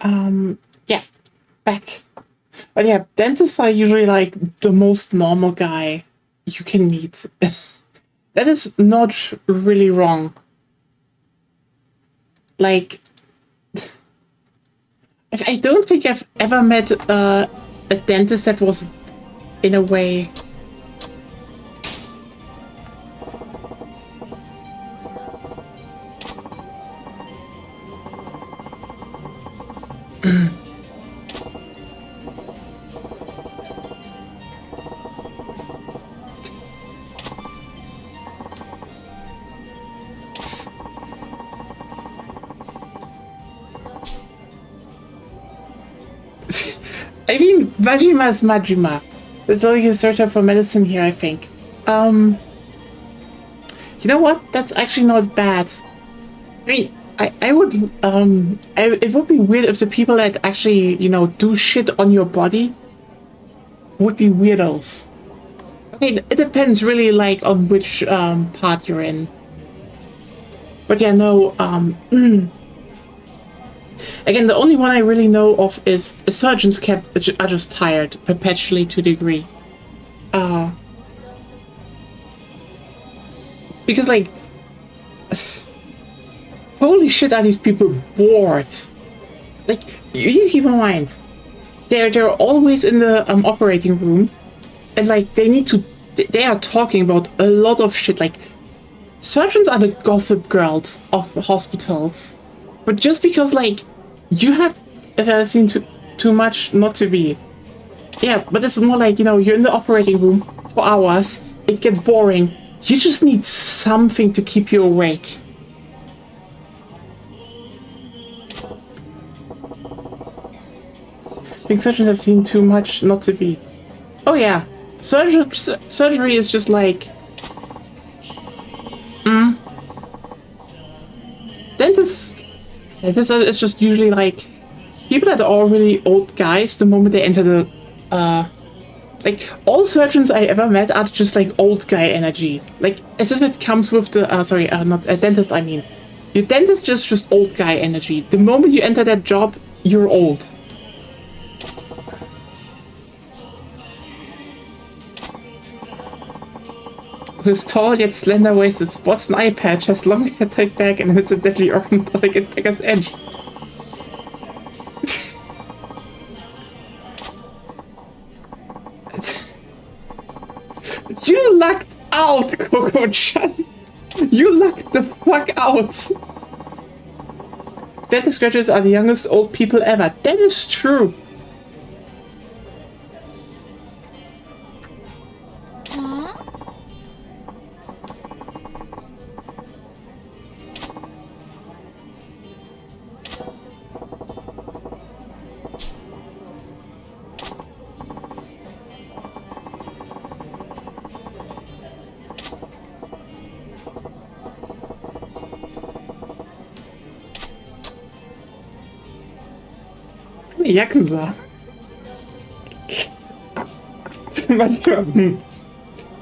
Yeah, back. But yeah, dentists are usually like the most normal guy you can meet. That is not really wrong. Like, I don't think I've ever met a dentist that was, in a way, I mean, Majima's Majima. That's all you can search up for medicine here, I think. You know what? That's actually not bad. I mean, I would, it would be weird if the people that actually, you know, do shit on your body would be weirdos. I mean, it depends really, like, on which, part you're in. But yeah, no, again, the only one I really know of is surgeons are just tired perpetually to a degree. Because, like, holy shit, are these people bored? Like, you need to keep in mind, they're always in the operating room, and like they are talking about a lot of shit. Like, surgeons are the gossip girls of hospitals, but just because like you have seen too much not to be. Yeah, but it's more like, you know, you're in the operating room for hours, it gets boring, you just need something to keep you awake. I think surgeons have seen too much not to be. Oh yeah, surgery is just like... Dentist is just usually like people that are really old guys the moment they enter the... like, all surgeons I ever met are just like old guy energy. Like, as if it comes with the... not a dentist, I mean. Your dentist is just old guy energy. The moment you enter that job, you're old. Who's tall yet slender-waisted, sports an eye patch, has long hair tied back, and hits a deadly ornitholic attacker's edge. You lucked out, Coco-chan! You lucked the fuck out! Dentist graduates are the youngest old people ever. That is true! Yakuza.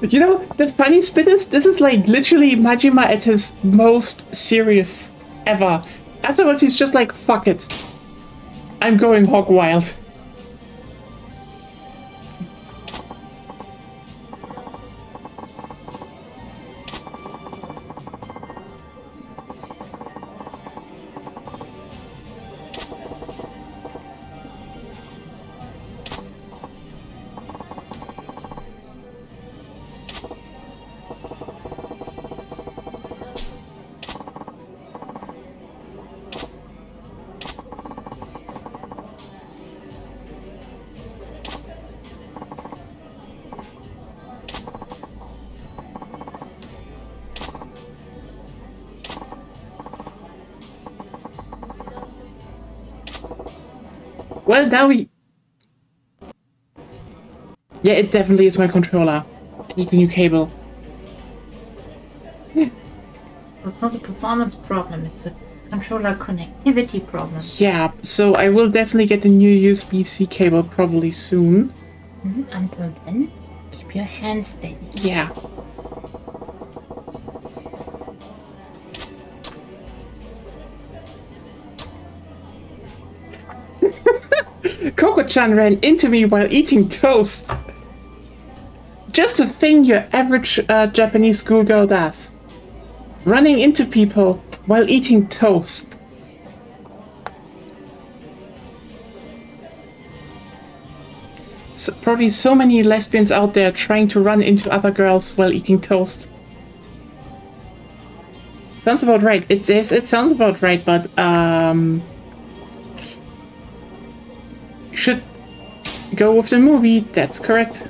You know, the funny spin is, this is like literally Majima at his most serious ever. Afterwards, he's just like, fuck it. I'm going hog wild. Well, now we... Yeah, it definitely is my controller. I need a new cable. So it's not a performance problem, it's a controller connectivity problem. Yeah, so I will definitely get a new USB-C cable probably soon. Until then, keep your hands steady. Yeah. Coco-chan ran into me while eating toast. Just a thing your average Japanese schoolgirl does. Running into people while eating toast. So, probably so many lesbians out there trying to run into other girls while eating toast. Sounds about right. It sounds about right, but should go with the movie. That's correct.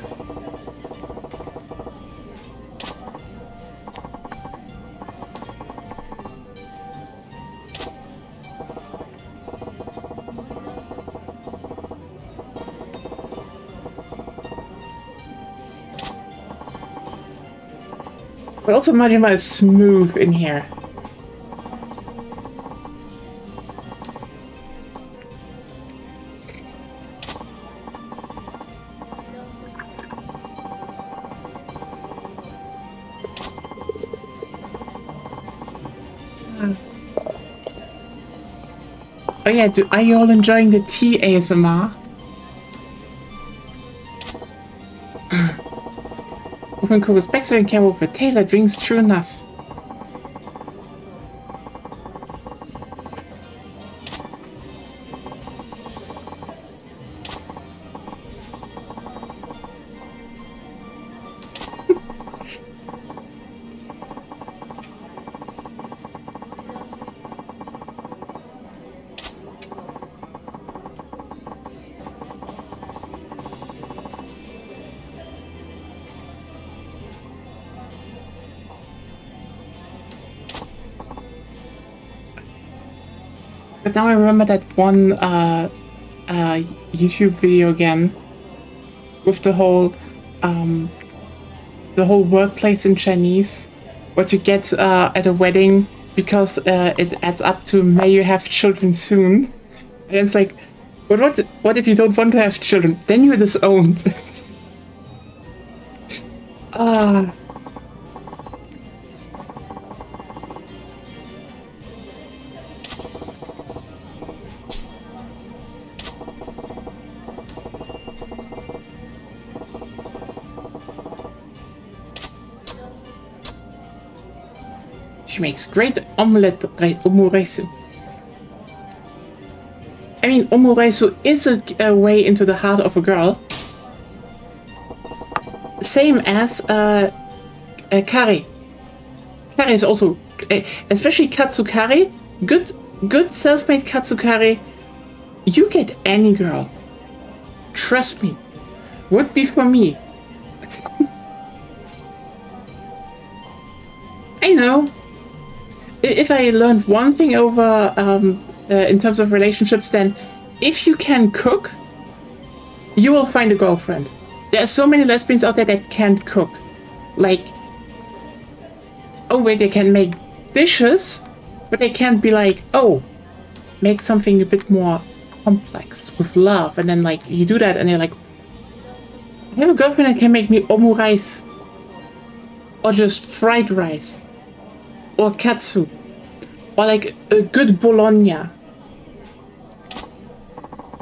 But also Majima is smooth in here. Oh yeah, are you all enjoying the tea ASMR? Open Coco's backstory and camera with Taylor drinks true enough. But now I remember that one YouTube video again with the whole workplace in Chinese, what you get at a wedding because it adds up to may you have children soon. And it's like, but what if you don't want to have children? Then you're disowned. She makes great omuresu. I mean, omuresu is a way into the heart of a girl. Same as kare. Kare is also, especially katsukare, good self-made katsukare. You get any girl. Trust me. Would be for me. I know. If I learned one thing over in terms of relationships, then if you can cook, you will find a girlfriend. There are so many lesbians out there that can't cook. Like, oh wait, they can make dishes, but they can't be like, oh, make something a bit more complex with love. And then like, you do that and they're like, I have a girlfriend that can make me omu rice. Or just fried rice. Or katsu. Or like a good bologna.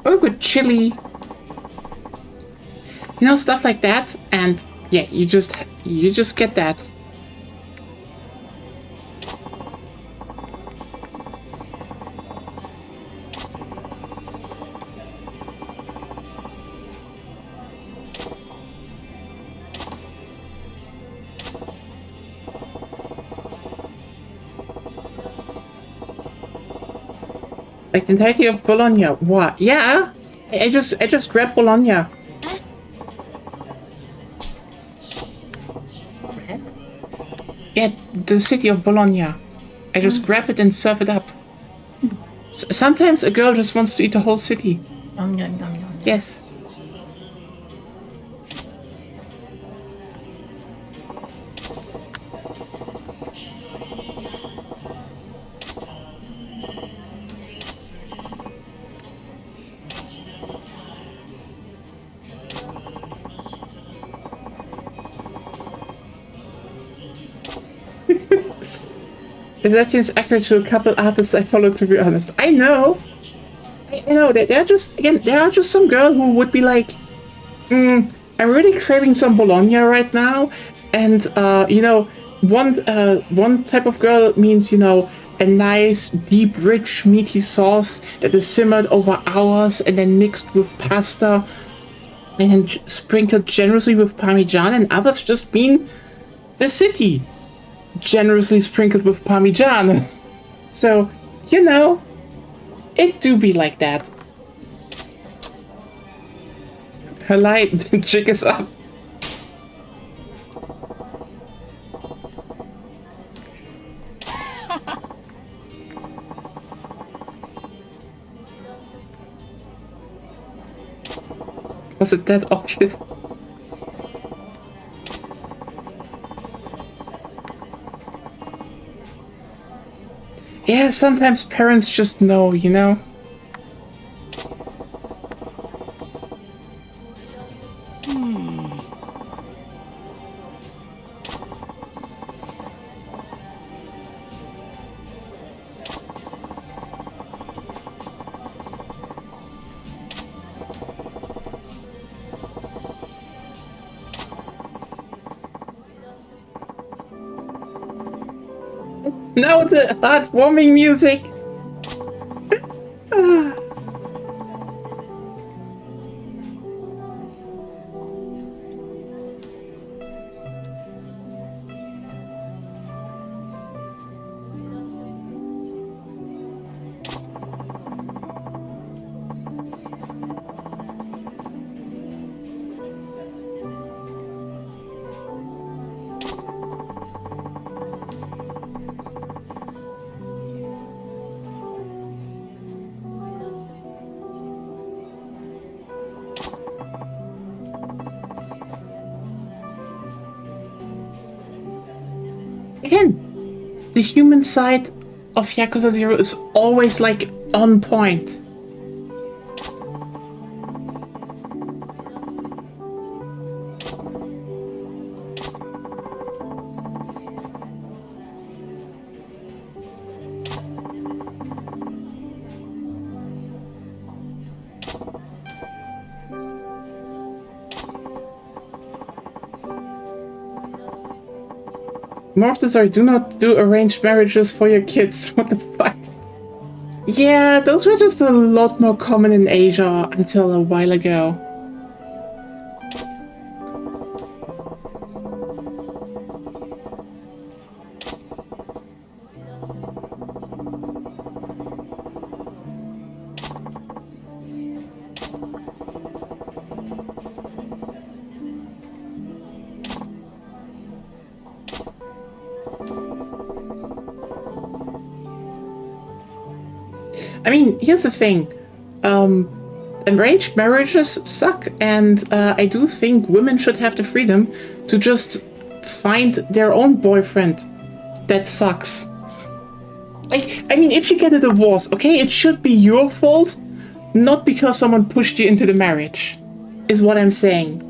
Or a good chili. You know, stuff like that. And yeah, you just get that. Like the entirety of Bologna. What? Yeah. I just grabbed Bologna. Yeah, the city of Bologna. I just grab it and serve it up. Sometimes a girl just wants to eat the whole city. Yes. That seems accurate to a couple artists I follow, to be honest. I know! You know, there are just some girl who would be like, I'm really craving some bologna right now, and you know, one type of girl means, you know, a nice, deep, rich, meaty sauce that is simmered over hours and then mixed with pasta and then sprinkled generously with Parmesan, and others just mean the city, generously sprinkled with Parmesan. So, you know, it do be like that. Her light jig is up. Was it that obvious? Yeah, sometimes parents just know, you know? Now the heartwarming music! Again, the human side of Yakuza 0 is always like on point. Mortis, do not do arranged marriages for your kids. What the fuck? Yeah, those were just a lot more common in Asia until a while ago. I mean, here's the thing. Arranged marriages suck, and I do think women should have the freedom to just find their own boyfriend that sucks. Like, I mean, if you get a divorce, okay, it should be your fault, not because someone pushed you into the marriage, is what I'm saying.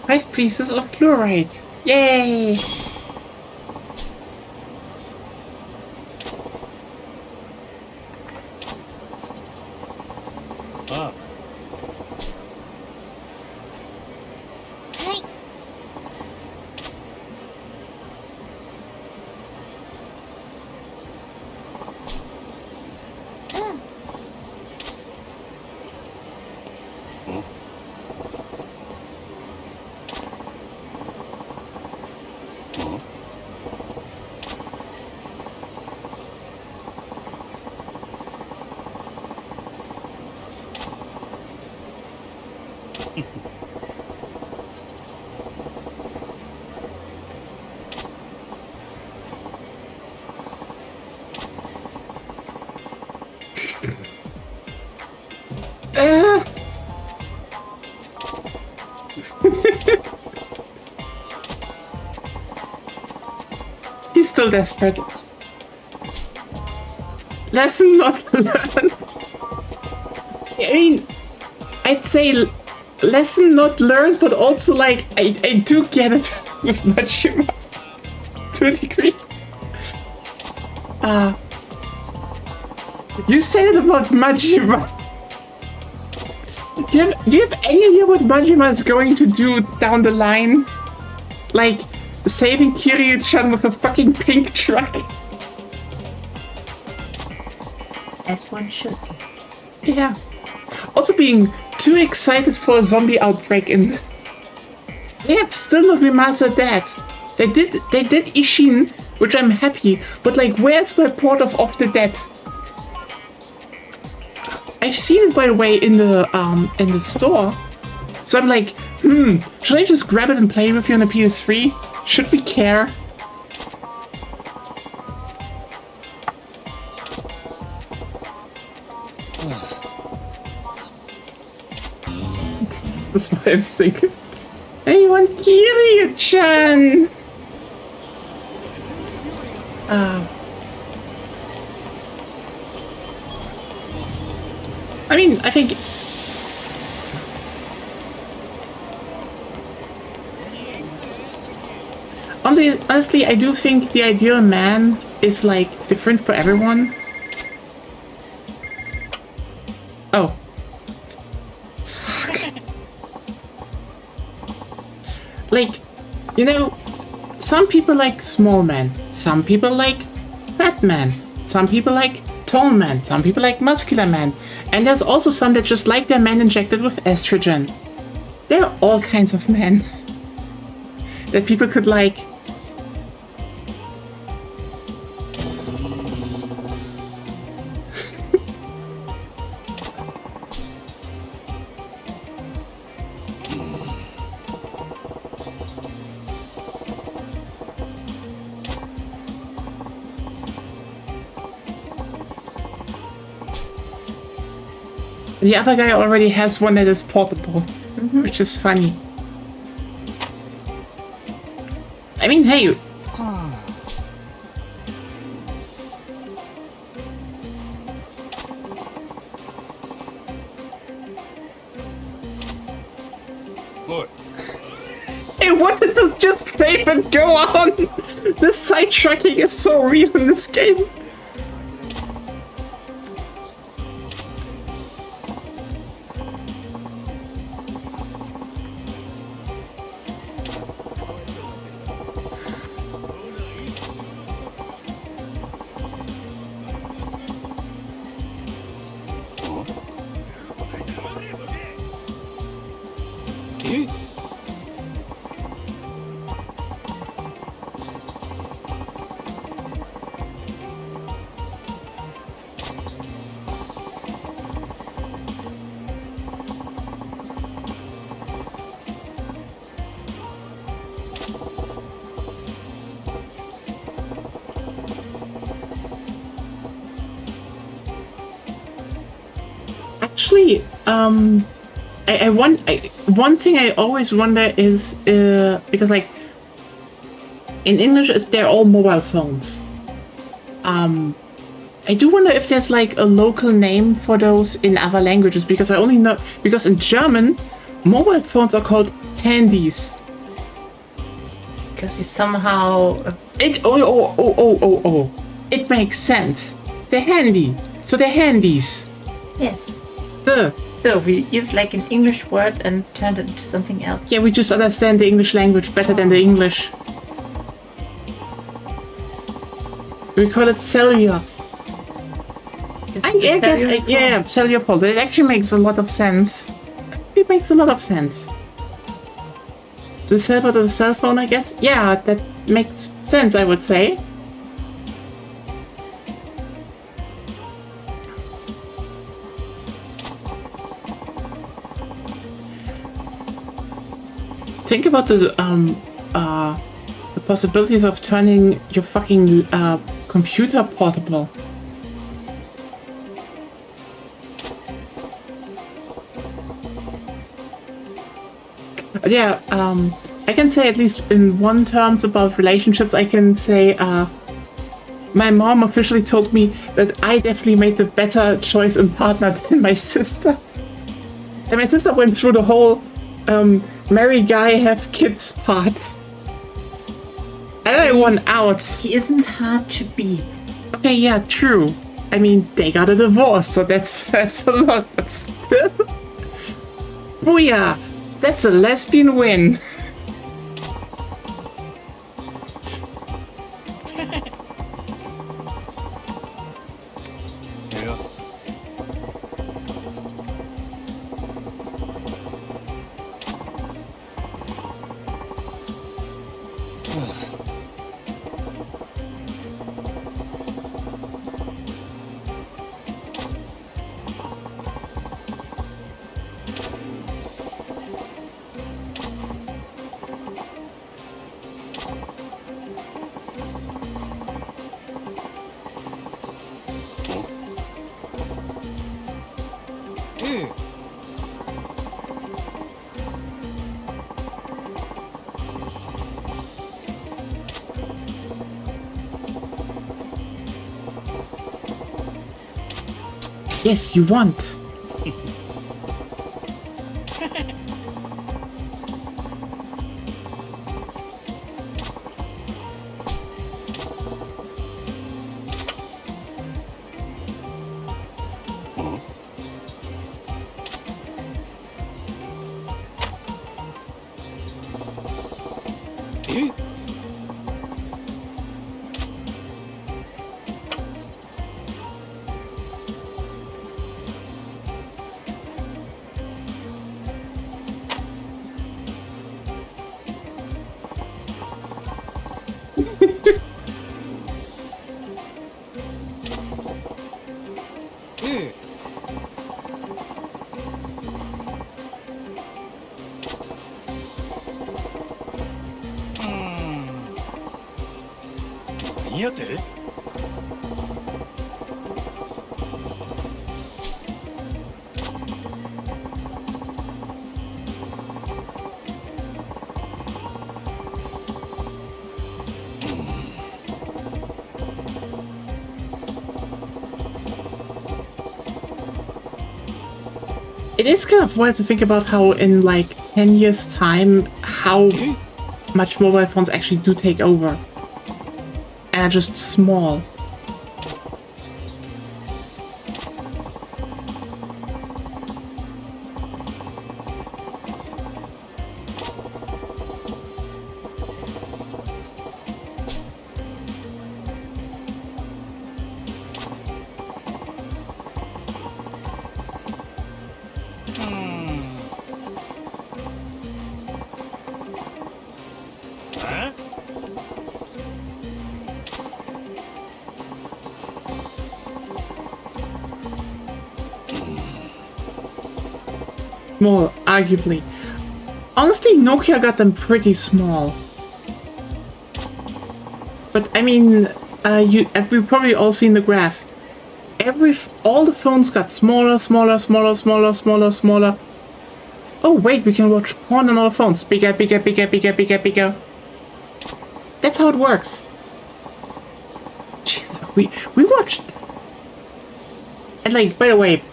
Five pieces of chloride. Yay! Ah. He's still desperate. Lesson not learned. I mean, I'd say lesson not learned, but also like I do get it with Majima to a degree. You said it about Majima. Do you have any idea what Majima is going to do down the line? Like saving Kiryu-chan with a fucking pink truck. As one should. Yeah. Also being too excited for a zombie outbreak, and they have still not remastered that. They did Ishin, which I'm happy, but like, where's my port of Off the Dead? I've seen it, by the way, in the store. So I'm like, should I just grab it and play with you on the PS3? Should we care? That's why I'm thinking. I want Kiryu-chan! I mean, I think... Honestly, I do think the ideal man is, like, different for everyone. Oh. Like, you know, some people like small men, some people like fat men, some people like tall men, some people like muscular men, and there's also some that just like their men injected with estrogen. There are all kinds of men that people could like. The other guy already has one that is portable, which is funny. I mean, hey. What? I wanted to just save and go on! This sidetracking is so real in this game. Actually, one thing I always wonder is, because like, in English, they're all mobile phones. I do wonder if there's like a local name for those in other languages, because I only know, because in German, mobile phones are called Handys. Because we somehow... It makes sense. They're handy. So they're handies. Yes. Duh. So we used like an English word and turned it into something else. Yeah, we just understand the English language better than the English. We call it cellular. Yeah, cellular pole. It actually makes a lot of sense. It makes a lot of sense. The cell part of the cell phone, I guess? Yeah, that makes sense, I would say. Think about the possibilities of turning your fucking computer portable. Yeah, I can say at least in one terms about relationships, I can say my mom officially told me that I definitely made the better choice in partner than my sister. And my sister went through the whole marry guy, have kids part. And I won out. He isn't hard to beat. Okay, yeah, true. I mean, they got a divorce, so that's a lot, but still. Booyah! That's a lesbian win. Yes, you want. It is kind of wild to think about how in like 10 years time, how much mobile phones actually do take over. And are just small. More, arguably. Honestly, Nokia got them pretty small. But I mean, we've probably all seen the graph. All the phones got smaller, smaller, smaller, smaller, smaller, smaller. Oh wait, we can watch porn on our phones. Bigger, bigger, bigger, bigger, bigger, bigger. That's how it works. Jeez, we watched. And like, by the way.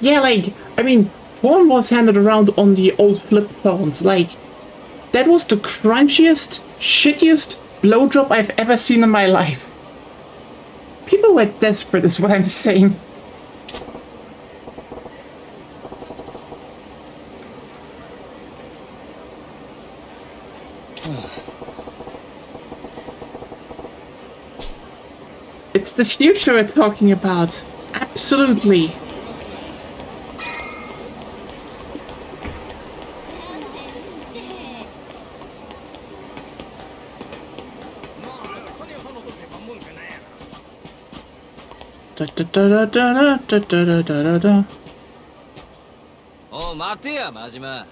Yeah, like, I mean, porn was handed around on the old flip phones. Like, That was the crunchiest, shittiest blowjob I've ever seen in my life. People were desperate, is what I'm saying. It's the future we're talking about. Absolutely. Da, da, da, da, da, da, da, da, da, da. おう待てや真島。あ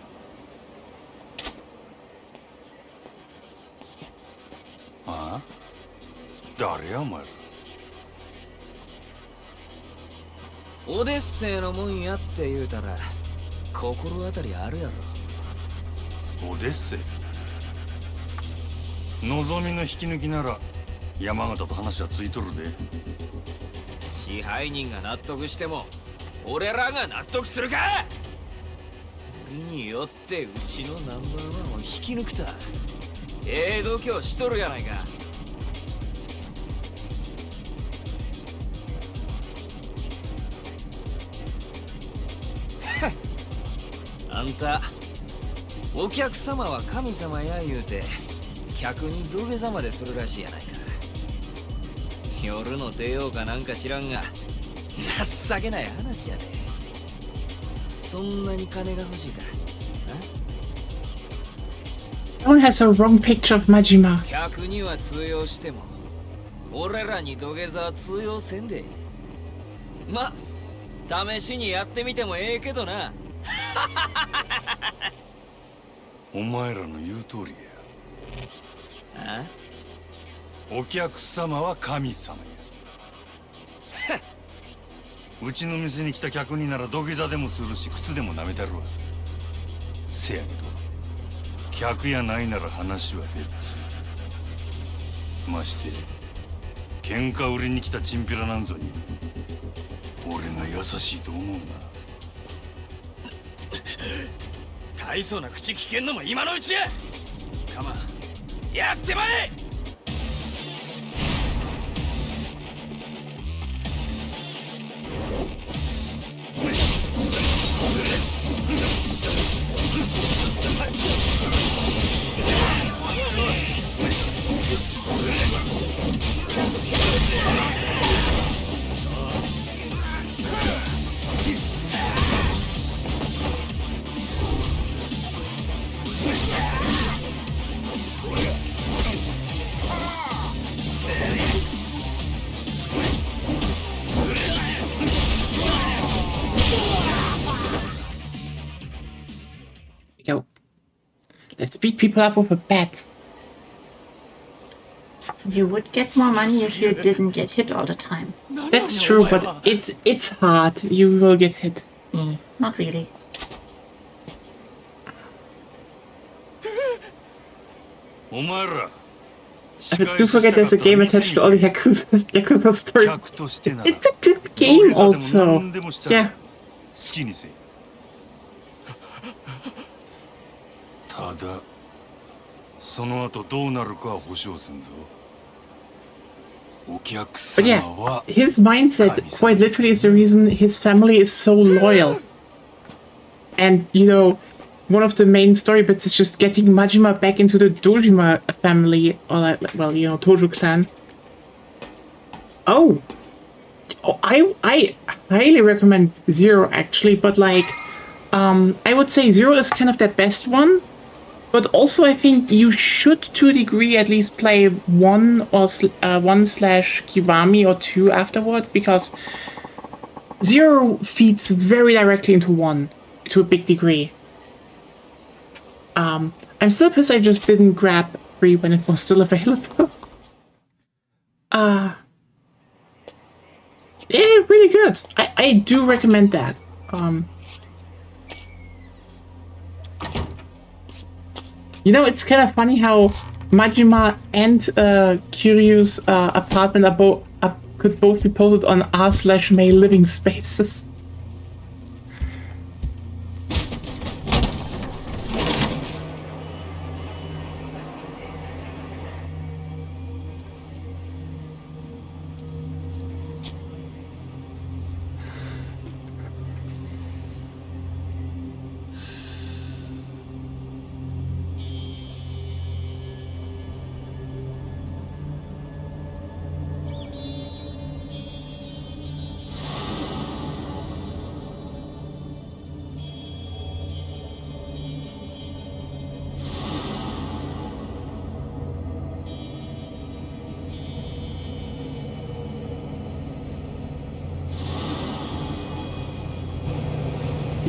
あ誰やお前ら。オデッセイのもんやって言うたら心当たりあるやろ。オデッセイ。望みの引き抜きなら山形と話はついとるで。支配人が納得しても俺らが納得するか。俺によってうちのナンバーワンを引き抜くた度胸しとるやないか。あんたお客様は神様や言うて客に土下座までするらしいやないか。夜の帝王かなんか知らんが情けない話やで。そんなに金が欲しいか。 No one has a wrong picture of Majima. 客には通用しても俺らに土下座は通用せんで。ま、試しにやってみてもええけどな。お前らの言う通りや。お客様は神様や。うちの店に来た客になら土下座でもするし靴でも舐めたるわ。せやけど客やないなら話は別。まして喧嘩売りに来たチンピラなんぞに俺が優しいと思うな。大層な口聞けんのも今のうちや。カマンやってまえ。Yo. Let's beat people up with a bat. You would get more money if you didn't get hit all the time. That's true, but it's hard. You will get hit. Not really. But do forget there's a game attached to all the Yakuza story. It's a good game also. Yeah. ただその後どうなるかは保証せんぞ。お客 But 様 yeah, は his mindset quite literally is the reason his family is so loyal. And, you know, one of the main story bits is just getting Majima back into the Dojima family, or like, well, you know, Tojo clan. Oh, I highly recommend Zero actually, but like, I would say Zero is kind of the best one. But also, I think you should, to a degree, at least play 1 or 1/Kiwami or 2 afterwards, because 0 feeds very directly into 1, to a big degree. I'm still pissed I just didn't grab 3 when it was still available. Yeah, really good. I do recommend that. You know, it's kind of funny how Majima and Kiryu's apartment could both be posted on r/May living spaces.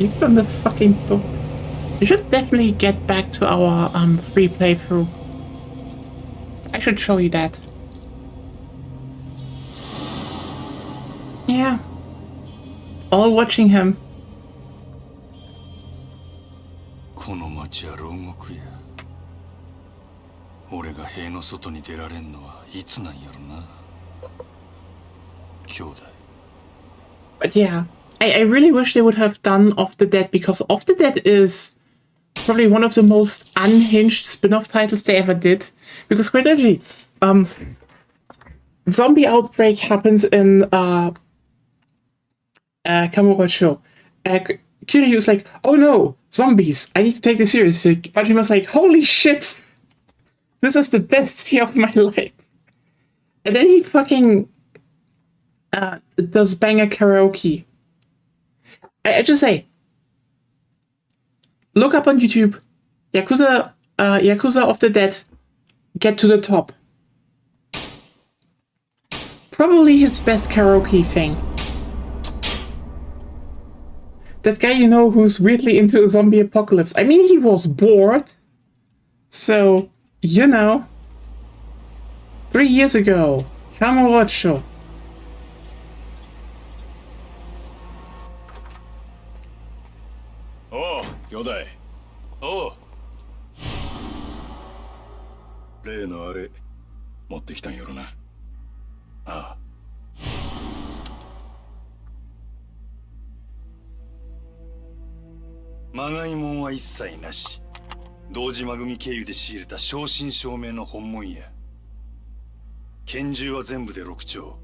He's on the fucking boat. We should definitely get back to our 3 playthrough. I should show you that. Yeah. All watching him. この町は牢獄や。俺が塀の外に出られんのはいつなんやろな。兄弟。 But yeah, I really wish they would have done Off the Dead, because Off the Dead is probably one of the most unhinged spin-off titles they ever did. Because quite literally, zombie outbreak happens in Kamurocho. Kiryu's like, oh no, zombies, I need to take this seriously. Majima's like, holy shit, this is the best day of my life. And then he fucking does banger karaoke. I just say, look up on YouTube, Yakuza of the Dead, Get to the Top. Probably his best karaoke thing. That guy you know who's weirdly into a zombie apocalypse. I mean, he was bored. So, you know. 3 years ago, Kamurocho. Oh, 兄弟。おう。例のあれ持ってきたんやろな。ああ。まがいもんは一切なし。堂島組経由で仕入れた正真正銘の本物や。拳銃は全部で6丁。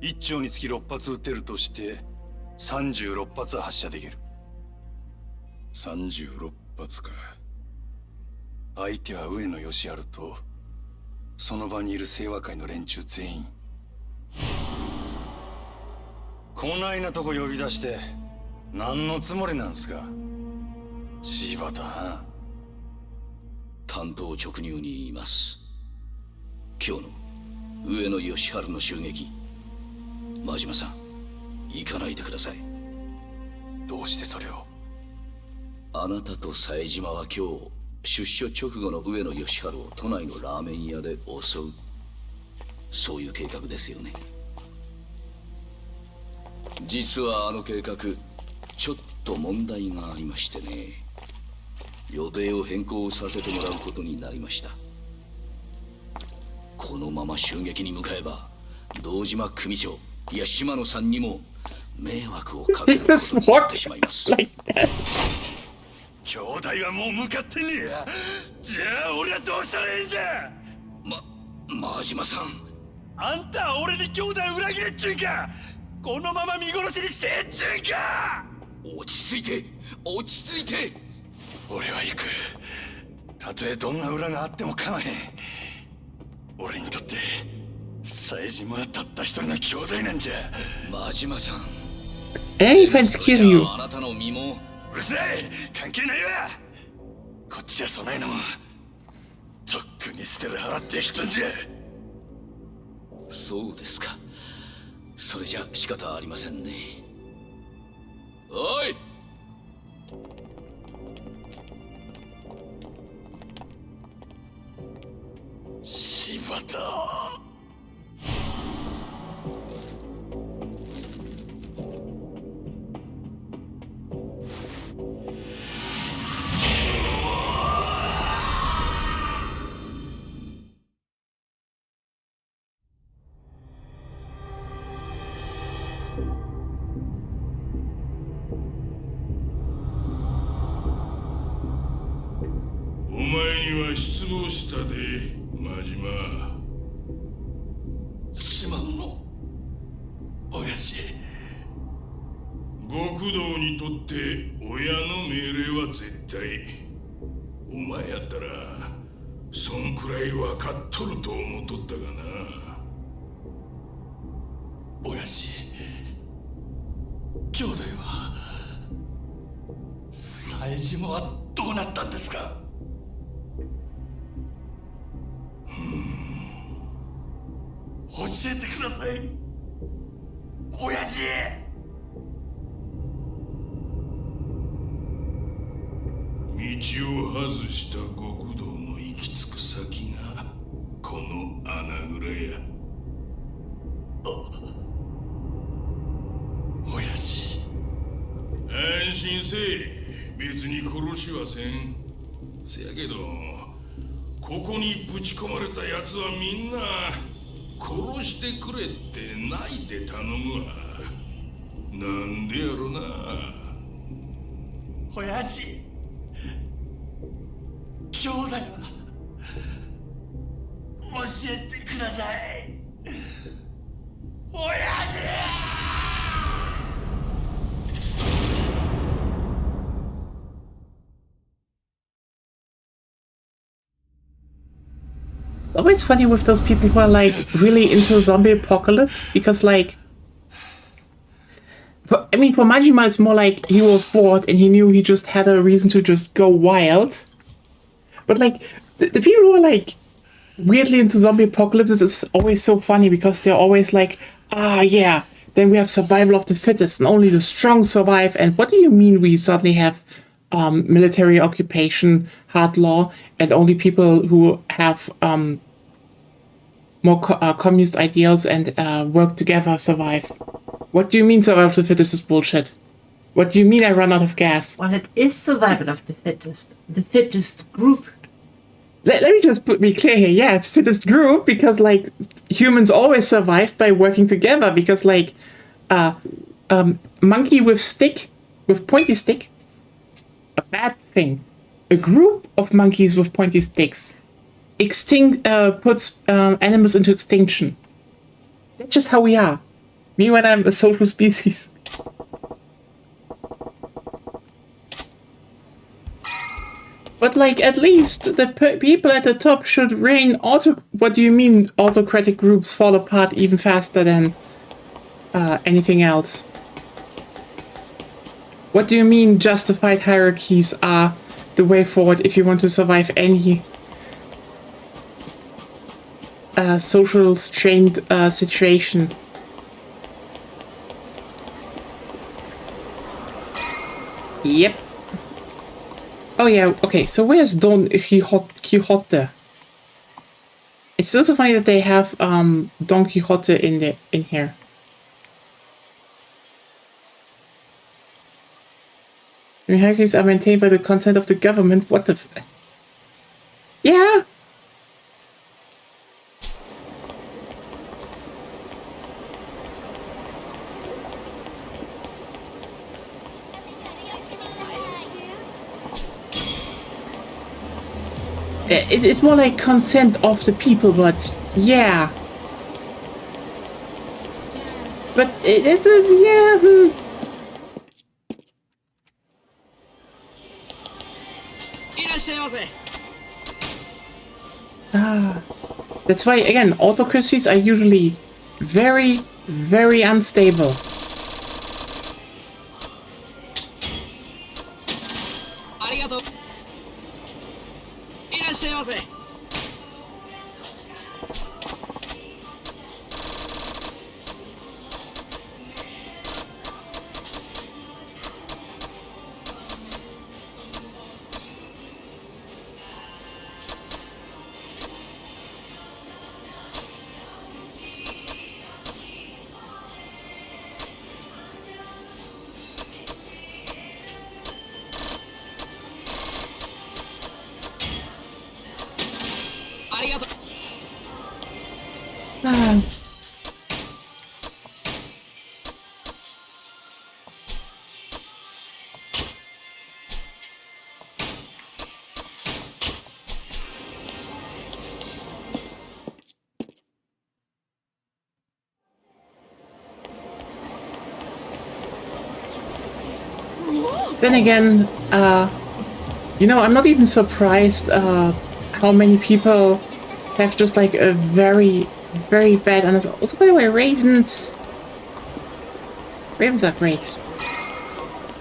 1丁につき6発撃てるとして36発発射できる。36発か。相手は上野義治とその場にいる清和会の連中全員。こないなとこ呼び出して何のつもりなんすか。柴田。担当直入に言います。今日の上野義治の襲撃、真島さん行かないでください。どうしてそれを。あなたと冴島は今日出所直後の上野義治を都内のラーメン屋で襲う、そういう計画ですよね。実はあの計画ちょっと問題がありましてね、予定を変更させてもらうことになりました。このまま襲撃に向かえば堂島組長いや島野さんにも迷惑をかけることになってしまいます。兄弟はもう向かってねえや。じゃあ俺はどうしたらいいんじゃ。真島さん、あんたは俺に兄弟裏切れっちゅうんか。このまま見殺しにせっちゅうんか。落ち着いて落ち着いて。俺は行く。たとえどんな裏があっても構わへん。俺にとって冴島はたった一人の兄弟なんじゃ。真島さん、Any friends kill you? あなたの身も。うるさい、関係ないわ。こっちはそないのもとっくに捨てる払ってきたんじゃ。そうですか。それじゃ仕方ありませんね。おい、柴田。お前には失望したで、真島。島野の親父。極道にとって親の命令は絶対。お前やったらそんくらい分かっとると思っとったがな。親父、兄弟は冴島はどうなったんですか。教えてください、親父。道を外した極道の行き着く先がこの穴蔵や。親父。安心せえ。別に殺しはせん。せやけどここにぶち込まれた奴はみんな殺してくれって泣いて頼むわ。なんでやろな。親父。兄弟は教えてください。親父。Always funny with those people who are like really into a zombie apocalypse because like for Majima it's more like he was bored and he knew he just had a reason to just go wild. But like the people who are like weirdly into zombie apocalypses is always so funny because they're always like, yeah, then we have survival of the fittest and only the strong survive. And what do you mean we suddenly have military occupation, hard law, and only people who have more communist ideals and work together survive? What do you mean survival of the fittest is bullshit? What do you mean I run out of gas? Well, it is survival of the fittest group. Let me just be clear here. Yeah, it's fittest group because like humans always survive by working together because like monkey with pointy stick, a bad thing. A group of monkeys with pointy sticks puts animals into extinction. That's just how we are. Me when I'm a social species. But like at least the people at the top should reign what do you mean autocratic groups fall apart even faster than anything else? What do you mean justified hierarchies are the way forward if you want to survive any social strained situation? Yep. Oh yeah, okay, so where's Don Quixote? It's also funny that they have Don Quixote in here. Hierarchies are maintained by the consent of the government. What the yeah. It's more like consent of the people, but yeah. But it's yeah. That's why again, autocracies are usually very, very unstable. Then again, you know, I'm not even surprised how many people have just like a very, very bad understanding. Also, by the way, ravens are great.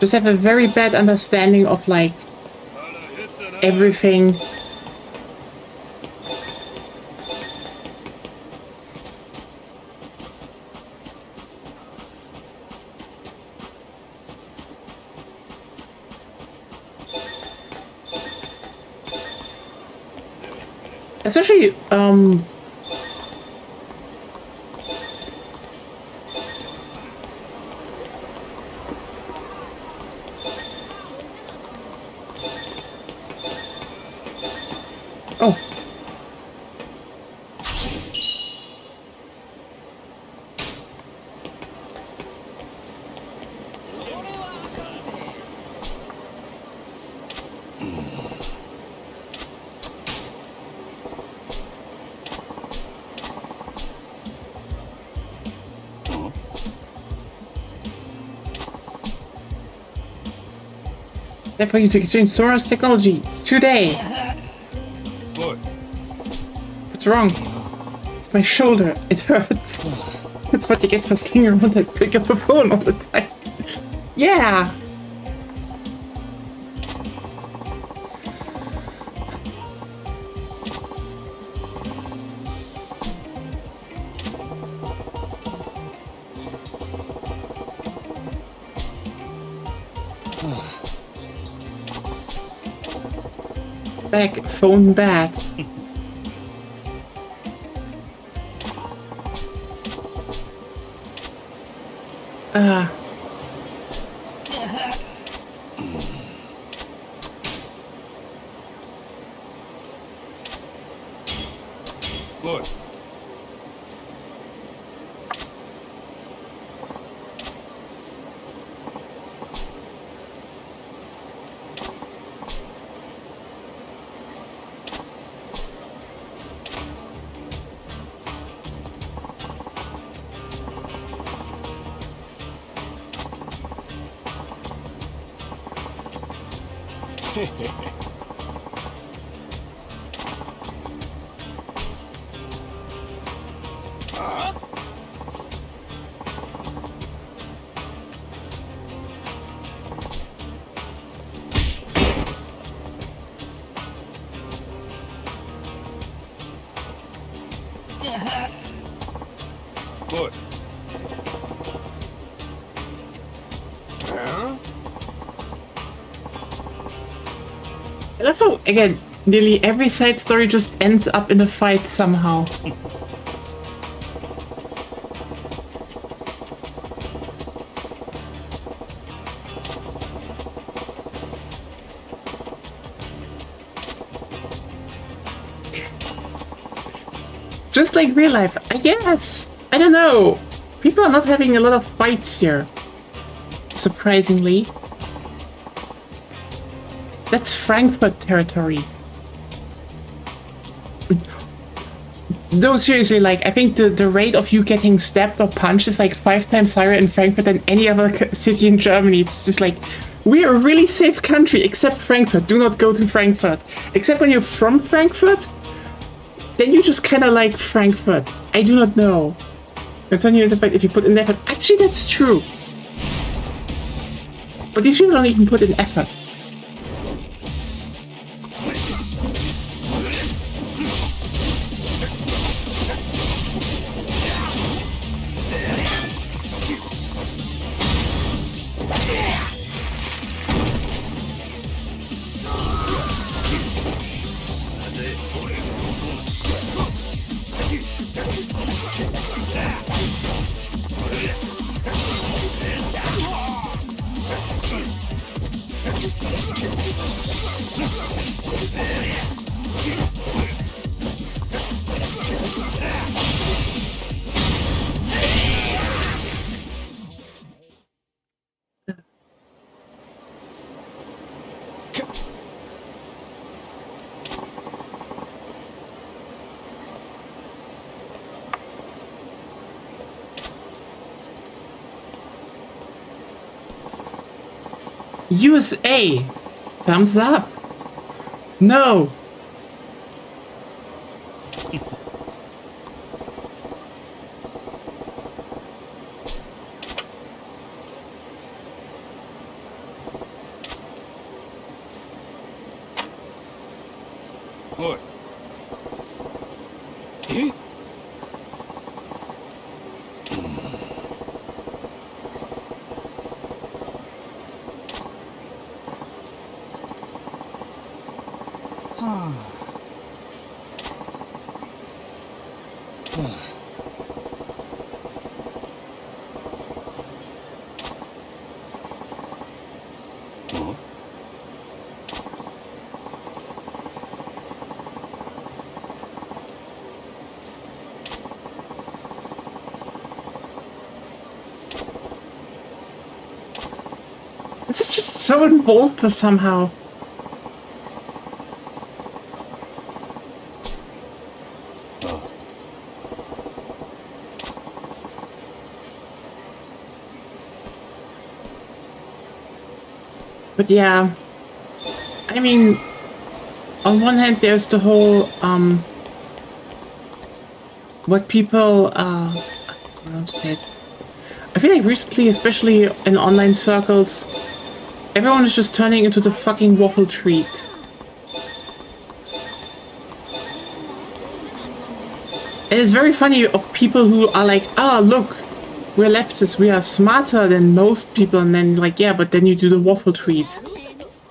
Just have a very bad understanding of like everything. Especially, oh. Therefore, you to exchange Sora's technology today. What? What's wrong? It's my shoulder. It hurts. That's what you get for slinging around and pick up the phone all the time. Yeah. Back, phone bad. What? What? I love how, again, nearly every side story just ends up in a fight somehow. Just like real life, I guess. I don't know. People are not having a lot of fights here. Surprisingly. That's Frankfurt territory. No, seriously, like, I think the rate of you getting stabbed or punched is like 5 times higher in Frankfurt than any other city in Germany. It's just like, we're a really safe country, except Frankfurt. Do not go to Frankfurt. Except when you're from Frankfurt, then you just kind of like Frankfurt. I do not know. It's only the fact if you put in effort. Actually, that's true. But these people don't even put in effort. USA! Thumbs up! No! What? Eh? This is just so involved with somehow. But yeah, I mean, on one hand, there's the whole, what people, I don't know how to say it. I feel like recently, especially in online circles, everyone is just turning into the fucking waffle treat. And it's very funny of people who are like, ah, look, we're leftists, we are smarter than most people, and then like, yeah, but then you do the waffle treat.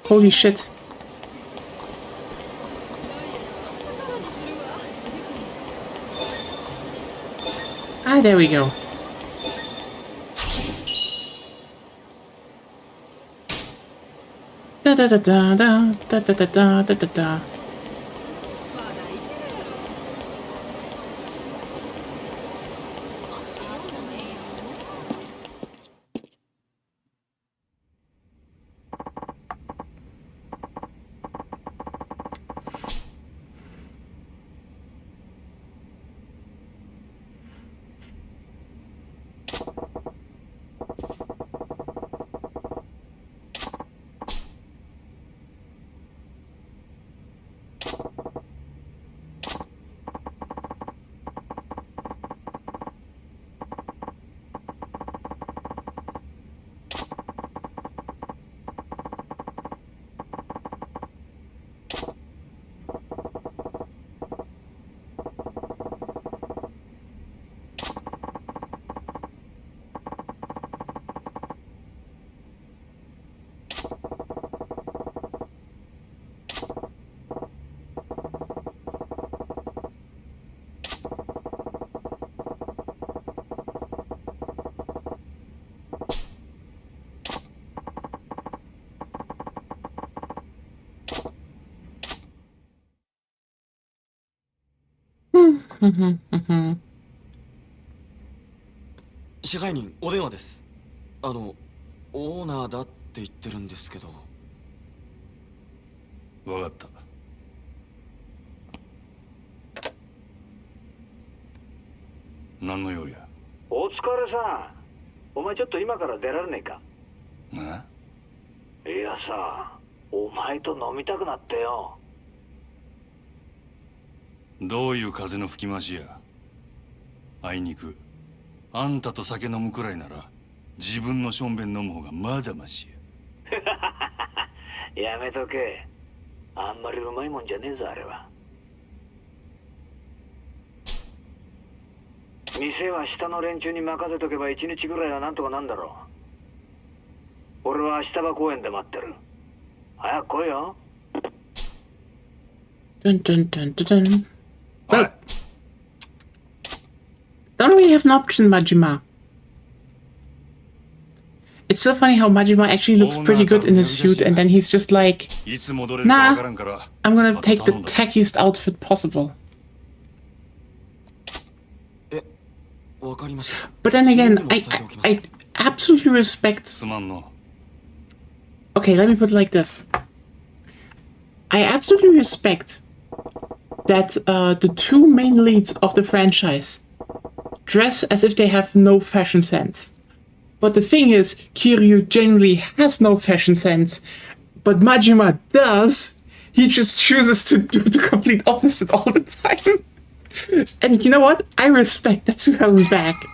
Holy shit. Ah, there we go. Da da da da da da da da da da da.支配人お電話です。オーナーだって言ってるんですけど。わかった。何の用や。お疲れさん。お前ちょっと今から出られねえか。いやさ、お前と飲みたくなってよ。どういう風の吹き回しや。あいにくあんたと酒飲むくらいなら自分のしょんべん飲む方がまだましや。やめとけ。あんまりうまいもんじゃねえぞあれは。店は下の連中に任せとけば1日ぐらいはなんとかなんだろう。俺は下場公園で待ってる。早く来いよ。Dun dun dun dun dun. Well, don't we have an option, Majima? It's so funny how Majima actually looks pretty good in his suit, and then he's just like, nah, I'm gonna take the tackiest outfit possible. But then again, I absolutely respect... Okay, let me put it like this. I absolutely respect that the two main leads of the franchise dress as if they have no fashion sense. But the thing is, Kiryu genuinely has no fashion sense, but Majima does. He just chooses to do the complete opposite all the time. And you know what? I respect that to have him back.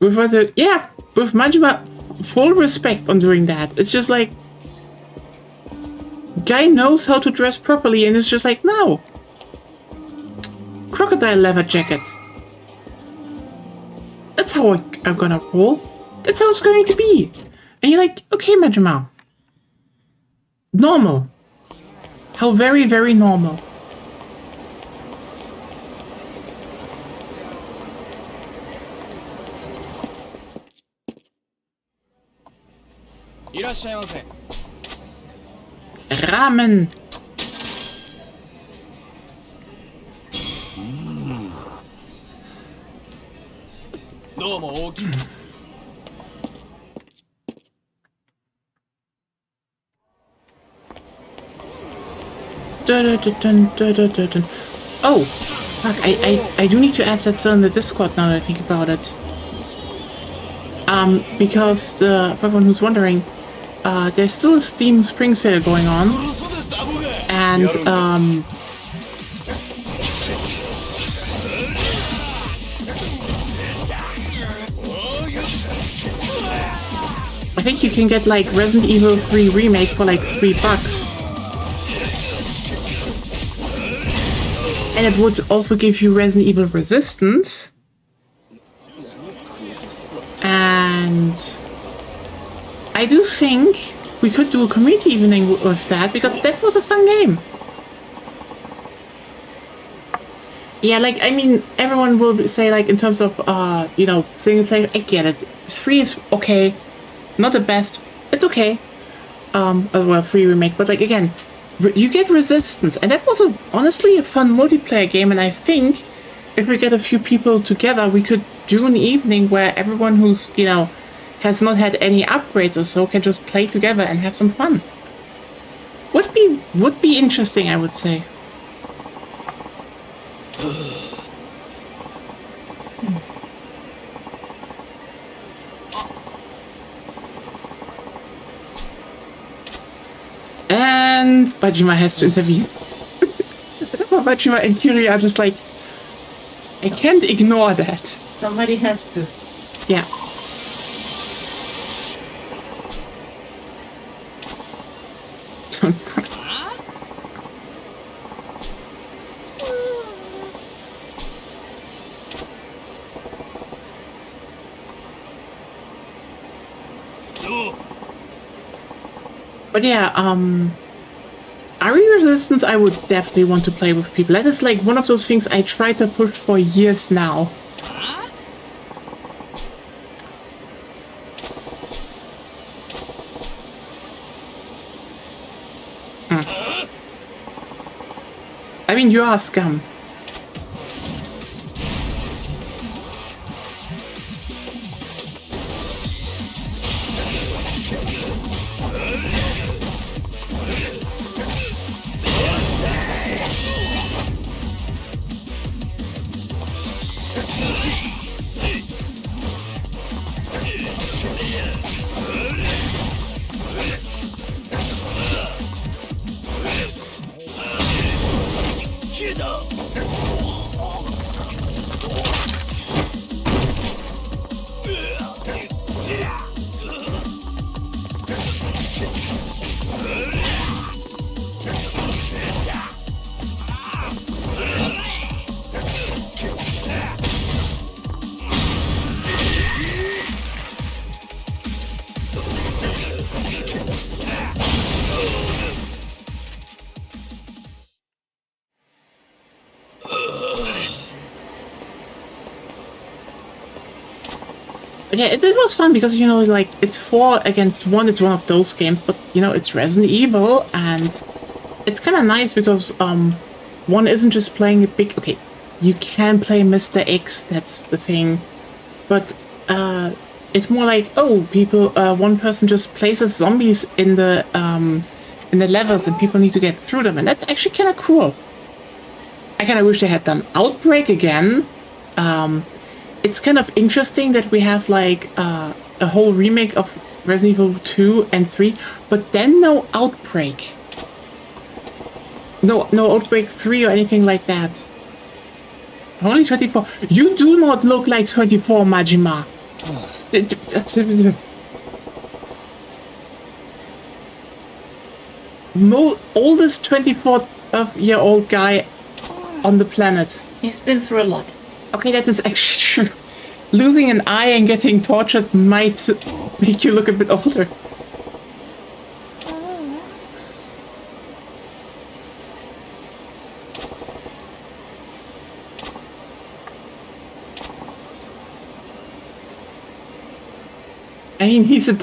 With Majima, full respect on doing that. It's just like, guy knows how to dress properly, and it's just like, no. Crocodile leather jacket. That's how I'm gonna roll. That's how it's going to be. And you're like, okay, Majima. Normal. How very, very normal. いらっしゃいませ。 Ramen. Oh, fuck, I do need to ask that still in the Discord now that I think about it. Because for everyone who's wondering, there's still a Steam Spring Sale going on, and I think you can get like Resident Evil 3 Remake for like $3. And it would also give you Resident Evil Resistance. And I do think we could do a community evening with that, because that was a fun game. Yeah, like, I mean, everyone will say, like, in terms of, you know, single player, I get it. 3 is okay. Not the best. It's okay. Well, 3 remake, but, like, again, you get Resistance, and that was honestly a fun multiplayer game, and I think if we get a few people together, we could do an evening where everyone who's, you know, has not had any upgrades or so can just play together and have some fun. Would be interesting, I would say. And Bajima has to intervene. Bajima and Kiri are just like, I can't ignore that. Somebody has to. Yeah. Don't cry. But yeah, RE Resistance I would definitely want to play with people. That is like one of those things I tried to push for years now. I mean, you are scum. Yeah, it was fun because, you know, like, it's 4 against 1, it's one of those games, but, you know, it's Resident Evil, and it's kind of nice because, one isn't just playing a big... Okay, you can play Mr. X, that's the thing, but, it's more like, oh, people, one person just places zombies in the levels and people need to get through them, and that's actually kind of cool. I kind of wish they had done Outbreak again. It's kind of interesting that we have like a whole remake of Resident Evil 2 and 3, but then no Outbreak. No Outbreak 3 or anything like that. Only 24. You do not look like 24, Majima. Oldest 24-year-old guy on the planet. He's been through a lot. Okay, that is actually true. Losing an eye and getting tortured might make you look a bit older. I mean, he's a...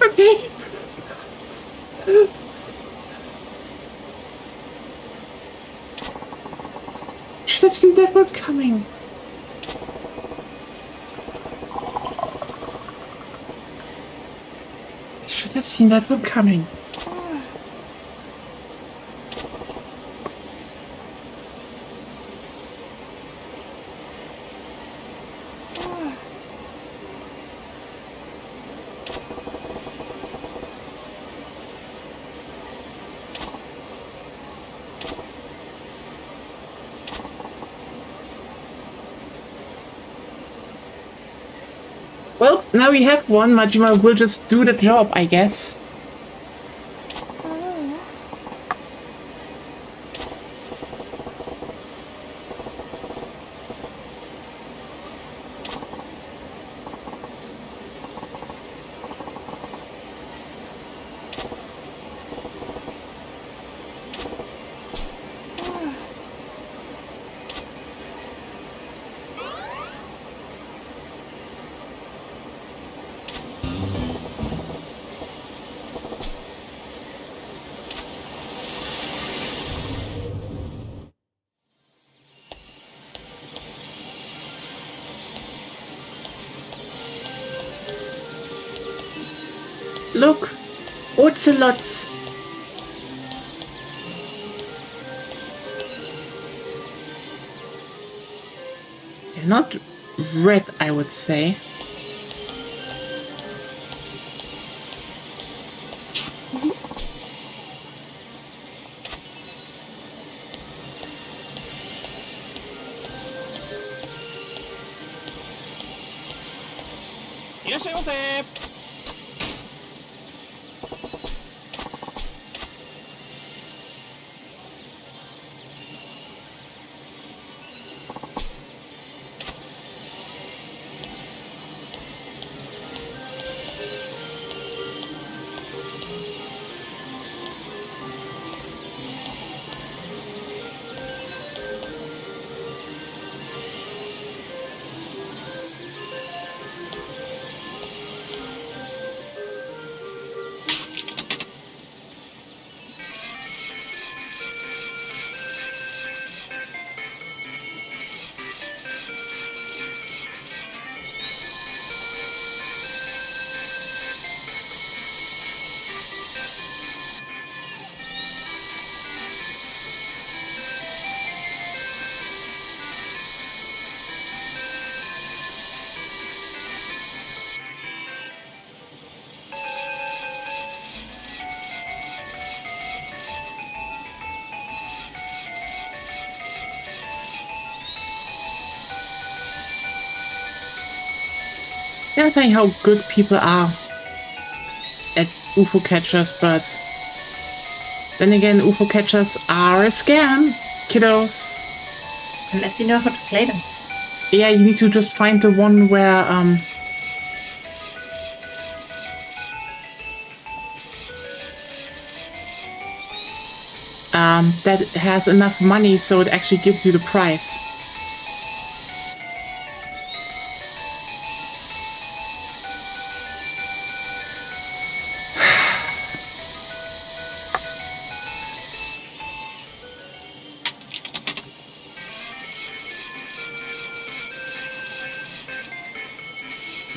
Okay. Should have seen that one coming. Should have seen that one coming. Well, now we have one. Majima will just do the job, I guess. Look, ocelots. They're not red, I would say. I don't think how good people are at UFO catchers, but then again, UFO catchers are a scam, kiddos. Unless you know how to play them. Yeah, you need to just find the one where that has enough money so it actually gives you the prize.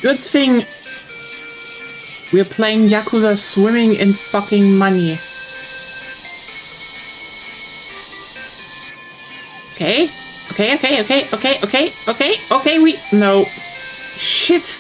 Good thing we're playing Yakuza swimming in fucking money. Okay. Okay, we... No. Shit.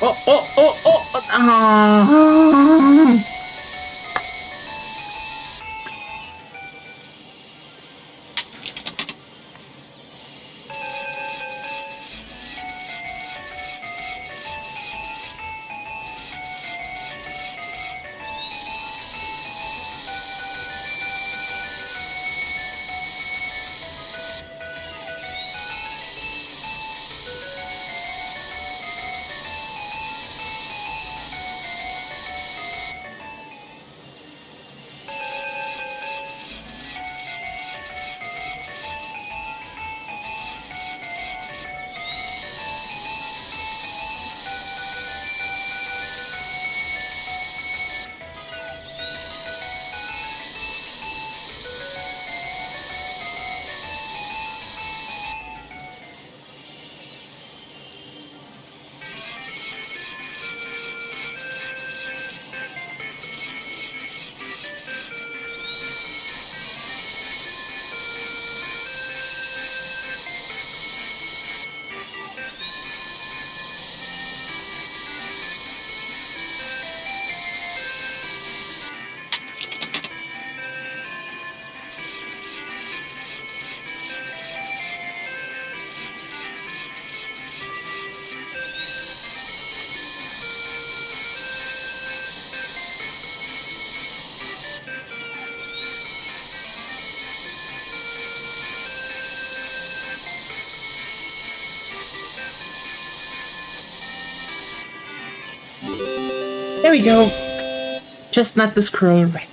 Oh, oh, oh, oh! Ah. There we go. Just not the scroll, right?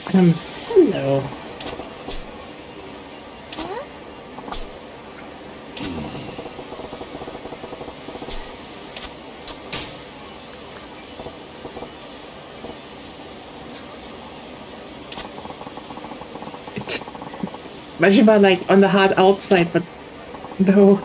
Hello. Majima like on the hard outside, but no.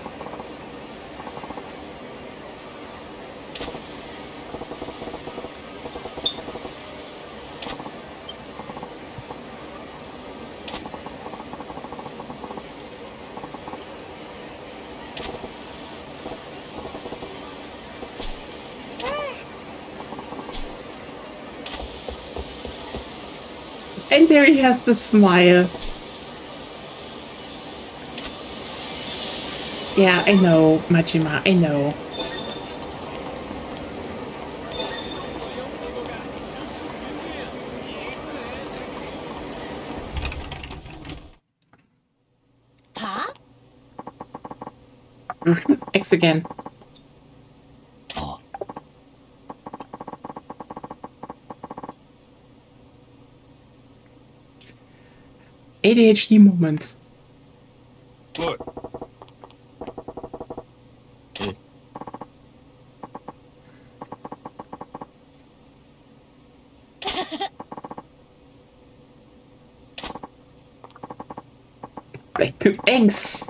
And there he has the smile. Yeah, I know, Majima, I know. X again. ADHD moment. What? Like 2 eggs.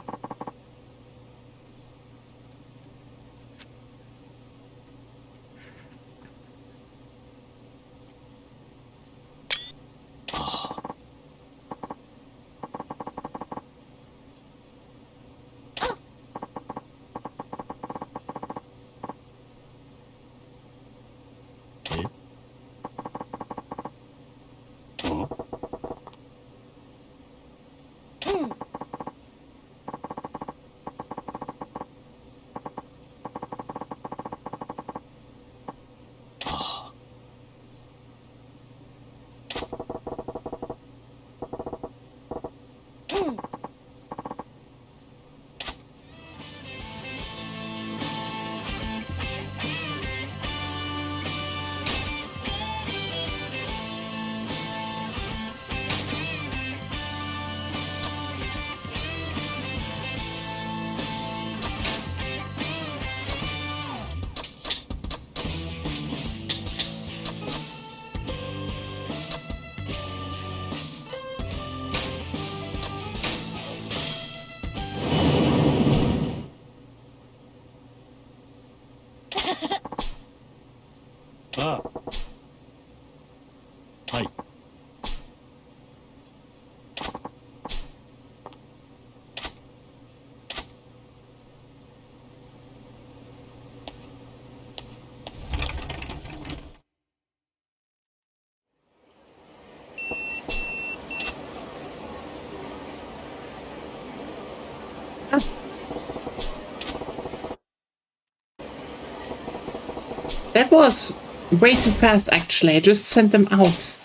That was way too fast, actually. I just sent them out.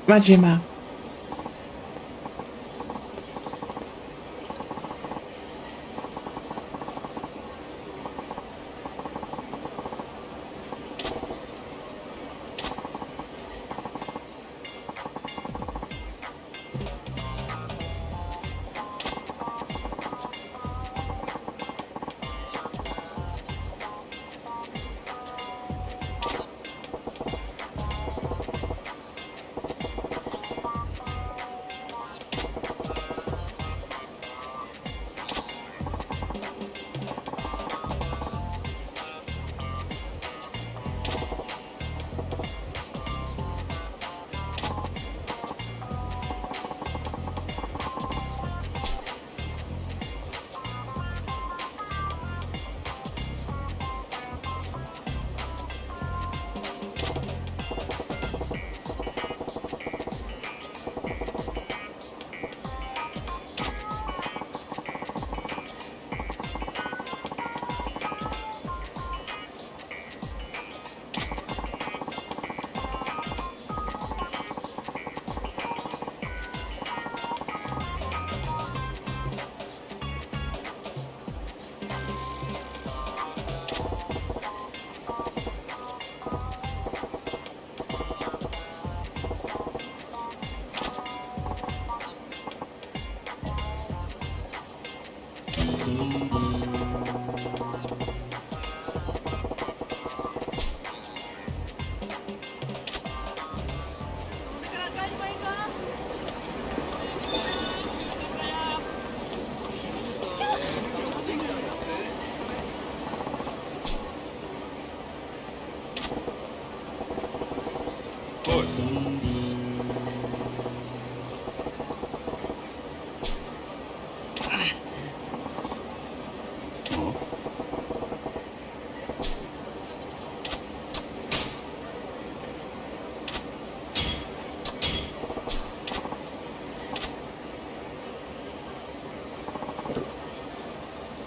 Majima.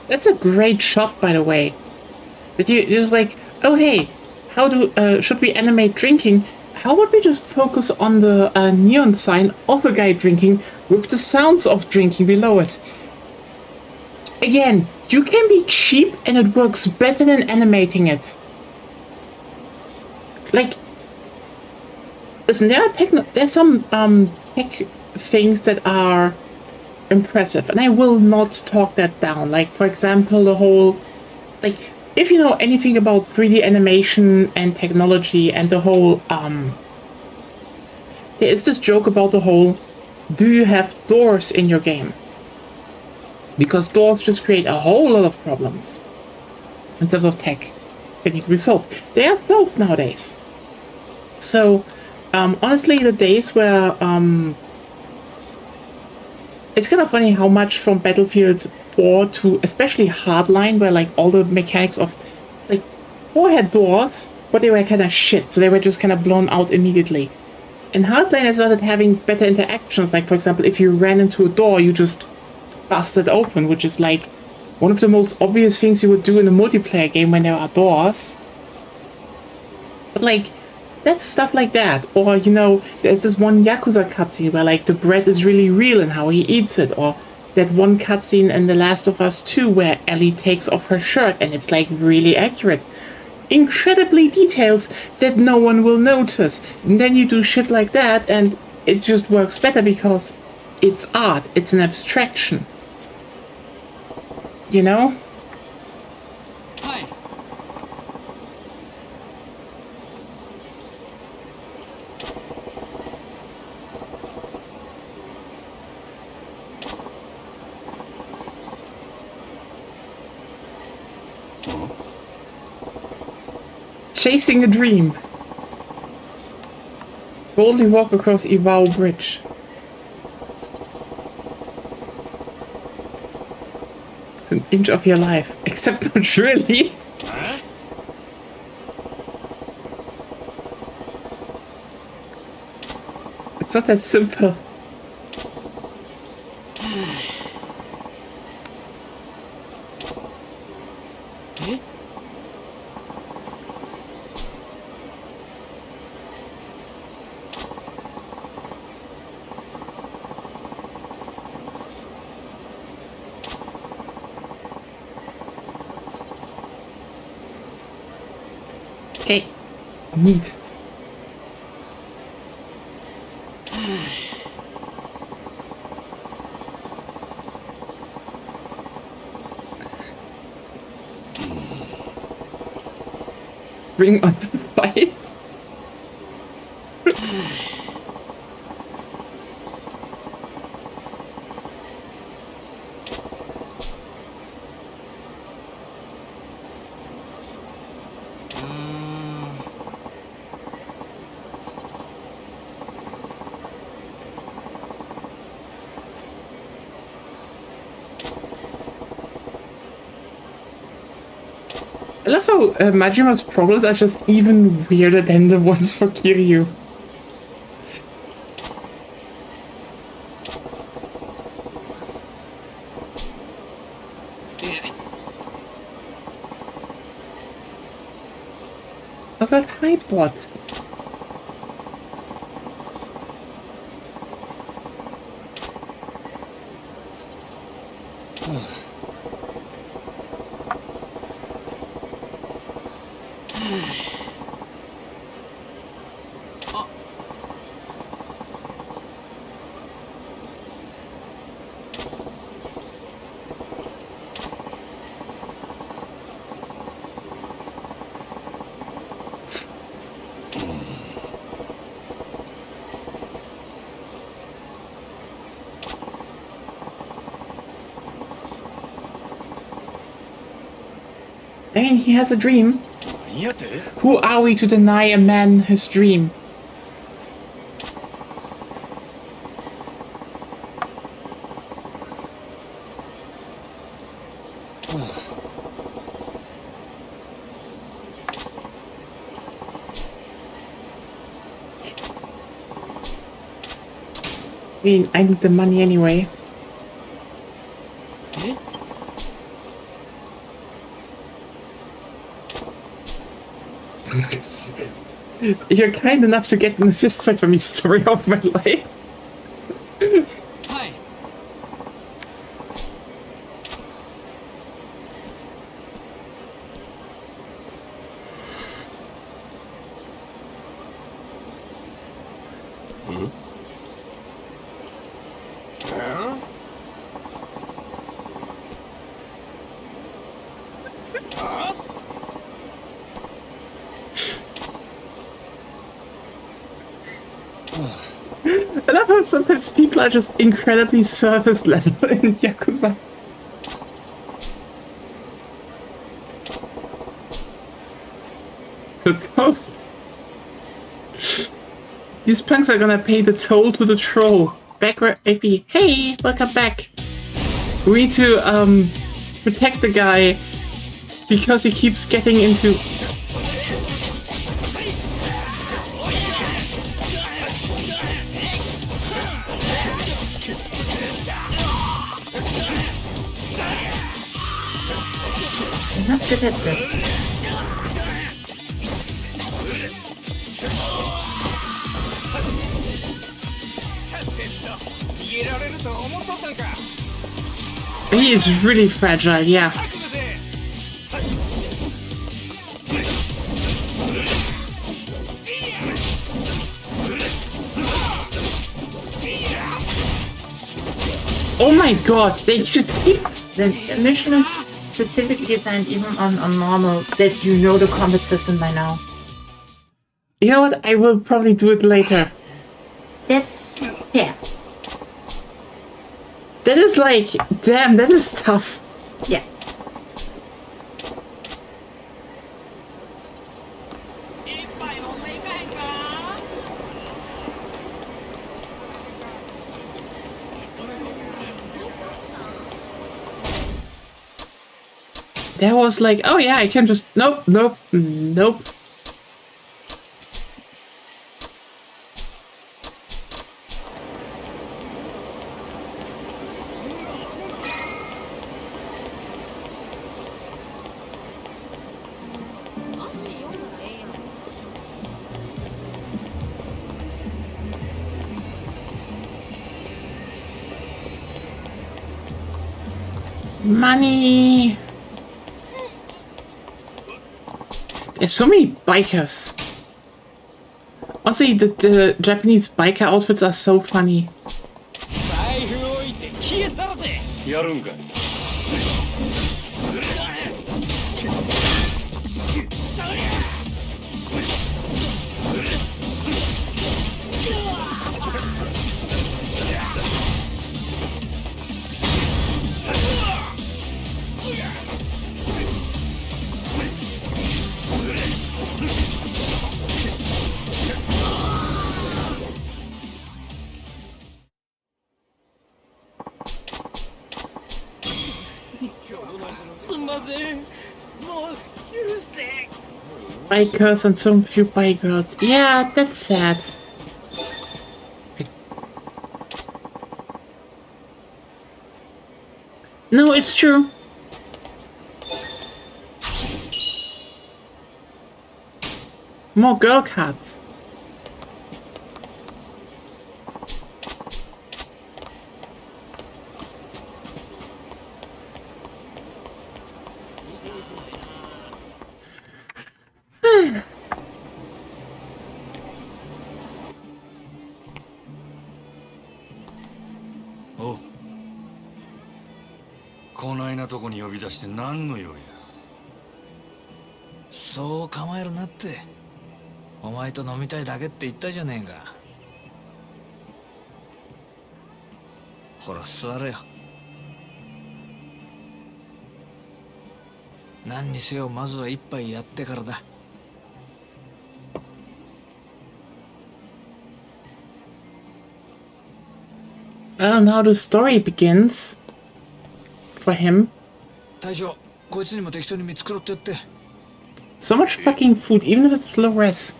That's a great shot, by the way. That you just like, oh hey, how do should we animate drinking? How about we just focus on the neon sign of a guy drinking with the sounds of drinking below it? Again, you can be cheap and it works better than animating it. Like, listen, there's some tech things that are impressive, and I will not talk that down. Like, for example, the whole, like, if you know anything about 3D animation and technology and the whole, there is this joke about the whole, do you have doors in your game? Because doors just create a whole lot of problems in terms of tech that need to be solved. They are solved nowadays. So, honestly, the days where, it's kind of funny how much from Battlefield 4 to especially Hardline, where like all the mechanics of like 4 had doors, but they were kind of shit, so they were just kind of blown out immediately. In Hardline, I started having better interactions. Like, for example, if you ran into a door, you just bust it open, which is like one of the most obvious things you would do in a multiplayer game when there are doors. But like, that's stuff like that. Or, you know, there's this one Yakuza cutscene where like the bread is really real and how he eats it. Or that one cutscene in The Last of Us 2 where Ellie takes off her shirt and it's like really accurate. Incredibly details that no one will notice. And then you do shit like that and it just works better because it's art. It's an abstraction. You know? Chasing a dream. Boldly walk across Iwao Bridge. It's an inch of your life. Except not really. It's not that simple. Okay, neat. Bring on the fight. I love how Majima's problems are just even weirder than the ones for Kiryu. Oh god, hi bots. I mean, he has a dream. Who are we to deny a man his dream? I mean, I need the money anyway. You're kind enough to get in a fist fight for me, story of my life. Hi. I love how sometimes people are just incredibly surface level in Yakuza. The toll. These punks are gonna pay the toll to the troll. Backward AP. Hey, welcome back. We need to protect the guy because he keeps getting into. I'm not good at this. He is really fragile, yeah. Oh my god, they just keep... The mission is specifically designed even on normal that you know the combat system by now. You know what? I will probably do it later. That's... yeah. That is like... damn, that is tough. Yeah. That was like, oh yeah, I can just... nope, nope, nope. Money! There's so many bikers. Also, the Japanese biker outfits are so funny. Bikers and so few bikers. Yeah, that's sad. No, it's true. More girl cards.おこないなとこに呼び出して何の用や。そう構えるなって。お前と飲みたいだけって言ったじゃねえか。ほら座れよ。何にせよまずは一杯やってからだ。I don't know how the story begins for him. 大将、こいつにも適当に見繕ってやって。So much fucking food, even if it's low res.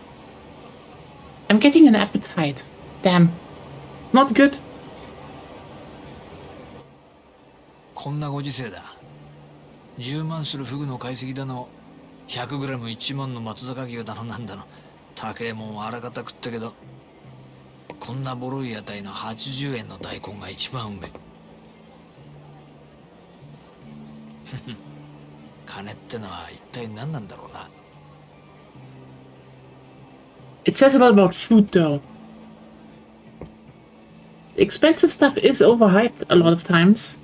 I'm getting an appetite. Damn. It's not good. こんなご時世だ。10万するフグの解析だの、100グラム1万の松坂牛だのなんだの。高えもんはあらかた食ったけど、こんなボロい屋台の80円の大根が一番うめえ。金ってのは一体何なんだろうな。It says a lot about food though. The expensive stuff is overhyped a lot of times.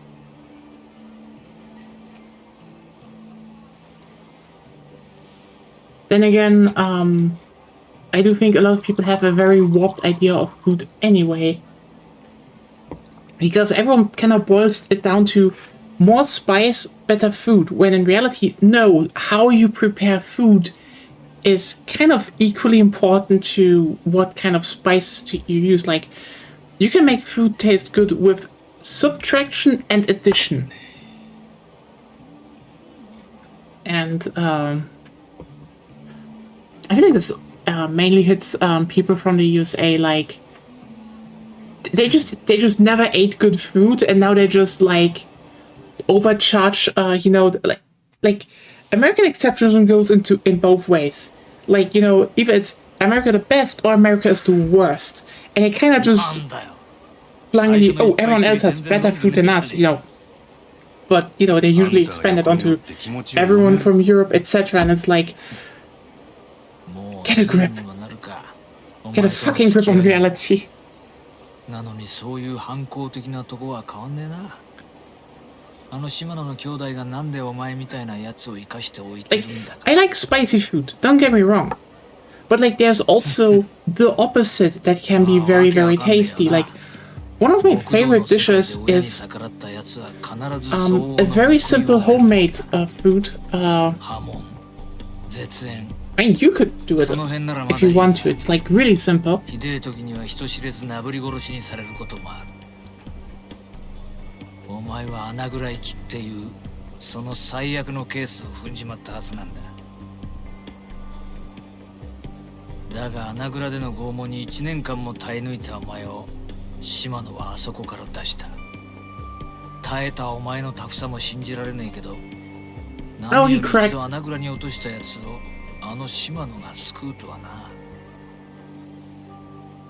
Then again, I do think a lot of people have a very warped idea of food anyway. Because everyone kind of boils it down to more spice, better food, when in reality, no, how you prepare food is kind of equally important to what kind of spices you use. Like, you can make food taste good with subtraction and addition. And I think this mainly hits people from the USA. Like they just never ate good food, and now they just like overcharge. Like American exceptionalism goes in both ways. Like, either it's America the best or America is the worst, and it kind of just flung in the everyone else has better food than us, But they usually expand it onto everyone from Europe, etc. And it's like, get a grip, get a fucking grip on reality. なのにそういう反抗的なとこは変わんねえな。あの島野の兄弟がなんでお前みたいなやつを生かしておいてるんだか。I like spicy food, don't get me wrong. But like there's also the opposite that can be very, very tasty. Like one of my favorite dishes is a very simple homemade food. I mean, you could do it if you want to. It's like really simple. ひでえ時には人知れずなぶり殺しにされることもある。お前は穴ぐらい切っていうその最悪のケースを踏んじまったはずなんだ。だが穴蔵での拷問に1年間も耐え抜いたお前を島野はあそこから出した。耐えたお前のタフさも信じられねえけど、何より一度穴蔵に落としたやつをあの島野が救うとはな。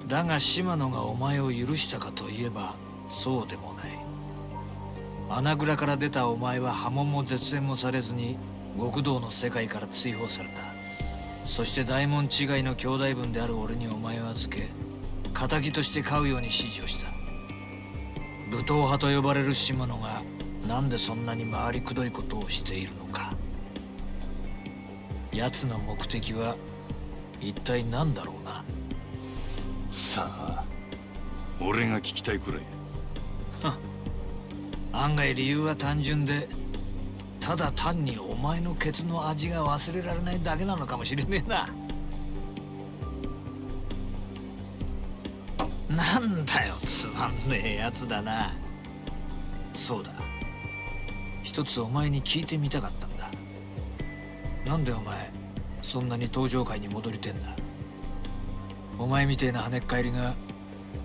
だが島野がお前を許したかといえばそうでもない。穴蔵から出たお前は破門も絶縁もされずに極道の世界から追放された。そして大門違いの兄弟分である俺にお前を預け、仇として飼うように指示をした。武闘派と呼ばれる島野がなんでそんなに回りくどいことをしているのか。奴の目的は一体何だろうな。さあ、俺が聞きたいくらい。案外理由は単純で、ただ単にお前のケツの味が忘れられないだけなのかもしれねえな。なんだよ、つまんねえやつだな。そうだ、一つお前に聞いてみたかったんだ。なんでお前そんなに登場界に戻りてんだ。お前みてえな跳ねっ返りが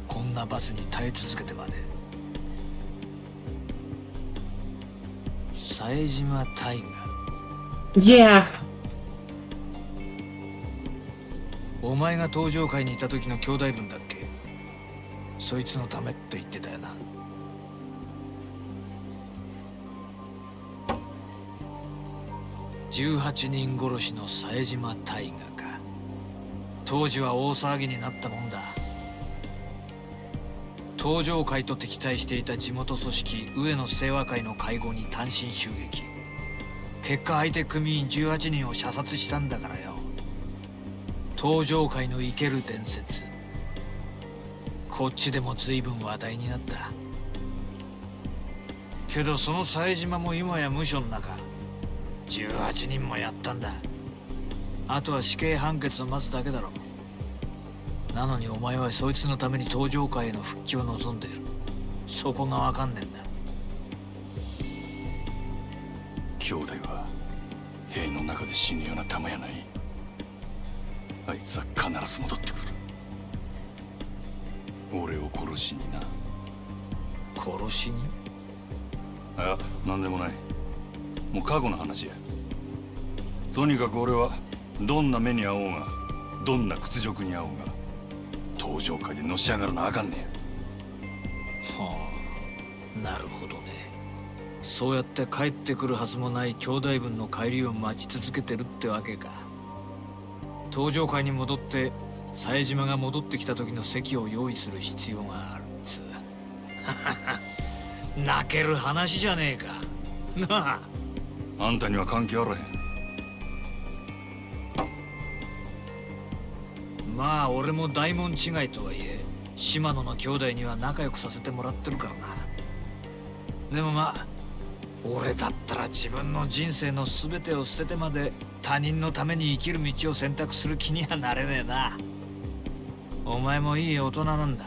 こんな罰に耐え続けてまで。冴島大河。Yeah. お前が登場界にいた時の兄弟分だっけ。そいつのためって言ってたよな。18人殺しの冴島大河か。当時は大騒ぎになったもんだ。登場会と敵対していた地元組織上野清和会の会合に単身襲撃。結果相手組員18人を射殺したんだからよ。登場会の生ける伝説。こっちでも随分話題になった。けどその冴島も今や無所の中。18人もやったんだ。あとは死刑判決を待つだけだろ。なのにお前はそいつのために登場界への復帰を望んでいる。そこがわかんねえんだ。兄弟は兵の中で死ぬような玉やない。あいつは必ず戻ってくる。俺を殺しにな。殺しに？あ、なんでもない。もう過去の話や。とにかく俺はどんな目に遭おうが、どんな屈辱に遭おうが、登場界でのし上がらなあかんねん。はあ、なるほどね。そうやって帰ってくるはずもない兄弟分の帰りを待ち続けてるってわけか。登場界に戻って冴島が戻ってきた時の席を用意する必要があるっつう。泣ける話じゃねえか。なあ。あんたには関係あらへん。まあ俺も大門違いとはいえ島野の兄弟には仲良くさせてもらってるからな。でもまあ俺だったら自分の人生の全てを捨ててまで他人のために生きる道を選択する気にはなれねえな。お前もいい大人なんだ。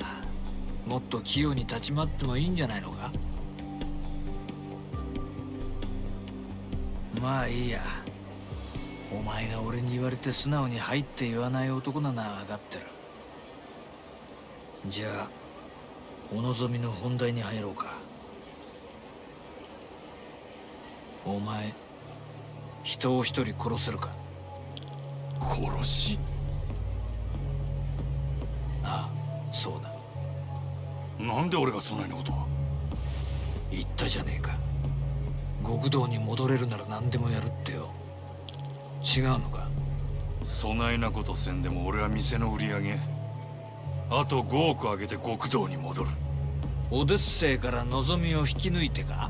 もっと器用に立ち回ってもいいんじゃないのか。まあいいや。お前が俺に言われて素直に入って言わない男なのは分かってる。じゃあお望みの本題に入ろうか。お前人を一人殺せるか？殺し？ああ、そうだ。なんで俺がそんなようなことを？言ったじゃねえか。極道に戻れるなら何でもやるってよ。違うのか？そないなことせんでも俺は店の売り上げあと5億上げて極道に戻る。オデッセイから望みを引き抜いてか？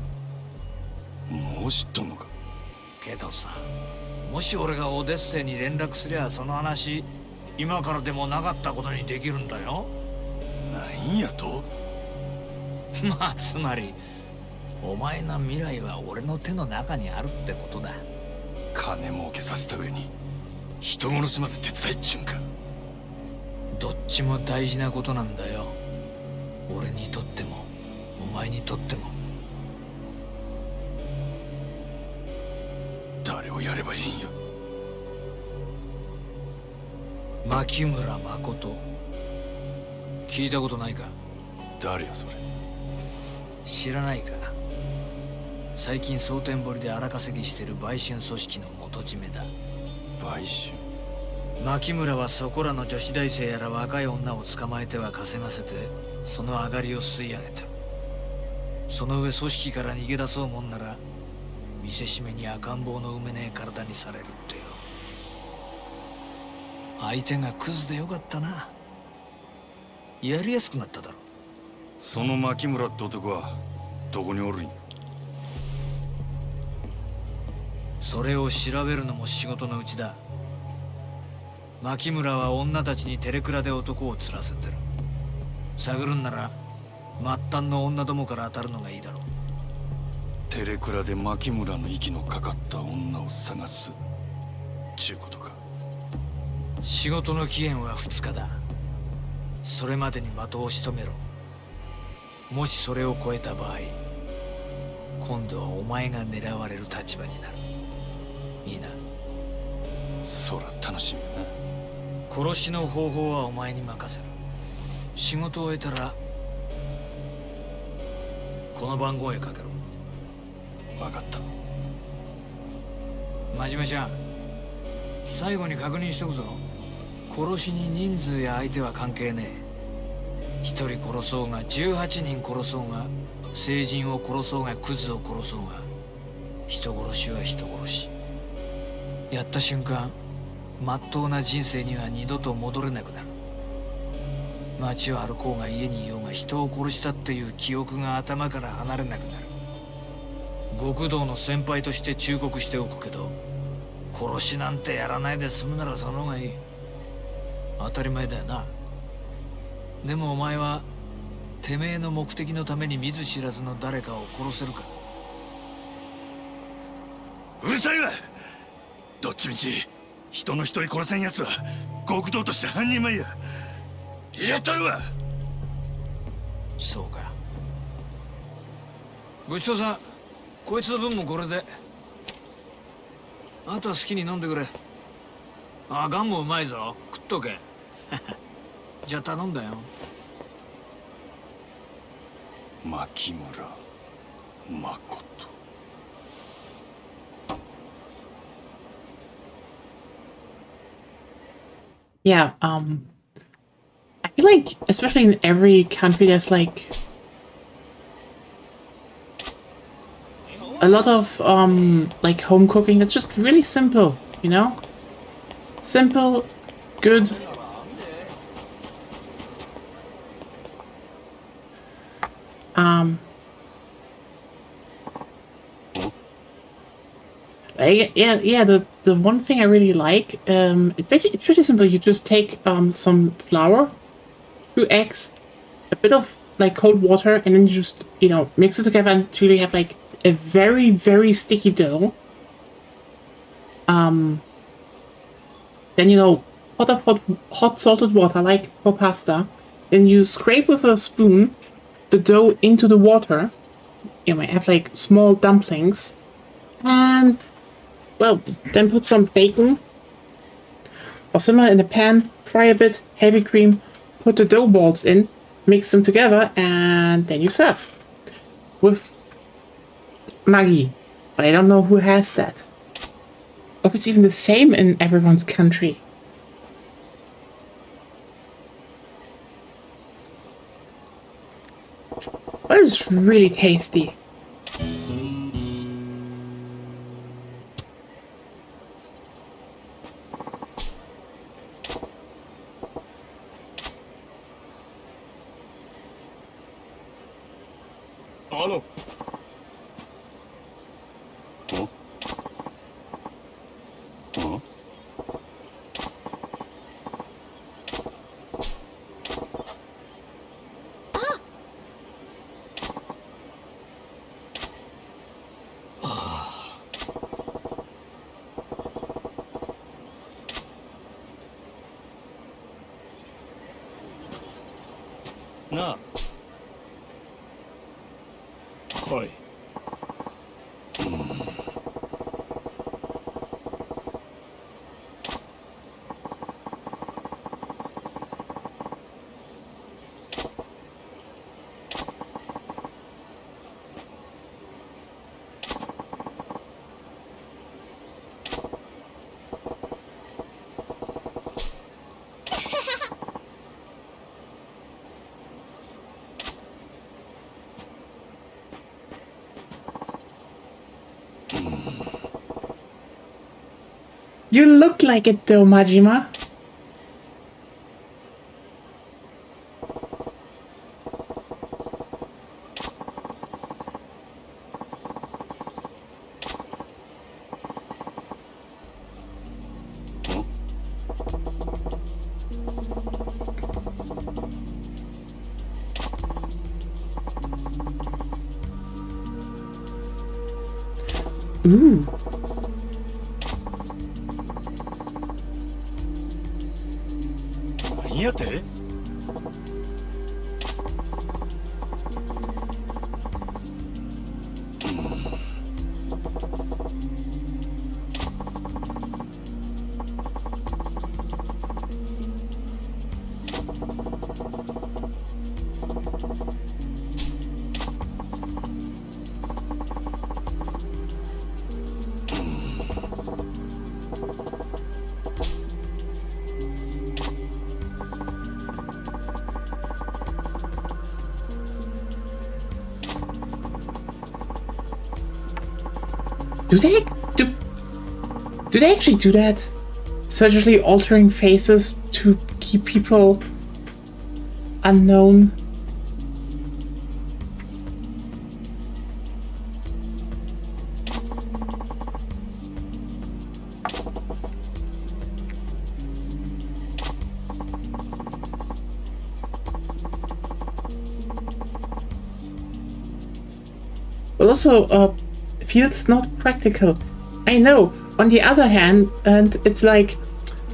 もう知っとんのか？けどさ、もし俺がオデッセイに連絡すりゃその話今からでもなかったことにできるんだよ。なんやと？まあつまりお前の未来は俺の手の中にあるってことだ。金儲けさせた上に人殺しまで手伝いっちゅうんか？どっちも大事なことなんだよ。俺にとってもお前にとっても。誰をやればいいんや？牧村誠、聞いたことないか？誰やそれ？知らないか？最近蒼天堀で荒稼ぎしてる売春組織の元締めだ。売春？牧村はそこらの女子大生やら若い女を捕まえては稼がせてその上がりを吸い上げてる。その上組織から逃げ出そうもんなら見せしめに赤ん坊の産めねえ体にされるってよ。相手がクズでよかったな。やりやすくなっただろ。その牧村って男はどこにおるんや？それを調べるのも仕事のうちだ。牧村は女たちにテレクラで男を釣らせてる。探るんなら末端の女どもから当たるのがいいだろう。テレクラで牧村の息のかかった女を探すちゅうことか？仕事の期限は2日だ。それまでに的を仕留めろ。もしそれを超えた場合、今度はお前が狙われる立場になる。いいな？そら楽しみやな。殺しの方法はお前に任せる。仕事を終えたらこの番号へかけろ。分かった。真面目ちゃん、最後に確認しとくぞ。殺しに人数や相手は関係ねえ。一人殺そうが18人殺そうが成人を殺そうがクズを殺そうが人殺しは人殺し。やった瞬間まっとうな人生には二度と戻れなくなる。街を歩こうが家にいようが人を殺したっていう記憶が頭から離れなくなる。極道の先輩として忠告しておくけど、殺しなんてやらないで済むならその方がいい。当たり前だよな。でもお前はてめえの目的のために見ず知らずの誰かを殺せるか？うるさいわ！どっちみち人の一人殺せんやつは極道として半人前や。やったるわ！そうか。ごちそうさん。こいつの分もこれで。あとは好きに飲んでくれ。あ、ガンもうまいぞ。食っとけ。じゃあ頼んだよ。牧村誠。Yeah, I feel like, especially in every country, there's like a lot of like home cooking that's just really simple, you know? Simple, good. Yeah. The one thing I really like, it's pretty simple. You just take some flour, 2 eggs, a bit of like cold water, and then you just mix it together until you have like a very, very sticky dough. Then hot salted water like for pasta. Then you scrape with a spoon the dough into the water. You might have like small dumplings, and well, then put some bacon or simmer in a pan, fry a bit, heavy cream, put the dough balls in, mix them together, and then you serve. With Maggi. But I don't know who has that. Or if it's even the same in everyone's country. But it's really tasty. Hello. Na. Hoi. You look like it though, Majima. Ooh. Yate? Do they actually do that? Surgically altering faces to keep people unknown? But also, feels not practical. I know. On the other hand, and it's like,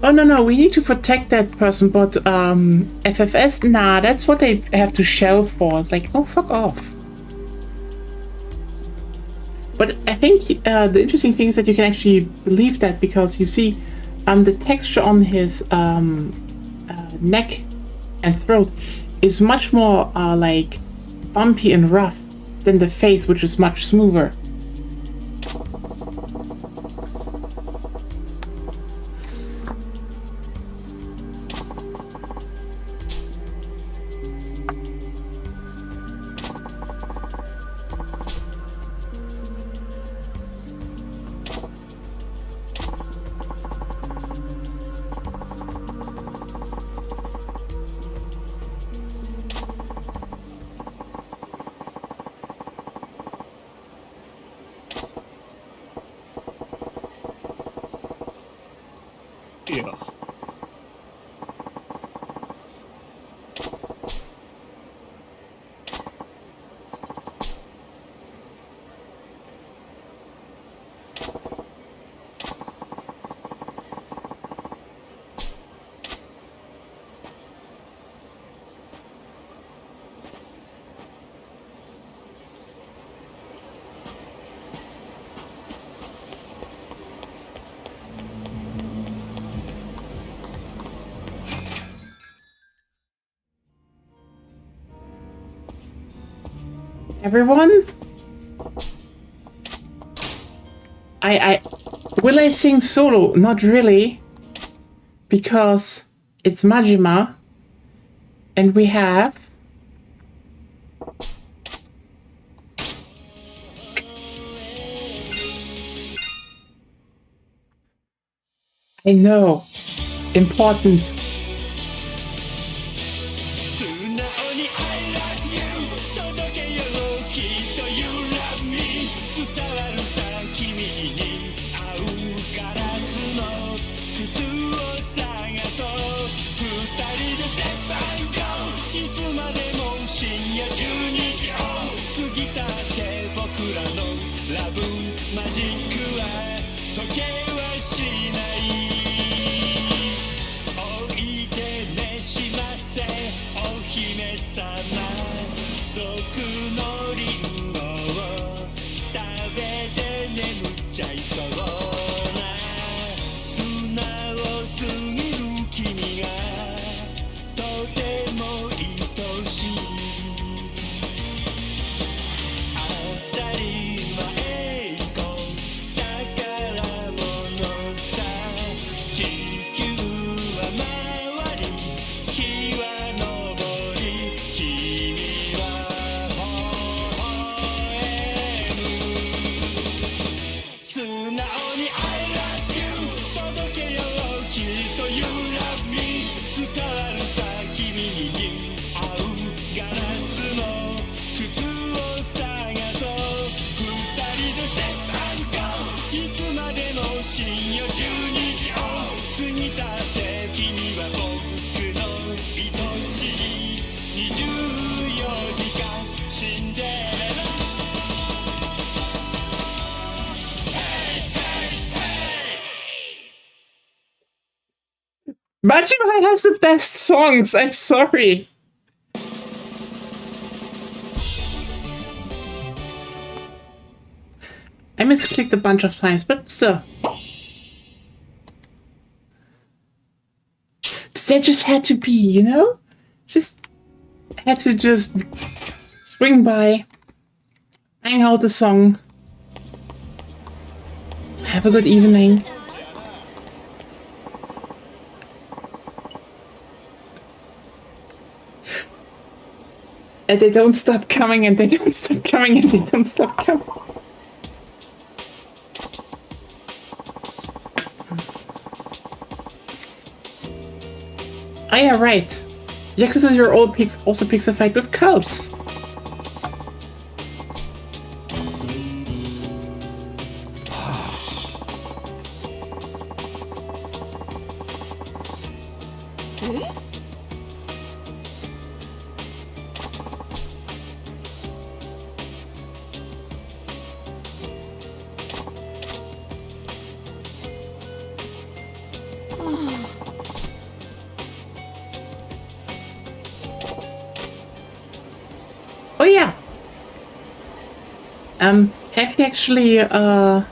oh no, we need to protect that person, but FFS, nah, that's what they have to shell for. It's like, oh, fuck off. But I think the interesting thing is that you can actually believe that because you see the texture on his neck and throat is much more like bumpy and rough than the face, which is much smoother. Yeah. Everyone? Will I sing solo? Not really. Because it's Majima. And we have... I know. Important. Majima has the best songs, I'm sorry. I misclicked a bunch of times, but still. That just had to be, you know? Just had to just swing by, hang out the song, have a good evening. And they don't stop coming, and they don't stop coming, and they don't stop coming. Oh yeah, right. Yakuza 0 also picks a fight with cults. Oh yeah. Have you actually have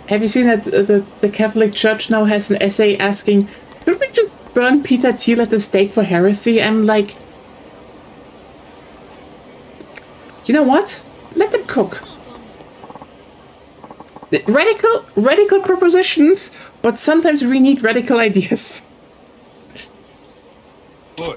you seen that the Catholic Church now has an essay asking, should we just burn Peter Thiel at the stake for heresy? I'm like, you know what? Let them cook. Radical propositions, but sometimes we need radical ideas. Boy.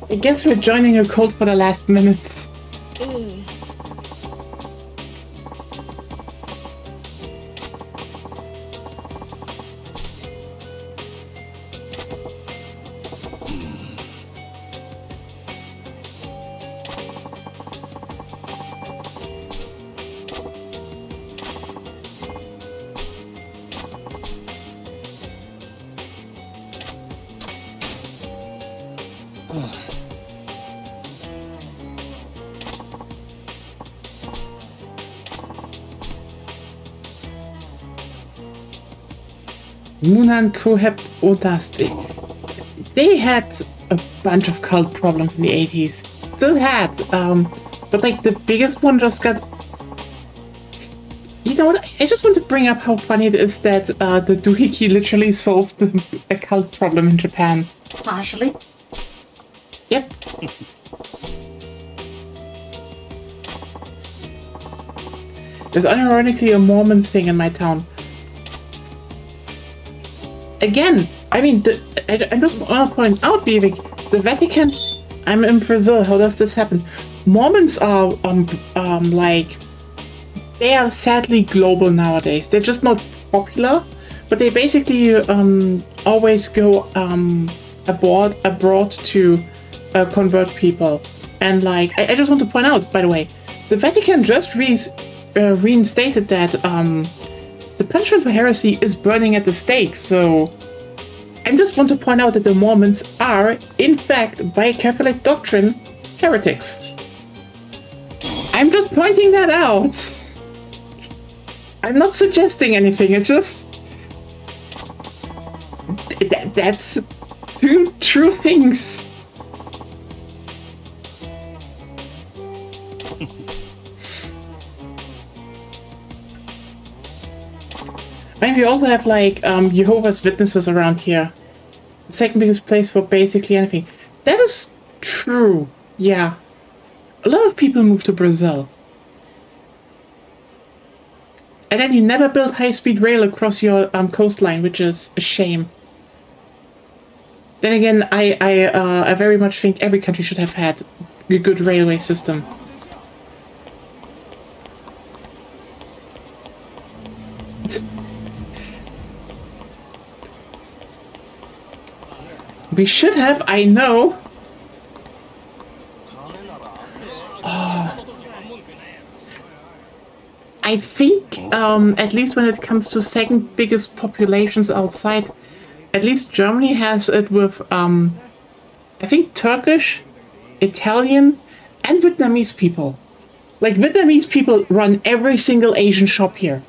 I guess we're joining a cult for the last minute. Munan Kohept Odasti. They had a bunch of cult problems in the 80s. Still had. But like the biggest one just got. You know what? I just want to bring up how funny it is that the doohickey literally solved a cult problem in Japan. Partially. Yep. There's unironically a Mormon thing in my town. Again, I mean, I just want to point out, Vivek, the Vatican. I'm in Brazil. How does this happen? Mormons are like they are sadly global nowadays. They're just not popular, but they basically always go abroad to convert people. And like, I just want to point out, by the way, the Vatican just reinstated that the punishment for heresy is burning at the stake. So I just want to point out that the Mormons are, in fact, by Catholic doctrine, heretics. I'm just pointing that out. I'm not suggesting anything. It's just that's two true things. I mean, we also have like Jehovah's Witnesses around here. The second biggest place for basically anything. That is true. Yeah. A lot of people move to Brazil. And then you never build high-speed rail across your coastline, which is a shame. Then again, I very much think every country should have had a good railway system. We should have, I know. I think, at least when it comes to second biggest populations outside, at least Germany has it with, I think Turkish, Italian, and Vietnamese people. Like, Vietnamese people run every single Asian shop here.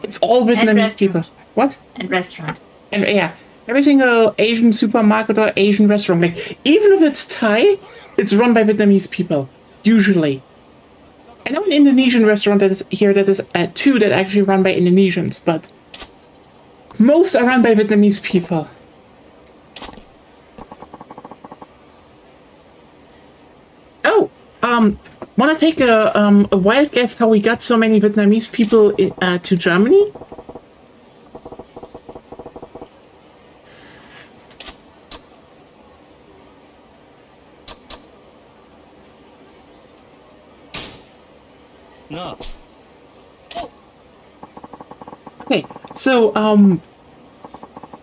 It's all Vietnamese people. What? And restaurant. And yeah, every single Asian supermarket or Asian restaurant. Like, even if it's Thai, it's run by Vietnamese people. Usually. I know an Indonesian restaurant that is here that is two that actually run by Indonesians, but most are run by Vietnamese people. Oh, wanna take a wild guess how we got so many Vietnamese people to Germany? No. So,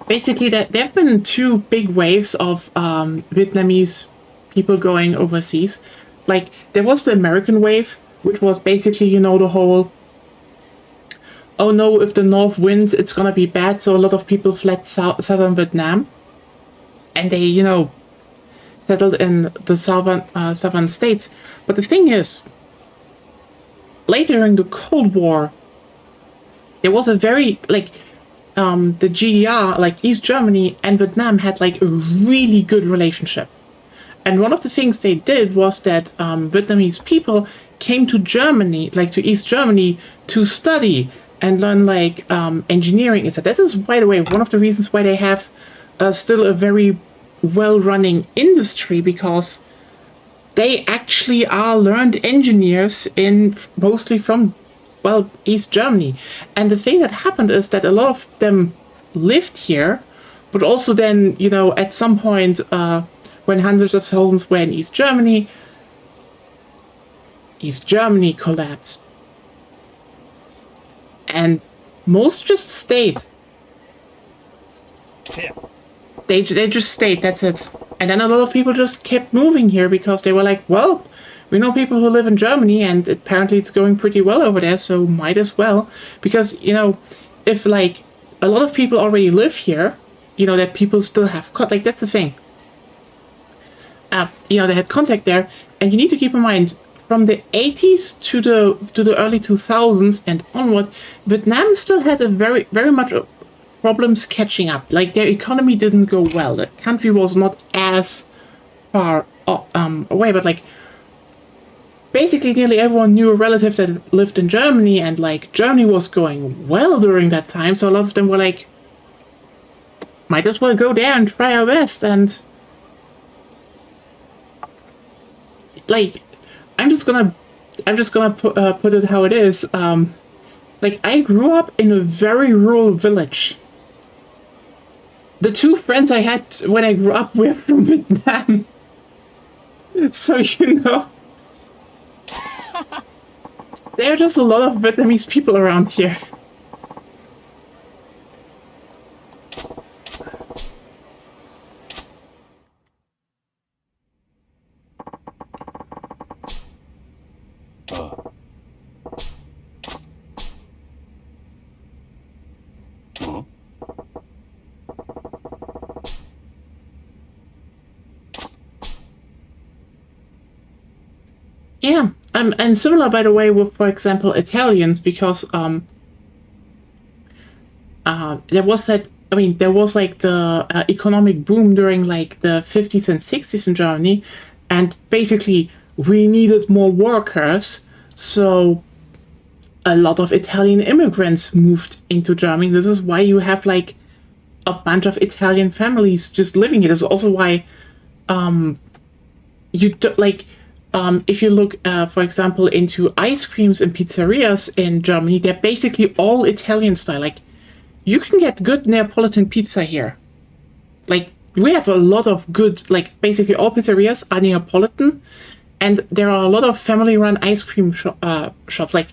basically, there have been two big waves of Vietnamese people going overseas. Like, there was the American wave, which was basically, you know, the whole, oh no, if the North wins, it's gonna be bad. So a lot of people fled southern Vietnam, and they, you know, settled in the southern states. But the thing is, later during the Cold War, there was a very, like, the GDR, like East Germany and Vietnam had like a really good relationship. And one of the things they did was that Vietnamese people came to Germany, like to East Germany, to study and learn like engineering, etc. That is, by the way, one of the reasons why they have still a very well-running industry, because they actually are learned engineers in mostly from, well, East Germany. And the thing that happened is that a lot of them lived here, but also then, you know, at some point when hundreds of thousands were in East Germany collapsed. And most just stayed. They just stayed, that's it. And then a lot of people just kept moving here because they were like, well, we know people who live in Germany and apparently it's going pretty well over there, so might as well. Because, you know, if like a lot of people already live here, you know, that people still have like that's the thing. You know, they had contact there, and you need to keep in mind, from the 80s to the early 2000s and onward, Vietnam still had a very much problems catching up. Like, their economy didn't go well. The country was not as far away, but like basically nearly everyone knew a relative that lived in Germany, and like Germany was going well during that time, so a lot of them were like, might as well go there and try our best. And like, I'm just gonna put it how it is. Like, I grew up in a very rural village. The two friends I had when I grew up were from Vietnam. So, you know, there are just a lot of Vietnamese people around here. Yeah, and similar, by the way, with, for example, Italians, because there was that. I mean, there was like the economic boom during like the 50s and 60s in Germany, and basically we needed more workers, so a lot of Italian immigrants moved into Germany. This is why you have like a bunch of Italian families just living here. This is also why you do, like. If you look, for example, into ice creams and pizzerias in Germany, they're basically all Italian style. Like, you can get good Neapolitan pizza here. Like, we have a lot of good, like, basically all pizzerias are Neapolitan, and there are a lot of family-run ice cream shops. Like,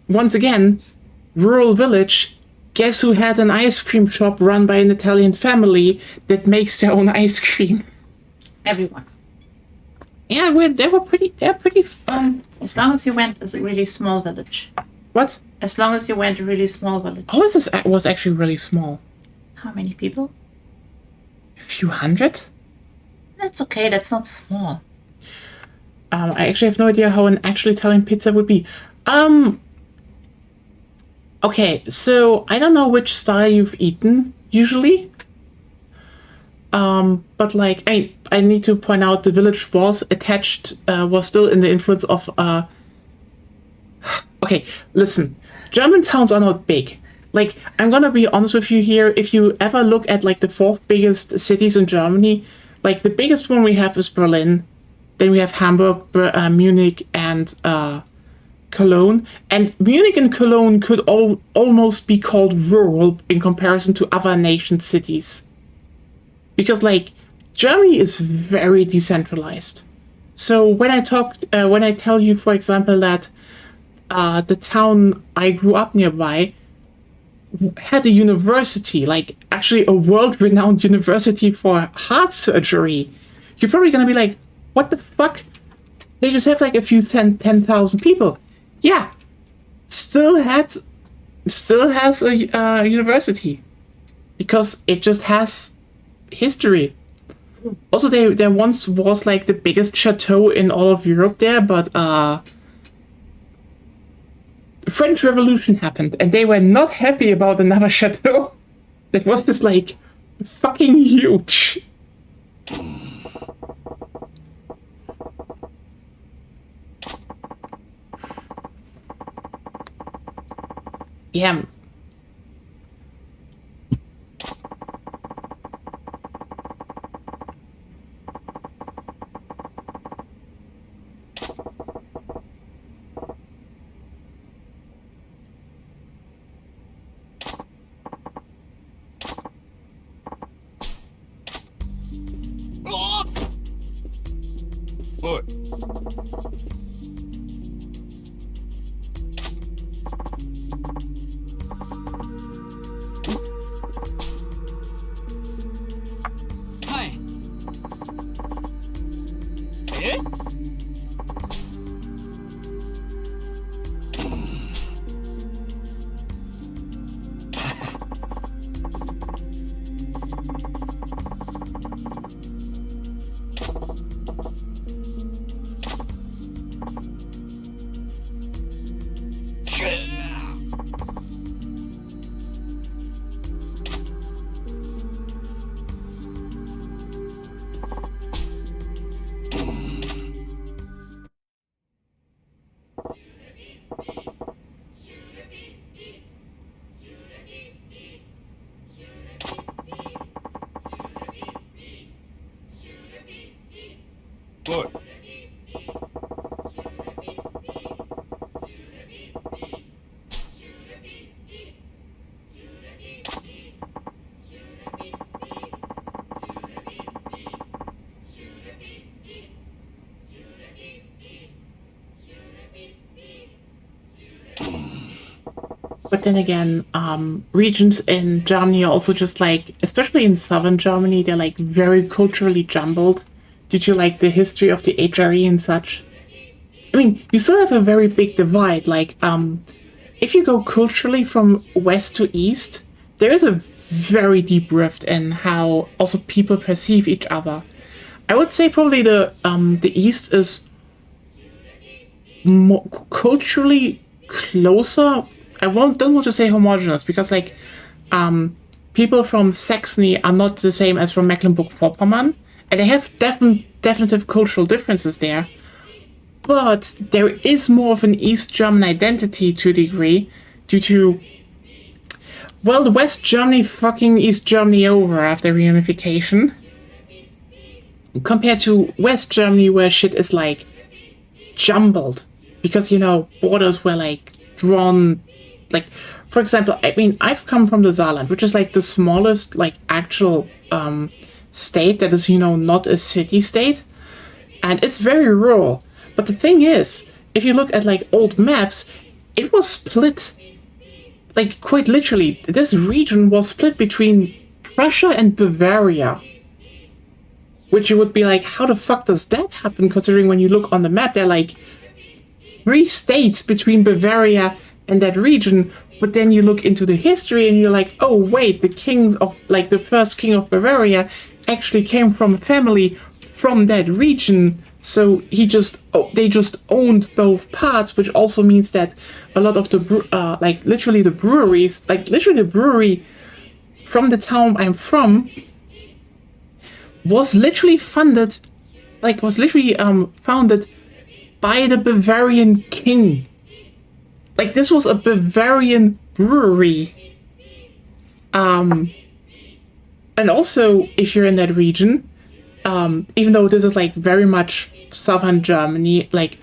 once again, rural village, guess who had an ice cream shop run by an Italian family that makes their own ice cream? Everyone. Yeah, they're pretty fun. As long as you went as a really small village. What? As long as you went a really small village. Oh, this was actually really small. How many people? A few hundred? That's okay, that's not small. I actually have no idea how an actual Italian pizza would be. Okay, so I don't know which style you've eaten usually. But like, I need to point out the village was attached, was still in the influence of, okay, listen, German towns are not big. Like, I'm gonna be honest with you here, if you ever look at like the fourth biggest cities in Germany, like the biggest one we have is Berlin, then we have Hamburg, Munich, and Cologne. And Munich and Cologne could almost be called rural in comparison to other nation cities. Because, like, Germany is very decentralized. So when I tell you, for example, that the town I grew up nearby had a university, like actually a world-renowned university for heart surgery, you're probably gonna be like, what the fuck? They just have like a few 10,000 people. Yeah, still has a university because it just has history. Also, there once was like the biggest chateau in all of Europe there, but the French Revolution happened, and they were not happy about another chateau that was just like fucking huge. Yeah.おい。はい。え？おい。But then again, regions in Germany are also just like, especially in southern Germany, they're like very culturally jumbled due to like the history of the HRE and such. I mean, you still have a very big divide. Like, if you go culturally from west to east, there is a very deep rift in how also people perceive each other. I would say probably the east is more culturally closer. I don't want to say homogenous because like people from Saxony are not the same as from Mecklenburg-Vorpommern, and they have definitive cultural differences there. But there is more of an East German identity to a degree due to, well, the West Germany fucking East Germany over after reunification. Compared to West Germany where shit is like jumbled. Because, you know, borders were like drawn, like, for example, I mean, I've come from the Saarland, which is like the smallest, like, actual state that is, you know, not a city state. And it's very rural. But the thing is, if you look at like old maps, it was split, like quite literally, this region was split between Prussia and Bavaria. Which you would be like, how the fuck does that happen? Considering when you look on the map, they're like 3 states between Bavaria and that region. But then you look into the history and you're like, oh wait, the kings of, like the first king of Bavaria actually came from a family from that region. So they just owned both parts, which also means that a lot of the like literally the breweries, like literally the brewery from the town I'm from, was literally founded by the Bavarian king. Like this was a Bavarian brewery. And also, if you're in that region, even though this is like very much southern Germany, like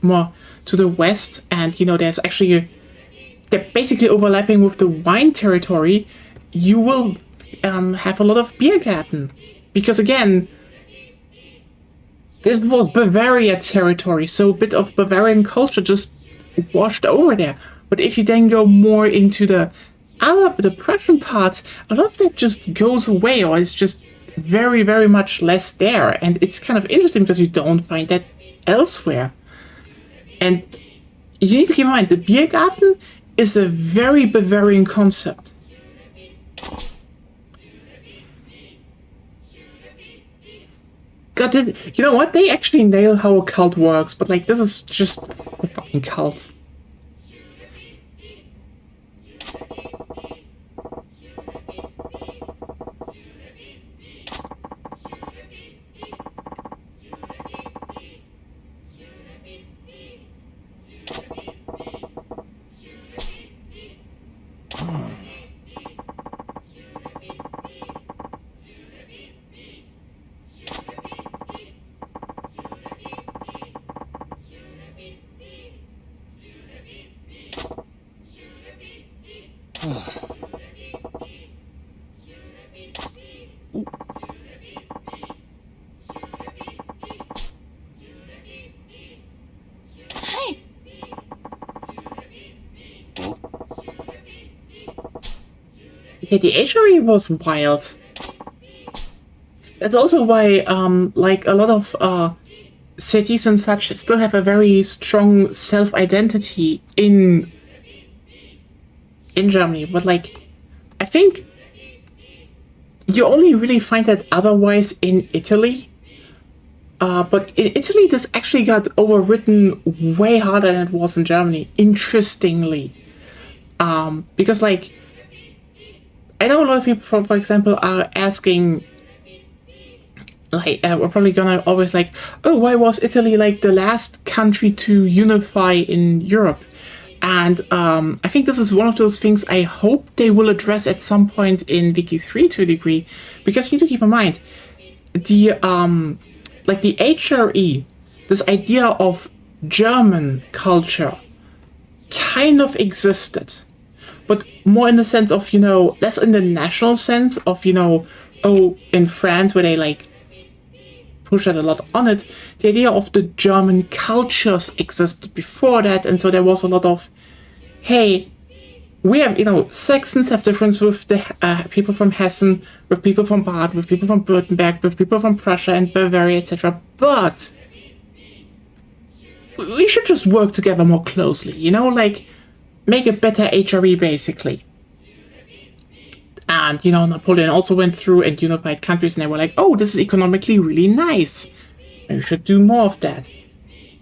more to the west, and you know there's actually they're basically overlapping with the wine territory, you will have a lot of Biergärten, because again, this was Bavaria territory, so a bit of Bavarian culture just washed over there. But if you then go more into the the Prussian parts, a lot of that just goes away, or it's just very, very much less there. And it's kind of interesting because you don't find that elsewhere. And you need to keep in mind, the Biergarten is a very Bavarian concept. God, you know what? They actually nail how a cult works, but like, this is just a fucking cult. Yeah, the HRE was wild. That's also why, like, a lot of cities and such still have a very strong self-identity in Germany. But, like, I think you only really find that otherwise in Italy. But in Italy, this actually got overwritten way harder than it was in Germany, interestingly. Because, like, I know a lot of people, for example, are asking, like, we're probably gonna always like, oh, why was Italy, like, the last country to unify in Europe? And I think this is one of those things I hope they will address at some point in Wiki 3 to a degree, because you need to keep in mind, the, like, the HRE, this idea of German culture kind of existed. But more in the sense of, you know, less in the national sense of, you know, oh, in France, where they, like, push that a lot on it, the idea of the German cultures existed before that, and so there was a lot of, hey, we have, you know, Saxons have difference with the people from Hessen, with people from Bad, with people from Württemberg, with people from Prussia and Bavaria, etc., but we should just work together more closely, you know, like, make a better HRE, basically. And, you know, Napoleon also went through and unified countries, and they were like, oh, this is economically really nice. We should do more of that.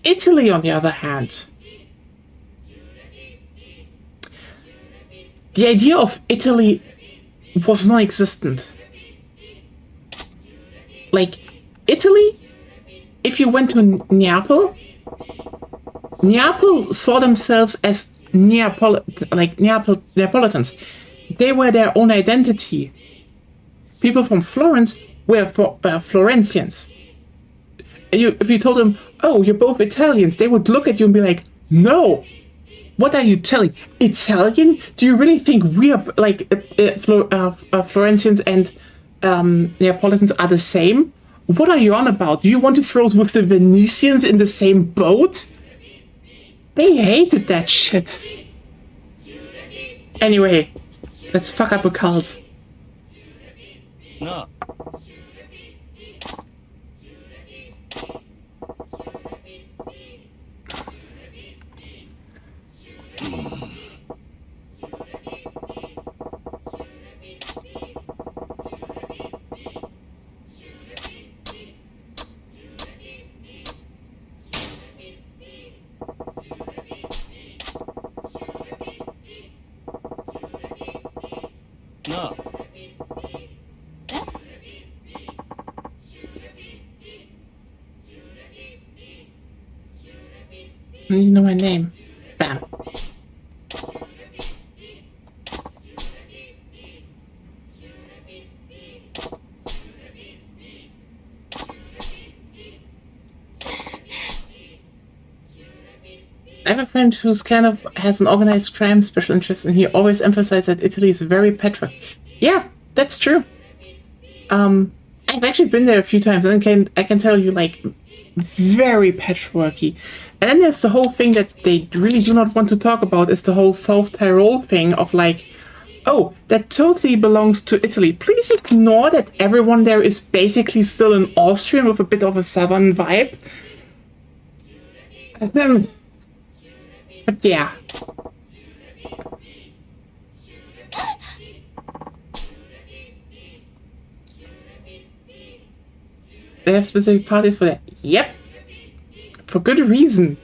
Italy, on the other hand, the idea of Italy was non-existent. Like, Italy, if you went to Neapel saw themselves as Neapolitans. They were their own identity. People from Florence were Florentians. And if you told them, oh, you're both Italians, they would look at you and be like, no, what are you telling? Italian? Do you really think we are, like, Florentians and Neapolitans are the same? What are you on about? Do you want to throw us with the Venetians in the same boat? They hated that shit. Anyway, let's fuck up a cult. No. No. You know my name. Bam. I have a friend who's kind of has an organized crime special interest, and he always emphasized that Italy is very Yeah, that's true. I've actually been there a few times, and I can tell you, like, very patchworky. And then there's the whole thing that they really do not want to talk about, is the whole South Tyrol thing of, like, Oh, that totally belongs to Italy. Please ignore that everyone there is basically still an Austrian with a bit of a southern vibe. But yeah. They have specific parties for that. Yep. For good reason.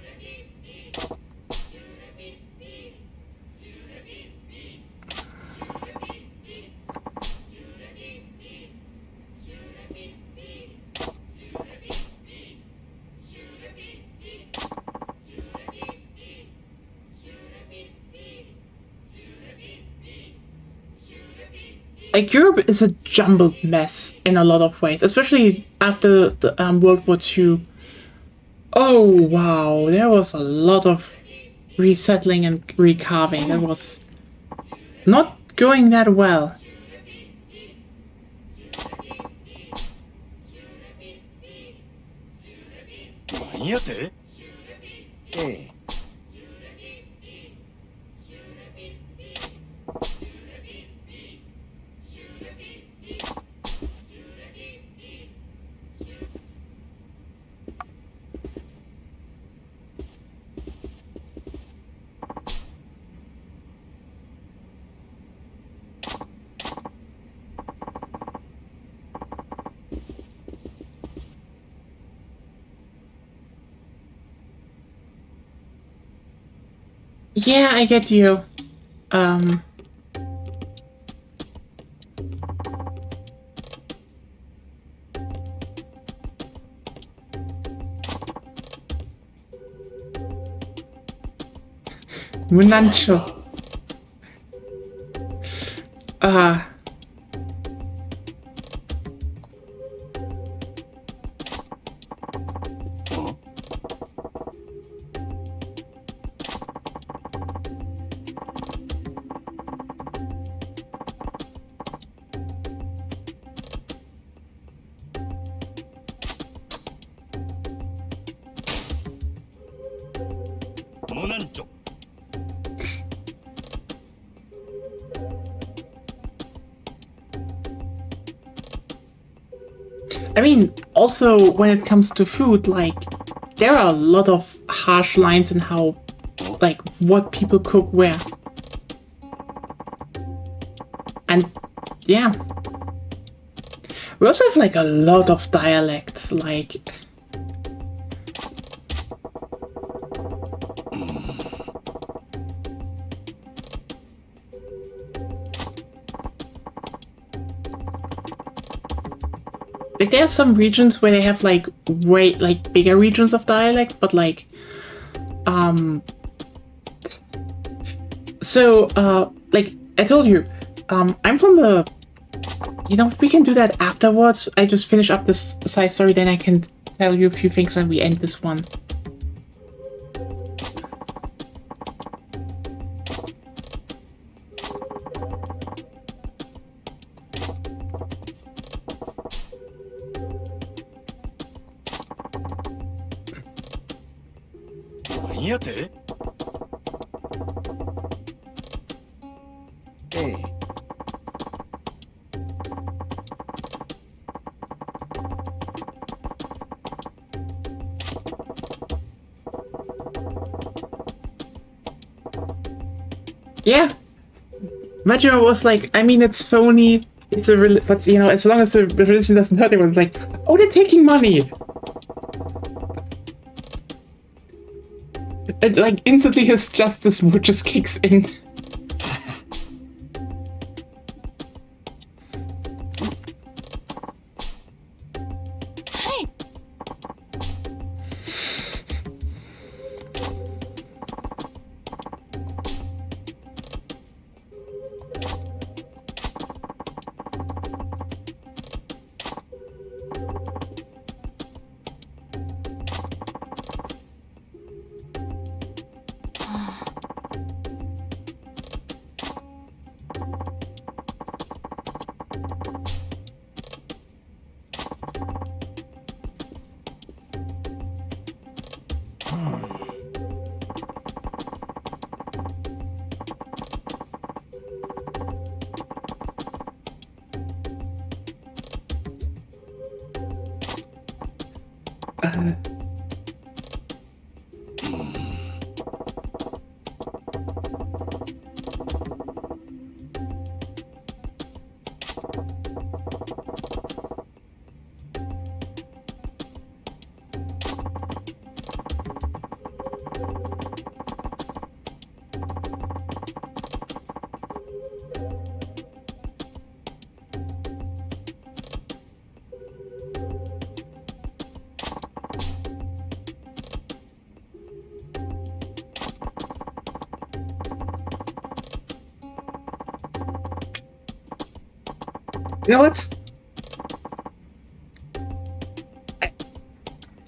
Like, Europe is a jumbled mess in a lot of ways, especially after the World War II. Oh, wow, there was a lot of resettling and recarving. That was not going that well. なんやて？ええ。Yeah, I get you. Munancho. I mean, also when it comes to food, like, there are a lot of harsh lines in how, like, what people cook where. And, yeah. We also have, like, a lot of dialects, like... Like, there are some regions where they have, like, way, like, bigger regions of dialect, but, like, so, like, I told you, I'm from the... You know, we can do that afterwards. I just finish up this side story, then I can tell you a few things and we end this one. Yeah. Majima was like, I mean, it's phony, it's a but, you know, as long as the religion doesn't hurt anyone, it's like, oh, they're taking money! And, like, instantly his justice mood just kicks in. You know what?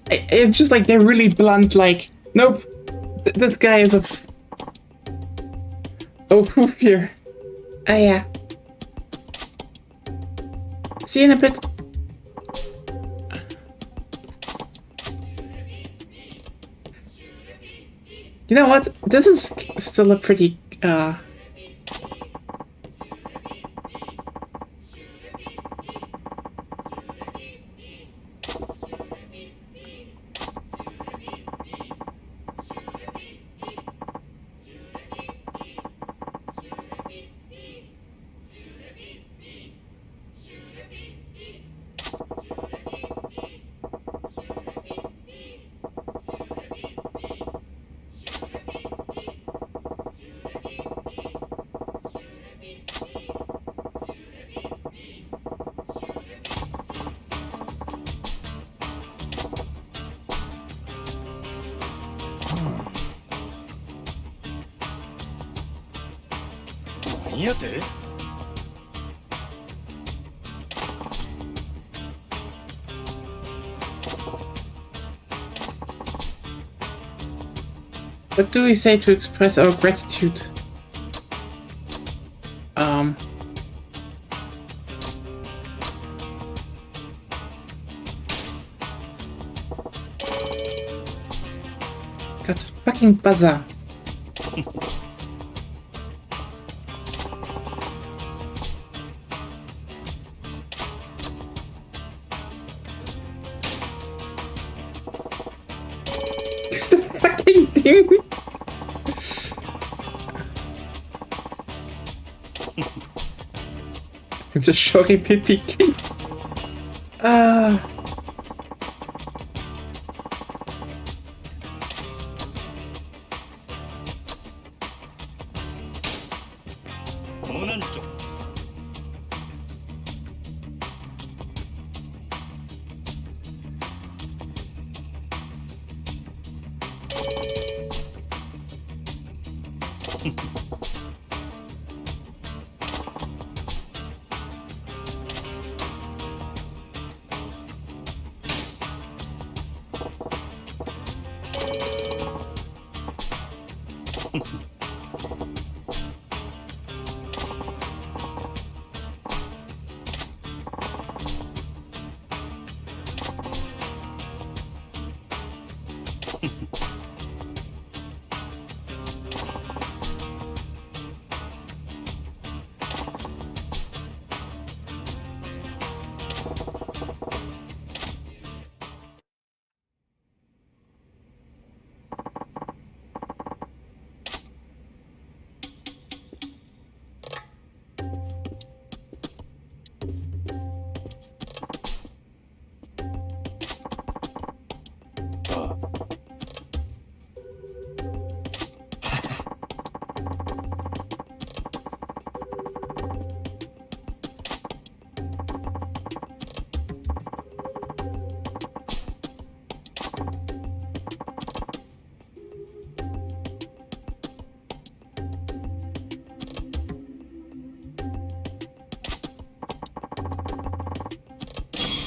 It's just like they're really blunt, like, nope, this guy is a poof here. Ah, yeah. See you in a bit. You know what? This is still a pretty, what do we say to express our gratitude? Got a fucking buzzer. The fucking thing. It's a shori pipi.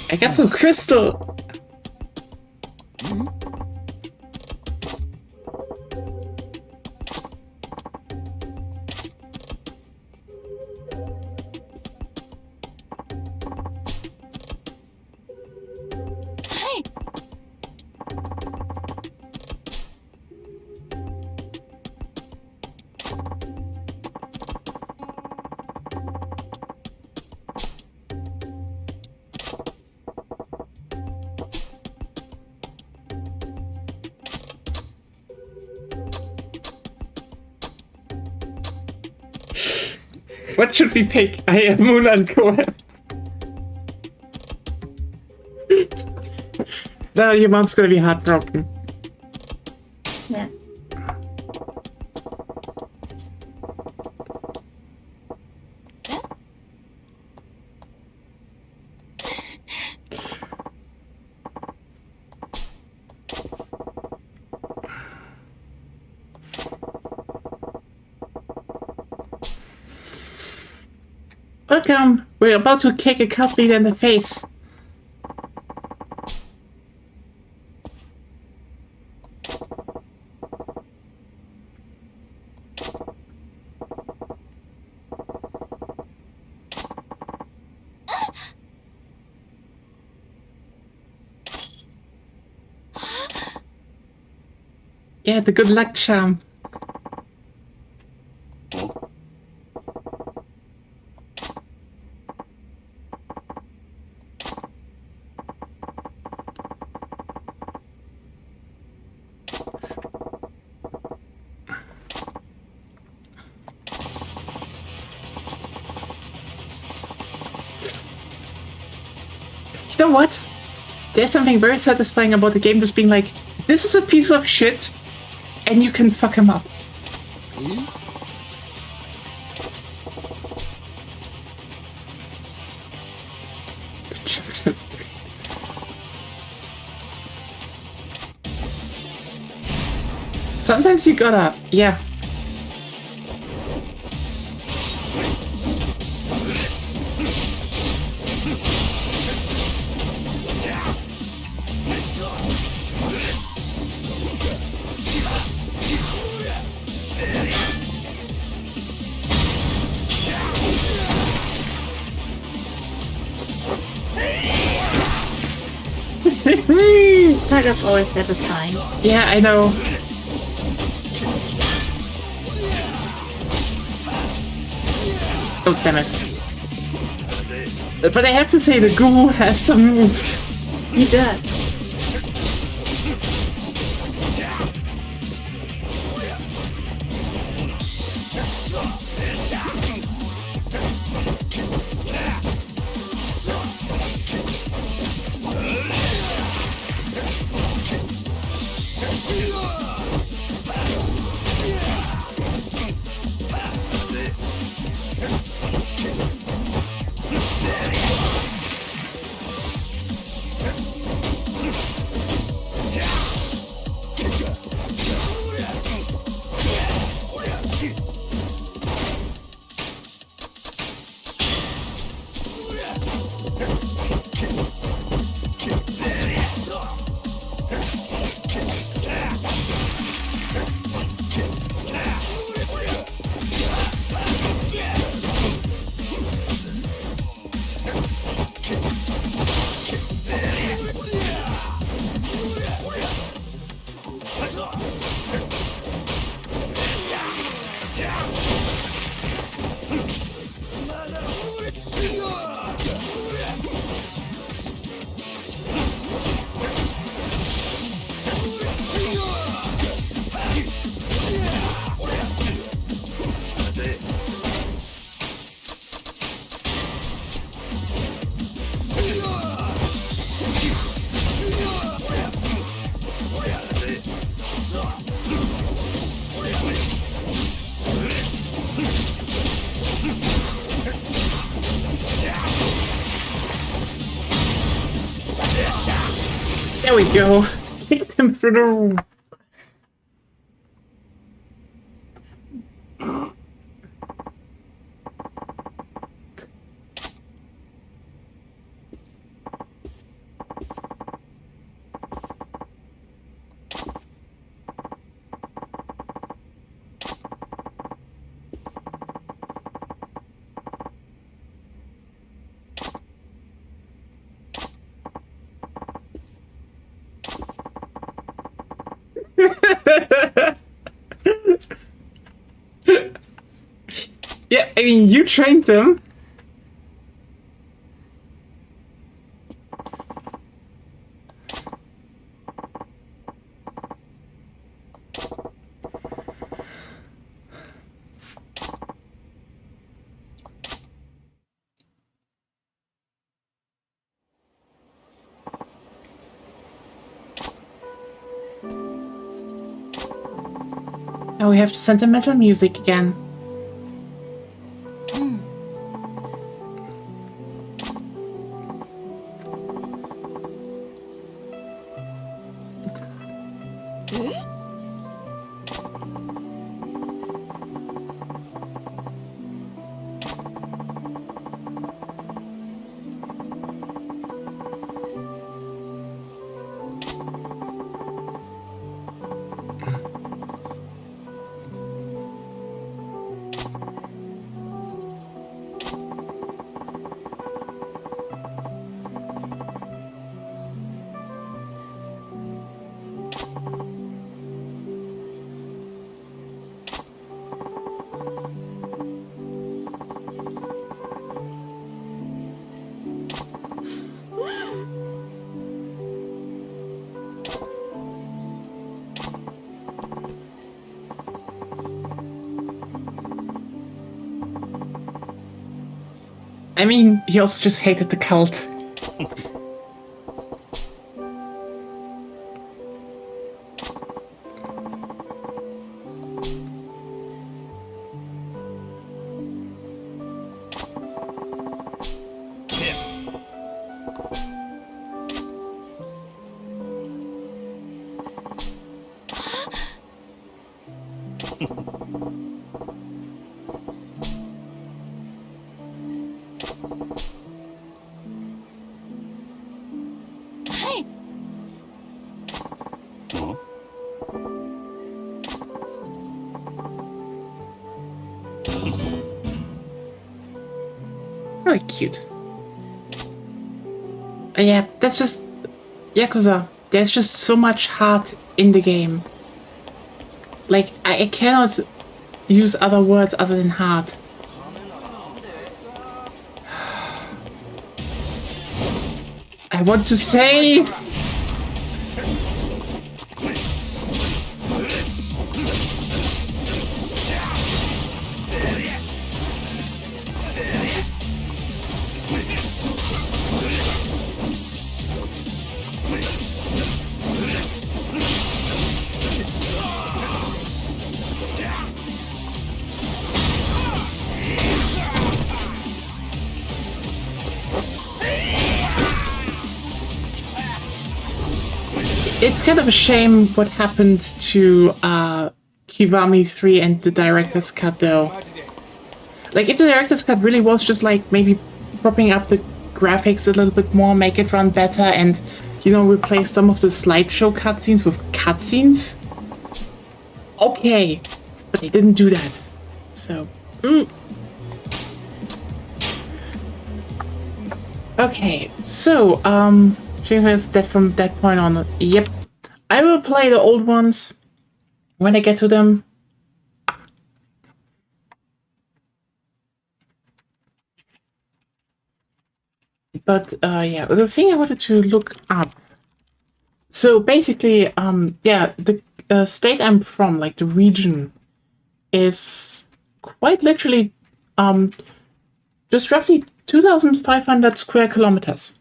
I got some crystal. What should we pick? I have Moon and Cohen. No, your mom's gonna be heartbroken. Yeah. Welcome! We're about to kick a cult leader in the face. Yeah, the good luck charm. You know what? There's something very satisfying about the game just being like, this is a piece of shit, and you can fuck him up. Sometimes you gotta, yeah. Saga's always satisfying. Yeah, I know. Oh, damn it. But I have to say, the Guru has some moves. He does. There we go. Kicked him through the room. Yeah, I mean, you trained them. Now we have sentimental music again. I mean, he also just hated the cult. Very cute. Yeah, that's just Yakuza. There's just so much heart in the game. Like, I cannot use other words other than heart. I want to say... It's kind of a shame what happened to Kiwami 3 and the director's cut, though. Like, if the director's cut really was just like maybe propping up the graphics a little bit more, make it run better, and, you know, replace some of the slideshow cutscenes with cutscenes, okay, but they didn't do that. So, okay, so, is that from that point on. Yep. I will play the old ones when I get to them. But, yeah, the thing I wanted to look up. So, basically, yeah, the state I'm from, like, the region, is quite literally, just roughly 2,500 square kilometers.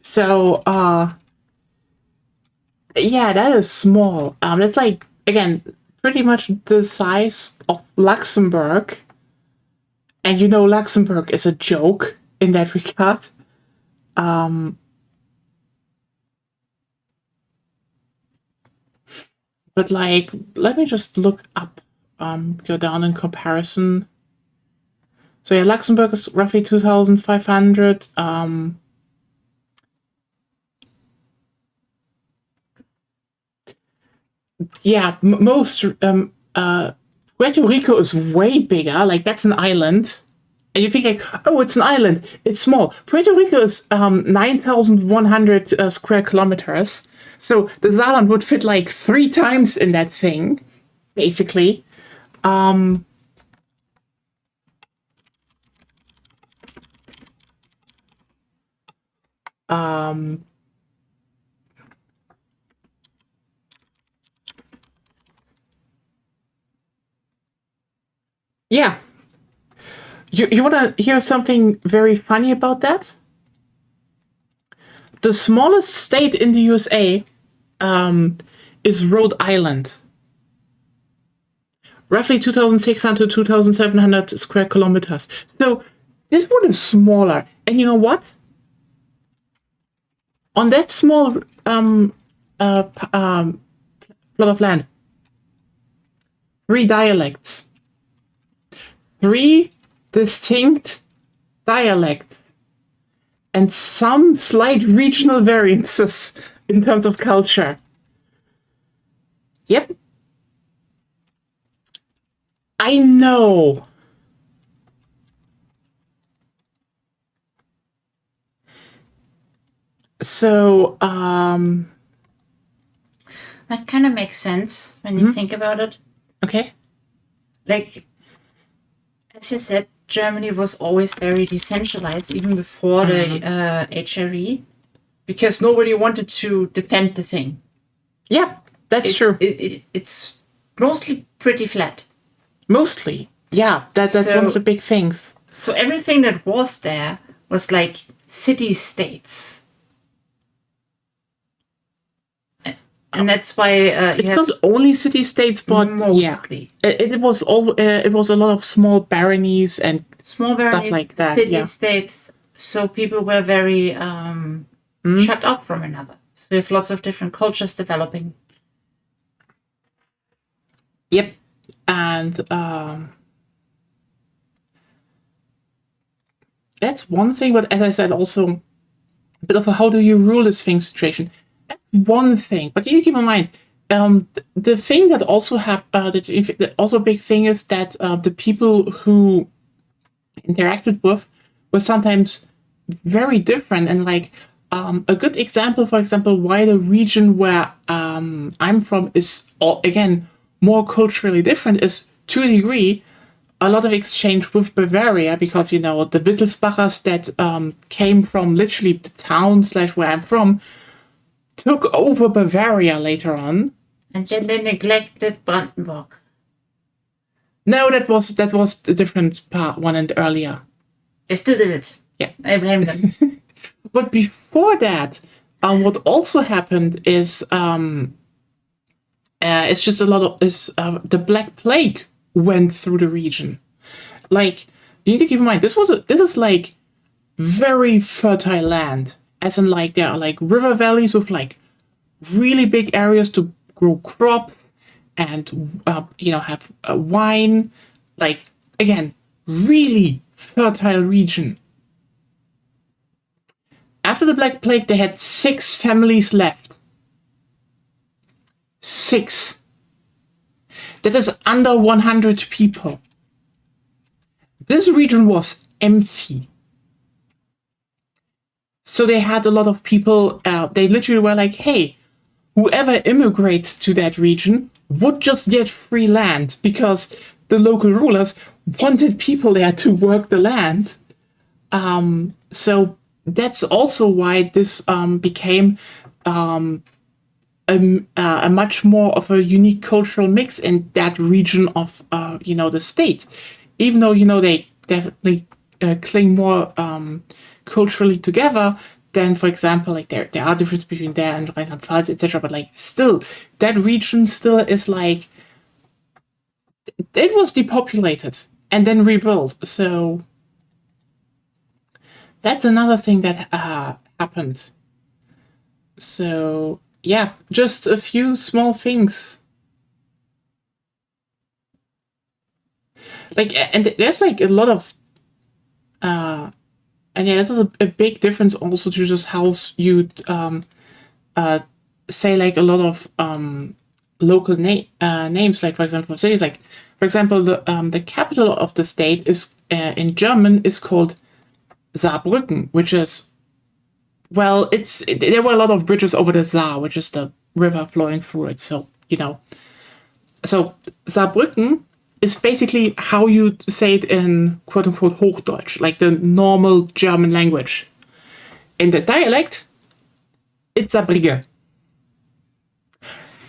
So, yeah, that is small. That's like, again, pretty much the size of Luxembourg. And you know Luxembourg is a joke in that regard. But like, let me just look up, go down in comparison. So yeah, Luxembourg is roughly 2,500. Yeah, most Puerto Rico is way bigger. Like, that's an island. And you think like, oh, it's an island. It's small. Puerto Rico is 9,100 square kilometers. So the Saarland would fit like 3 times in that thing, basically. Yeah. You want to hear something very funny about that? The smallest state in the USA is Rhode Island. Roughly 2,600 to 2,700 square kilometers. So this one is smaller. And you know what? On that small plot of land, 3 dialects. 3 distinct dialects. And some slight regional variances in terms of culture. Yep. I know. So, that kind of makes sense when you think about it. Okay. Like, as you said, Germany was always very decentralized, even before the HRE, because nobody wanted to defend the thing. Yeah, that's true. It's mostly pretty flat. Mostly. Yeah, that's one of the big things. So everything that was there was like city-states. And that's why it's not only city-states, but mostly. Yeah, it was a lot of small baronies and small baronies, stuff like that. City-states. So people were very shut off from another. So we have lots of different cultures developing. Yep, and that's one thing. But as I said, also a bit of a how do you rule this thing situation. That's one thing, but you keep in mind the thing that also that also a big thing is that the people who interacted with were sometimes very different, and like a good example, for example, why the region where I'm from is again more culturally different is to a degree a lot of exchange with Bavaria, because the Wittelsbachers that came from literally the town / where I'm from took over Bavaria later on. And then they neglected Brandenburg. No, that was the different one and earlier. They still did it. Yeah, I blame them. But before that, what also happened is it's just a lot of the Black Plague went through the region. Like, you need to keep in mind, this is like very fertile land, as in like there are like river valleys with like really big areas to grow crops and have wine. Like, again, really fertile region. After the Black Plague, they had 6 families left. 6. That is under 100 people. This region was empty. So they had a lot of people, they literally were like, hey, whoever immigrates to that region would just get free land, because the local rulers wanted people there to work the land. So that's also why this became a much more of a unique cultural mix in that region of the state, even though they definitely cling more culturally together than, for example, like there are differences between there and Rheinland-Pfalz, etc. But like still, that region still is like it was depopulated and then rebuilt. So that's another thing that happened. So yeah, just a few small things. Like, and there's like a lot of and yeah, this is a big difference also to just how you say like a lot of local names, like for example cities, like for example the capital of the state is in German is called Saarbrücken, which is, well, there were a lot of bridges over the Saar, which is the river flowing through it. So so Saarbrücken is basically how you say it in quote unquote Hochdeutsch, like the normal German language. in the dialect, it's Saarbrücke.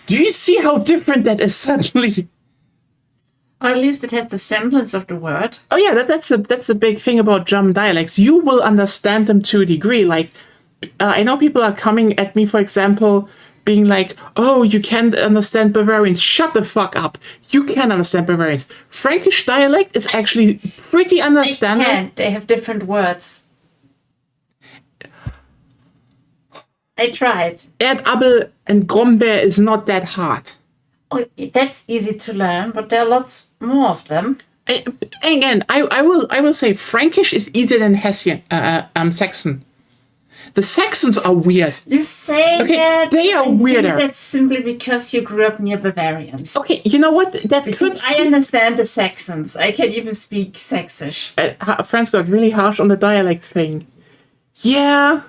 Do you see how different that is suddenly? Or at least it has the semblance of the word. Oh yeah, that's a big thing about German dialects. You will understand them to a degree. Like, I know people are coming at me, for example, being like, "Oh, you can't understand Bavarians." Shut the fuck up. You can understand Bavarians. Frankish dialect is actually pretty understandable. They can't. They have different words. I tried. Erdabel and Grombeer is not that hard. Oh, that's easy to learn, but there are lots more of them. Again, I will say Frankish is easier than Hessian, Saxon. The Saxons are weird. You say that. They are weirder. That's simply because you grew up near Bavarians. Okay, you know what? I understand the Saxons. I can even speak Sächsisch. Franz got really harsh on the dialect thing. Yeah.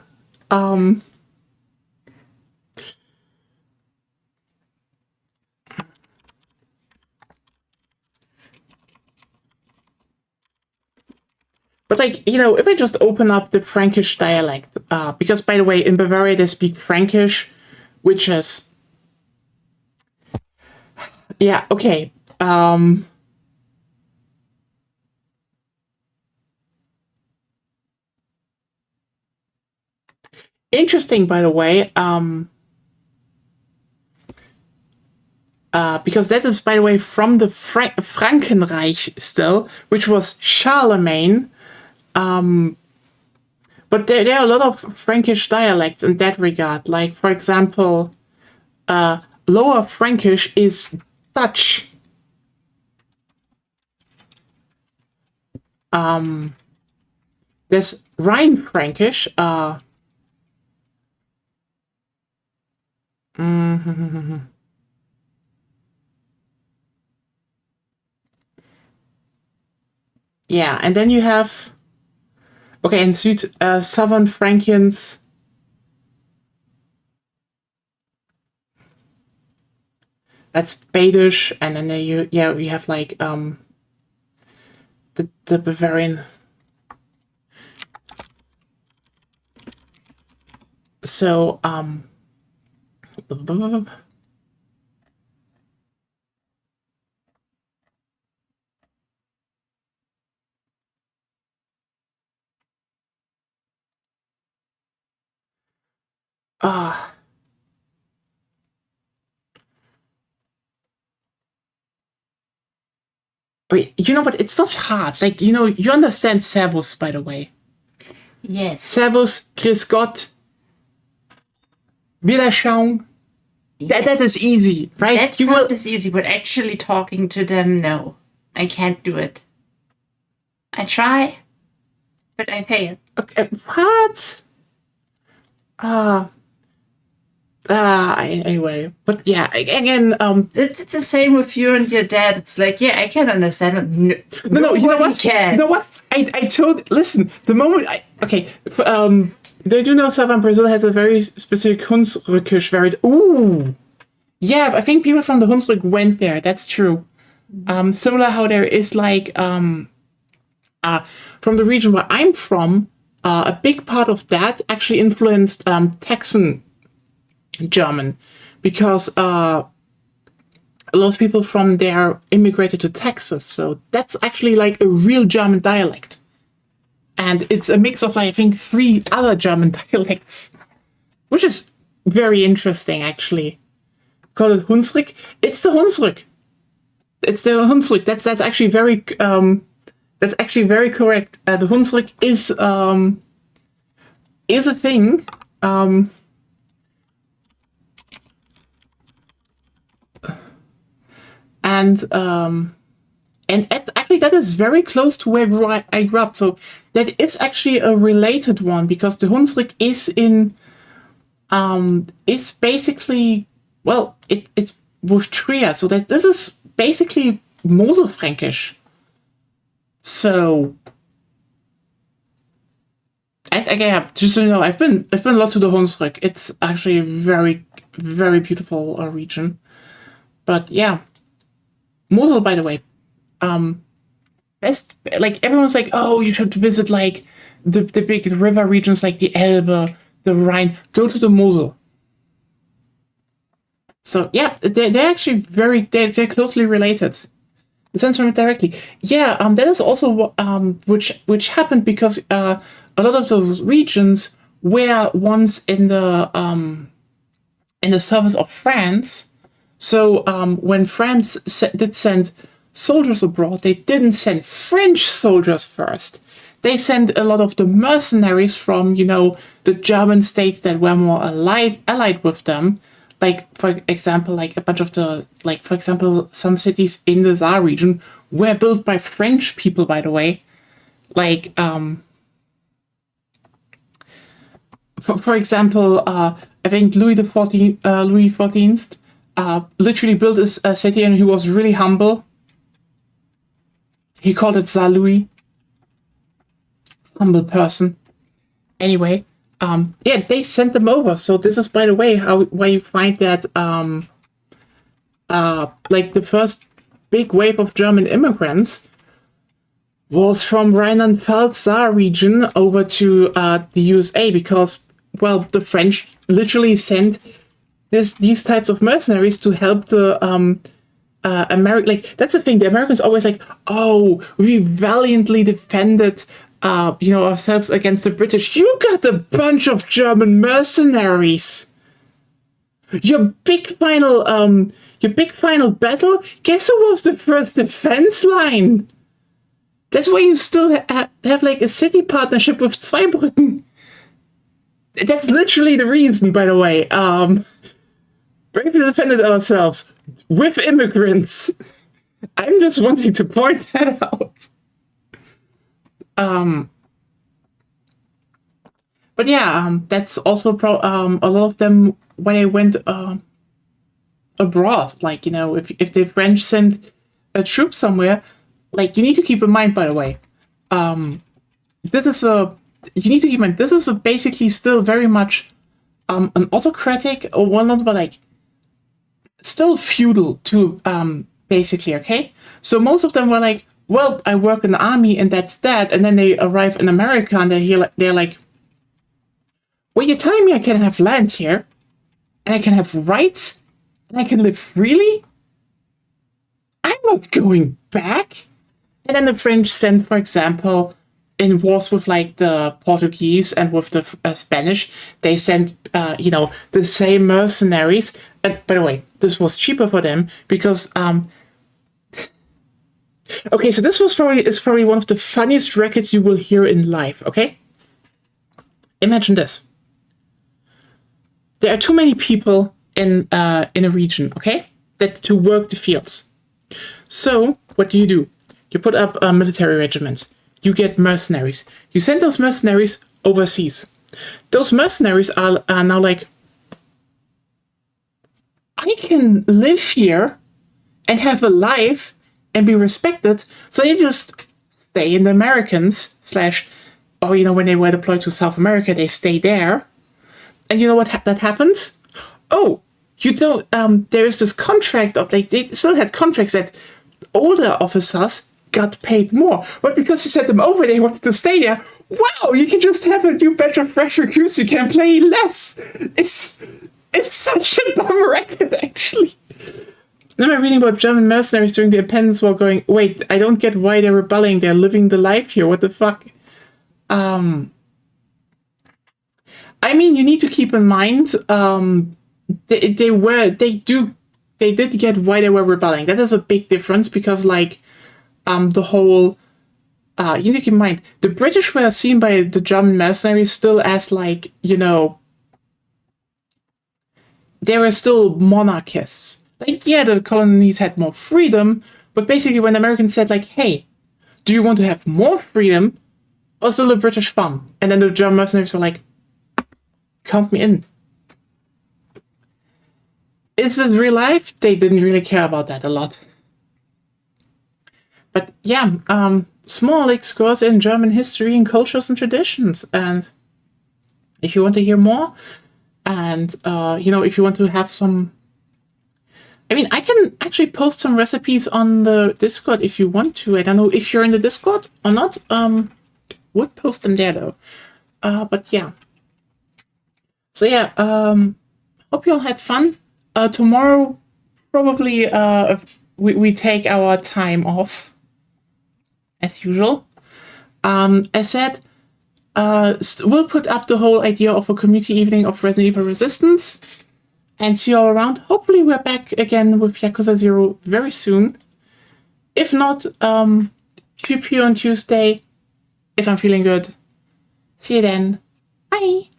But like, you know, if I just open up the Frankish dialect, because by the way, in Bavaria they speak Frankish, which is, yeah, okay. Interesting, by the way, because that is, by the way, from the Frankenreich still, which was Charlemagne. But there are a lot of Frankish dialects in that regard. Like, for example, Lower Frankish is Dutch. There's Rhine Frankish. Yeah, and then you have, okay, in Southern Frankians, that's Badish, and then you have like the Bavarian. So wait, you know what? It's not hard. Like, you know, you understand Servus, by the way. Yes. Servus, Grüß Gott, Wiederschauen. That is easy, right? That is easy, but actually talking to them, no. I can't do it. I try, but I fail. Okay, what? Anyway, but yeah, again, it's the same with you and your dad. It's like, yeah, I can understand it. No, you know what? Can. You know what? Listen, the moment they do know Southern Brazil has a very specific Hunsrückisch variety. Ooh! Yeah, I think people from the Hunsrück went there. That's true. Similar how there is like, from the region where I'm from, a big part of that actually influenced Texan German, because a lot of people from there immigrated to Texas. So that's actually like a real German dialect. And it's a mix of, I think, 3 other German dialects, which is very interesting, actually. Call it Hunsrück. It's the Hunsrück. It's the Hunsrück. That's actually very correct. The Hunsrück is a thing. And actually that is very close to where I grew up. So that is actually a related one, because the Hunsrück is is basically, well, it's with Trier. So that this is basically Moselfränkisch. So again, just so you know, I've been a lot to the Hunsrück. It's actually a very, very beautiful region. But yeah, Mosel, by the way, best, like, everyone's like, oh, you should visit like the big river regions like the Elbe, the Rhine, go to the Mosel. So yeah, they're actually they're closely related. It sends from it directly. Yeah, that is also which happened because a lot of those regions were once in the service of France. So when France did send soldiers abroad, they didn't send French soldiers first. They sent a lot of the mercenaries from, the German states that were more allied with them. Like, for example, like a bunch of for example, some cities in the Saar region were built by French people, by the way. Like, for example, I think Louis XIV literally built a city, and he was really humble. He called it Saar Louis. Humble person. Anyway, yeah, they sent them over. So this is, by the way, why you find that like the first big wave of German immigrants was from Rheinland-Pfalz Saar region over to the USA, because, well, the French literally sent these types of mercenaries to help the American. Like, that's the thing. The Americans always like, oh, we valiantly defended ourselves against the British. You got a bunch of German mercenaries. Your big final battle. Guess who was the first defense line? That's why you still have like a city partnership with Zweibrücken. That's literally the reason, by the way. Bravely defended ourselves with immigrants. I'm just wanting to point that out. But yeah, that's also a lot of them when they went abroad. Like, if the French sent a troop somewhere, like, you need to keep in mind, by the way, this is basically still very much an autocratic, or well, not, but like still feudal to basically, okay? So most of them were like, well, I work in the army and that's that, and then they arrive in America and they're like, well, you're telling me I can have land here, and I can have rights, and I can live freely? I'm not going back. And then the French sent, for example, in wars with like the Portuguese and with the Spanish, they sent, the same mercenaries. And by the way, this was cheaper for them because, okay, so this is probably one of the funniest records you will hear in life. Okay, imagine this: there are too many people in a region, okay, to work the fields. So what do? You put up military regiments. You get mercenaries. You send those mercenaries overseas. Those mercenaries are now like, I can live here and have a life and be respected. So they just stay in the Americans / or, when they were deployed to South America, they stay there. And you know what that happens? Oh, you don't, there's this contract of, like, they still had contracts that older officers got paid more, but because you sent them over, they wanted to stay there. Wow, you can just have a new batch of fresh recruits. You can play less. It's such a dumb record, actually. Then I'm reading about German mercenaries during the independence war, going, wait, I don't get why they're rebelling. They're living the life here. What the fuck? I mean, you need to keep in mind, they did get why they were rebelling. That is a big difference because, like, the whole, you need to keep in mind, the British were seen by the German mercenaries still as, like, they were still monarchists. Like, yeah, the colonies had more freedom, but basically when the Americans said, like, hey, do you want to have more freedom or still a British thumb? And then the German mercenaries were like, count me in. Is it real life? They didn't really care about that a lot. But yeah, small excursus in German history and cultures and traditions. And if you want to hear more, and if you want to have some, I mean, I can actually post some recipes on the Discord if you want to. I don't know if you're in the Discord or not. would post them there though. But yeah. So yeah, hope you all had fun. Tomorrow, probably we take our time off as usual. As said, we'll put up the whole idea of a community evening of Resident Evil Resistance and see you all around. Hopefully we're back again with Yakuza 0 very soon. If not, pew pew on Tuesday if I'm feeling good. See you then. Bye!